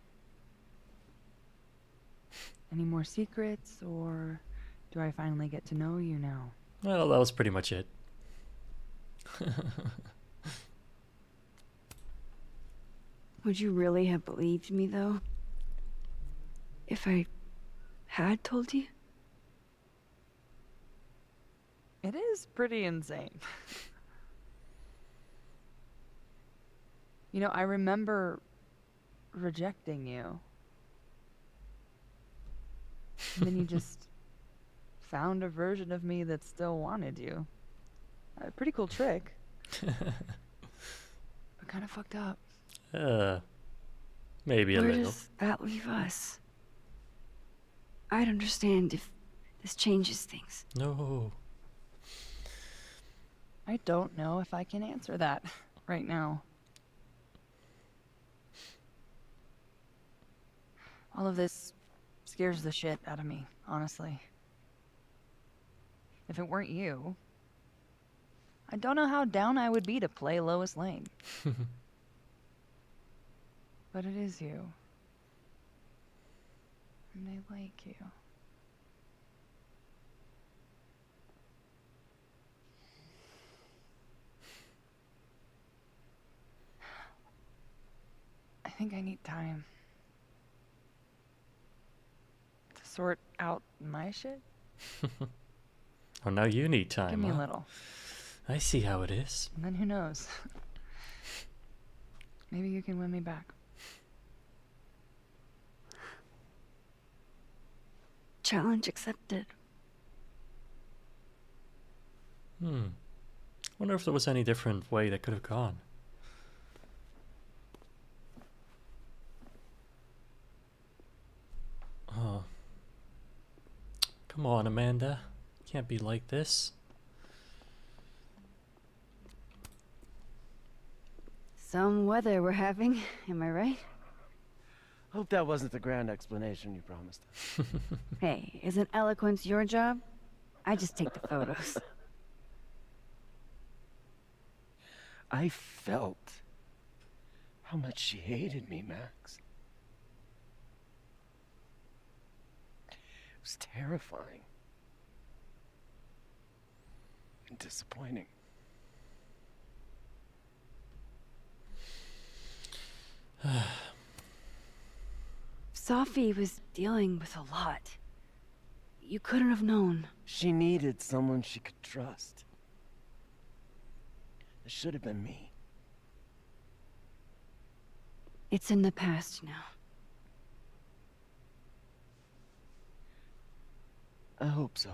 Any more secrets, or do I finally get to know you now? well, that was pretty much it. Would you really have believed me, though? If I had told you? It is pretty insane. You know, I remember rejecting you. And then you just found a version of me that still wanted you. A pretty cool trick. But kind of fucked up. Maybe a Where little. does that leave us? I'd understand if this changes things. No. I don't know if I can answer that right now. All of this scares the shit out of me, honestly. If it weren't you, I don't know how down I would be to play Lois Lane. But it is you. And I like you. I think I need time to sort out my shit. Oh, now you need time, Give me a huh? little. I see how it is. And then who knows? Maybe you can win me back. Challenge accepted. Wonder if there was any different way that could have gone. Oh. Come on, Amanda. Can't be like this. Some weather we're having, am I right? Hope that wasn't the grand explanation you promised us. Hey, isn't eloquence your job? I just take the photos. I felt how much she hated me, Max. was terrifying. And disappointing. Sophie was dealing with a lot. You couldn't have known. She needed someone she could trust. It should have been me. It's in the past now. I hope so.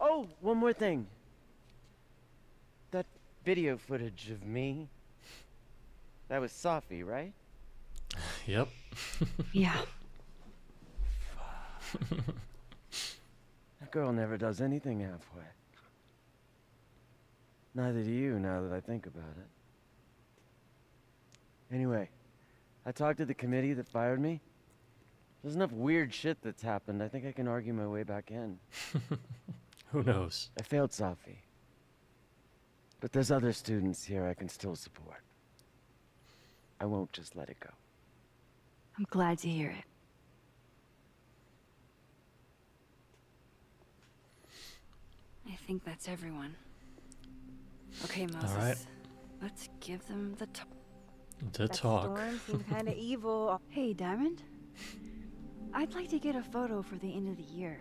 Oh, one more thing. That video footage of me, that was Sophie, right? Yep. Yeah. That girl never does anything halfway. Neither do you, now that I think about it. Anyway, I talked to the committee that fired me. There's enough weird shit that's happened. I think I can argue my way back in. Who knows? I failed Sophie. But there's other students here I can still support. I won't just let it go. I'm glad to hear it. I think that's everyone. Okay, Moses. All right. Let's give them the talk. The talk. Storm seemed kind of evil. Hey, Diamond. I'd like to get a photo for the end of the year.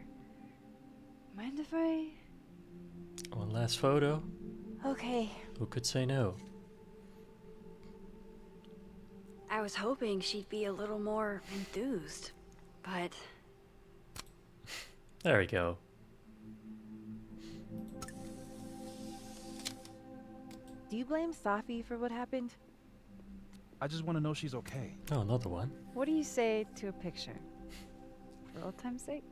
Mind if I... One last photo. Okay. Who could say no? I was hoping she'd be a little more enthused, but... There we go. Do you blame Safi for what happened? I just want to know she's okay. Oh, another one. What do you say to a picture? For old time's sake?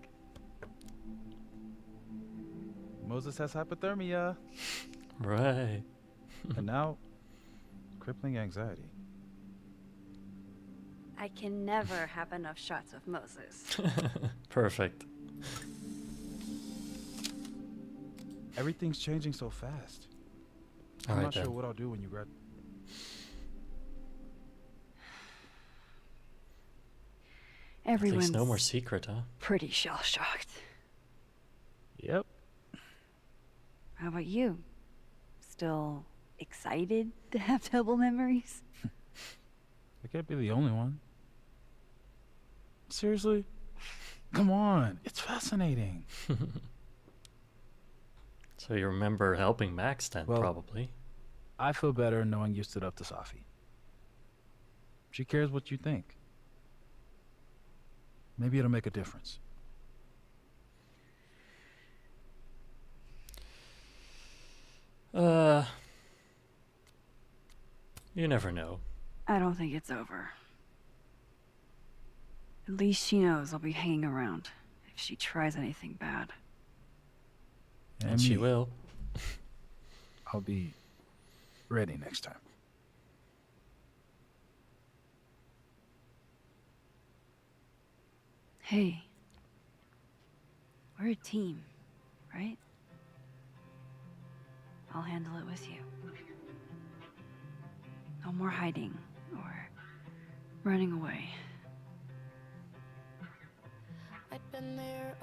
Moses has hypothermia. Right. And now, crippling anxiety. I can never have enough shots of Moses. Perfect. Everything's changing so fast. All I'm right, not sure then. what I'll do when you grad. At Everyone's least no more secret, huh? pretty shell-shocked. Yep. How about you? Still excited to have double memories? I can't be the only one. Seriously? Come on, it's fascinating. So you remember helping Max then, Well, probably. I feel better knowing you stood up to Safi. She cares what you think. Maybe it'll make a difference. You never know. I don't think it's over. At least she knows I'll be hanging around if she tries anything bad. And she will. I'll be ready next time. Hey, we're a team, right? I'll handle it with you. No more hiding or running away.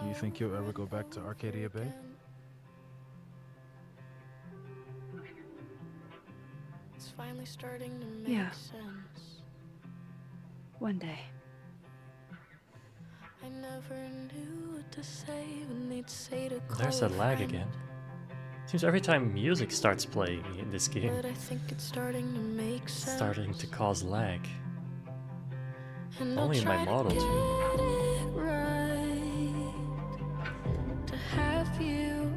Do you think you'll ever go back to Arcadia Bay? It's finally starting to make Yeah. sense. One day. I never knew what to say when they'd say to call There's a that lag friend. again. Seems every time music starts playing in this game, But I think it's starting to make it's sense. starting to cause lag. And I'll Only in my try to model get too. it right. To have you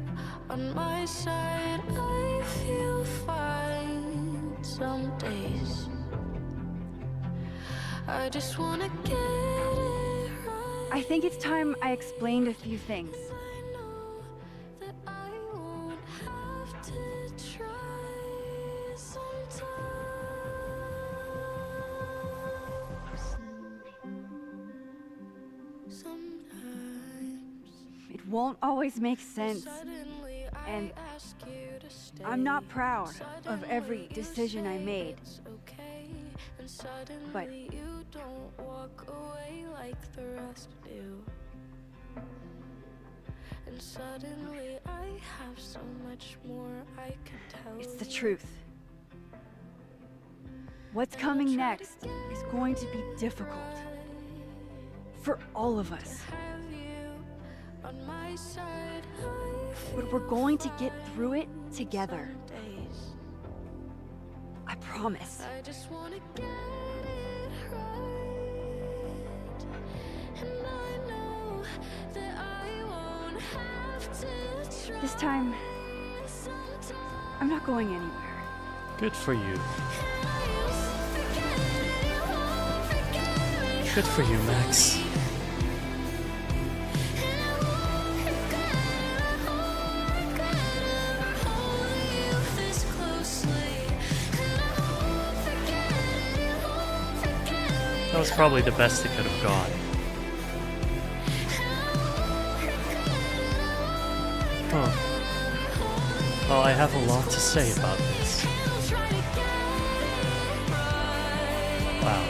on my side, I feel fine some days. I just wanna get it right. I think it's time I explained a few things. That I won't have to try sometimes. Sometimes. It won't always make sense. Suddenly And I ask you to stay. I'm not proud of every decision I made. It's okay. And But suddenly you don't walk away like the rest do. And suddenly I have so much more I can tell. It's the truth. What's coming next is going to be difficult. For all of us. On my side, But we're going to get through it together. I promise. I just wanna get it right. And I know that I won't have to try. This time, I'm not going anywhere. Good for you. Good for you, Max. That was probably the best it could have gone. Huh. Well, I have a lot to say about this. Wow.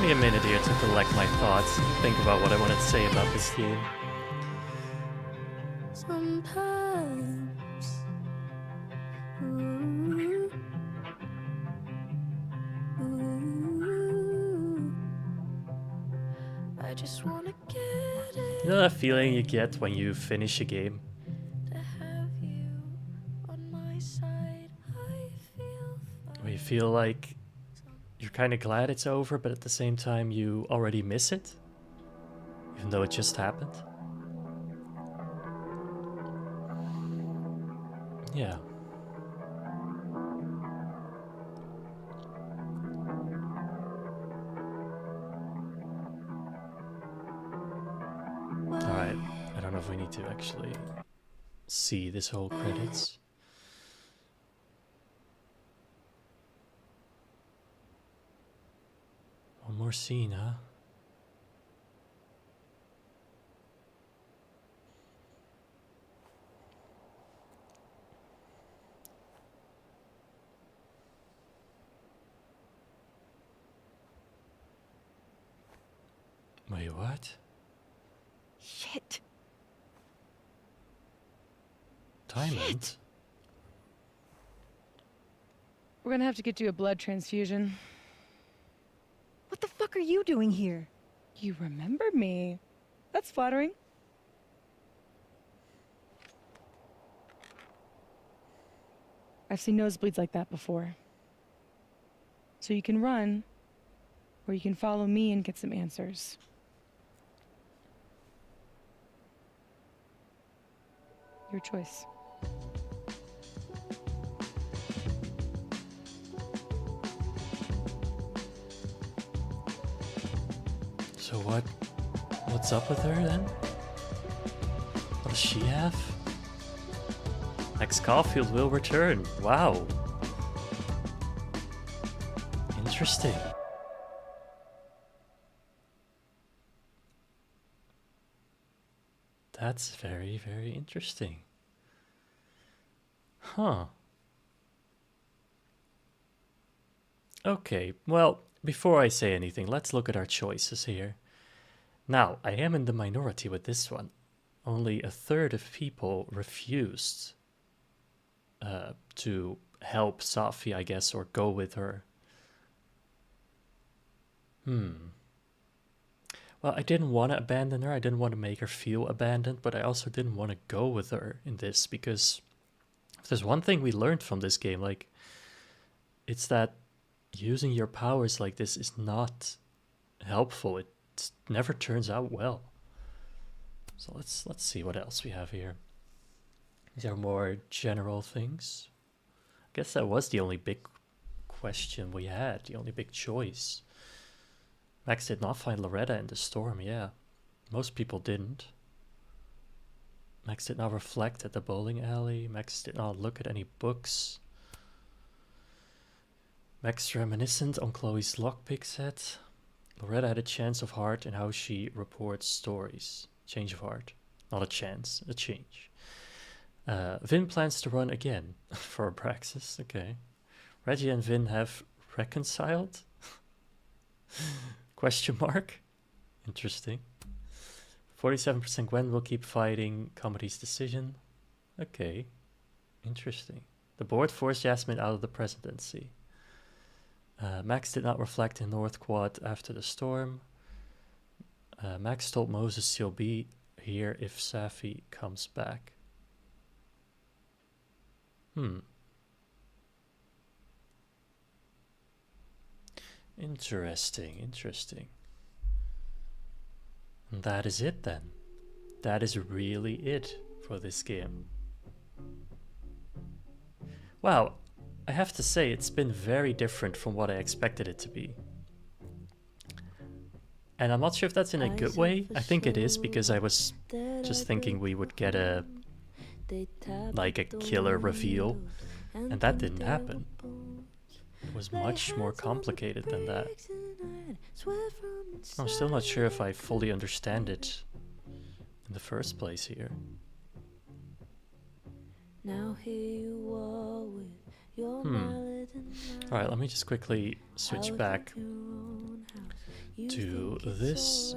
Give me a minute here to collect my thoughts and think about what I wanted to say about this game. Sometimes. Ooh. Ooh. I just wanna get it. You know that feeling you get when you finish a game? To have you on my side, I feel Where you feel like you're kind of glad it's over, but at the same time you already miss it, even though it just happened. Yeah. Alright, I don't know if we need to actually see this whole credits. One more scene, huh? Wait, what? Shit. Diamond? We're gonna have to get you a blood transfusion. What the fuck are you doing here? You remember me. That's flattering. I've seen nosebleeds like that before. So you can run, or you can follow me and get some answers. Your choice. So what's up with her then? What does she have? Max Caulfield will return. Wow. Interesting. That's very, very interesting. Huh. Okay, well, before I say anything, let's look at our choices here. Now, I am in the minority with this one. Only a third of people refused to help Safi, I guess, or go with her. Well, I didn't want to abandon her. I didn't want to make her feel abandoned, but I also didn't want to go with her in this, because if there's one thing we learned from this game, like, it's that using your powers like this is not helpful. It never turns out well. So let's see what else we have here. These are more general things. I guess that was the only big question we had, the only big choice. Max did not find Loretta in the storm, yeah. Most people didn't. Max did not reflect at the bowling alley. Max did not look at any books. Max reminiscent on Chloe's lockpick set. Loretta had a chance of heart in how she reports stories. Change of heart. Not a chance, a change. Vin plans to run again for Abraxas. Okay. Reggie and Vin have reconciled? Question mark? Interesting. 47% Gwen will keep fighting Comedy's decision. Okay. Interesting. The board forced Jasmine out of the presidency. Max did not reflect in North Quad after the storm. Max told Moses she'll be here if Safi comes back. Interesting, interesting. And that is it then. That is really it for this game. Wow, I have to say it's been very different from what I expected it to be. And I'm not sure if that's in a good way. I think it is, because I was just thinking we would get a killer reveal, and that didn't happen. It was much more complicated than that. I'm still not sure if I fully understand it in the first place here. Now here you are with your mallet and Alright, let me just quickly switch back to this.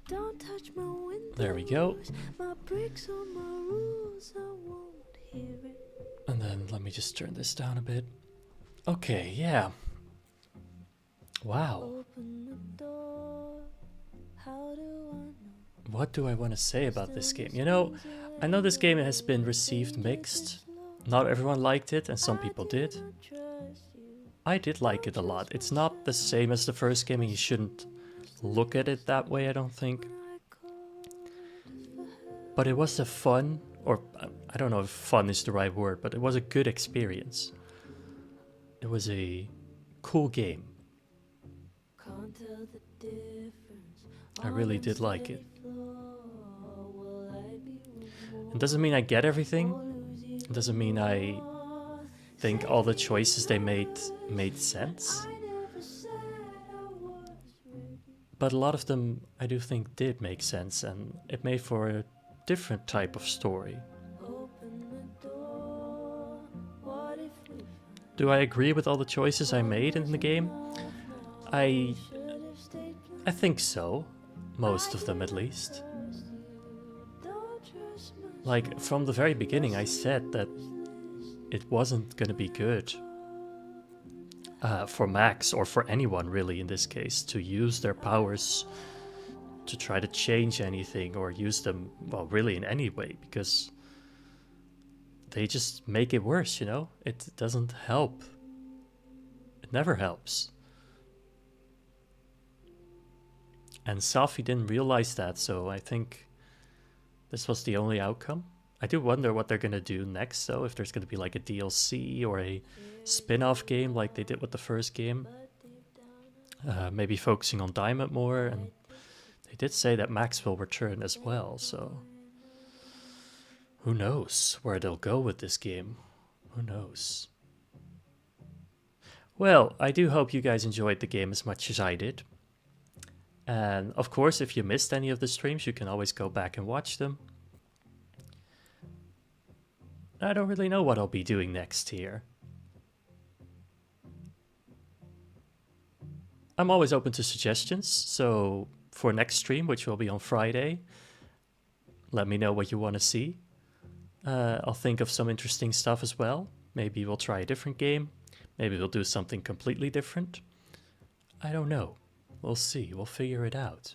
Don't touch my windows, There we go. my bricks or my rules, I won't hear it. And then let me just turn this down a bit. Okay, yeah. Wow. Open the door, how do I know? What do I want to say about this game? You know, I know this game has been received mixed. Not everyone liked it, and some people did. I did like it a lot. It's not the same as the first game, and you shouldn't look at it that way, I don't think. But it was a fun, or I don't know if fun is the right word, but it was a good experience. It was a cool game. I really did like it. It doesn't mean I get everything. It doesn't mean I think all the choices they made sense. But a lot of them I do think did make sense, and it made for a different type of story. Do I agree with all the choices I made in the game? I think so. Most of them, at least. Like, from the very beginning I said that it wasn't gonna be good for Max, or for anyone really in this case, to use their powers to try to change anything, or use them, well, really in any way, because they just make it worse, you know? It doesn't help. It never helps. And Safi didn't realize that, so I think this was the only outcome. I do wonder what they're gonna do next, though, if there's gonna be like a DLC or a spin-off game like they did with the first game. Maybe focusing on Diamond more, and they did say that Max will return as well, so who knows where they'll go with this game. Who knows? Well, I do hope you guys enjoyed the game as much as I did. And of course, if you missed any of the streams, you can always go back and watch them. I don't really know what I'll be doing next here. I'm always open to suggestions, so for next stream, which will be on Friday, let me know what you want to see. I'll think of some interesting stuff as well. Maybe we'll try a different game. Maybe we'll do something completely different. I don't know. We'll see. We'll figure it out.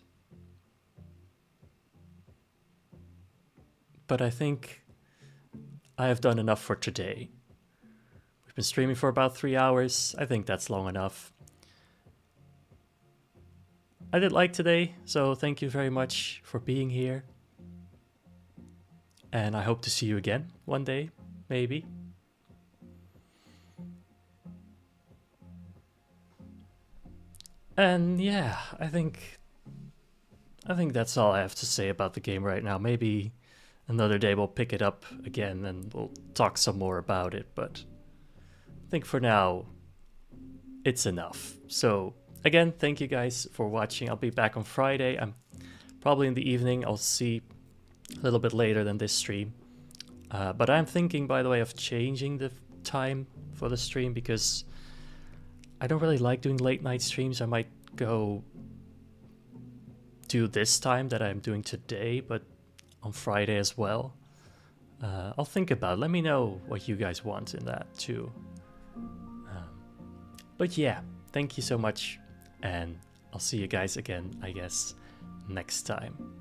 But I think I have done enough for today. We've been streaming for about 3 hours. I think that's long enough. I did like today, so thank you very much for being here. And I hope to see you again one day, maybe. And yeah, I think that's all I have to say about the game right now. Maybe another day we'll pick it up again and we'll talk some more about it, but I think for now it's enough. So again, thank you guys for watching. I'll be back on Friday. I'm probably in the evening. I'll see a little bit later than this stream. But I'm thinking, by the way, of changing the time for the stream because I don't really like doing late night streams. I might go do this time that I'm doing today, but on Friday as well. I'll think about it. Let me know what you guys want in that too. But yeah, thank you so much, and I'll see you guys again, I guess, next time.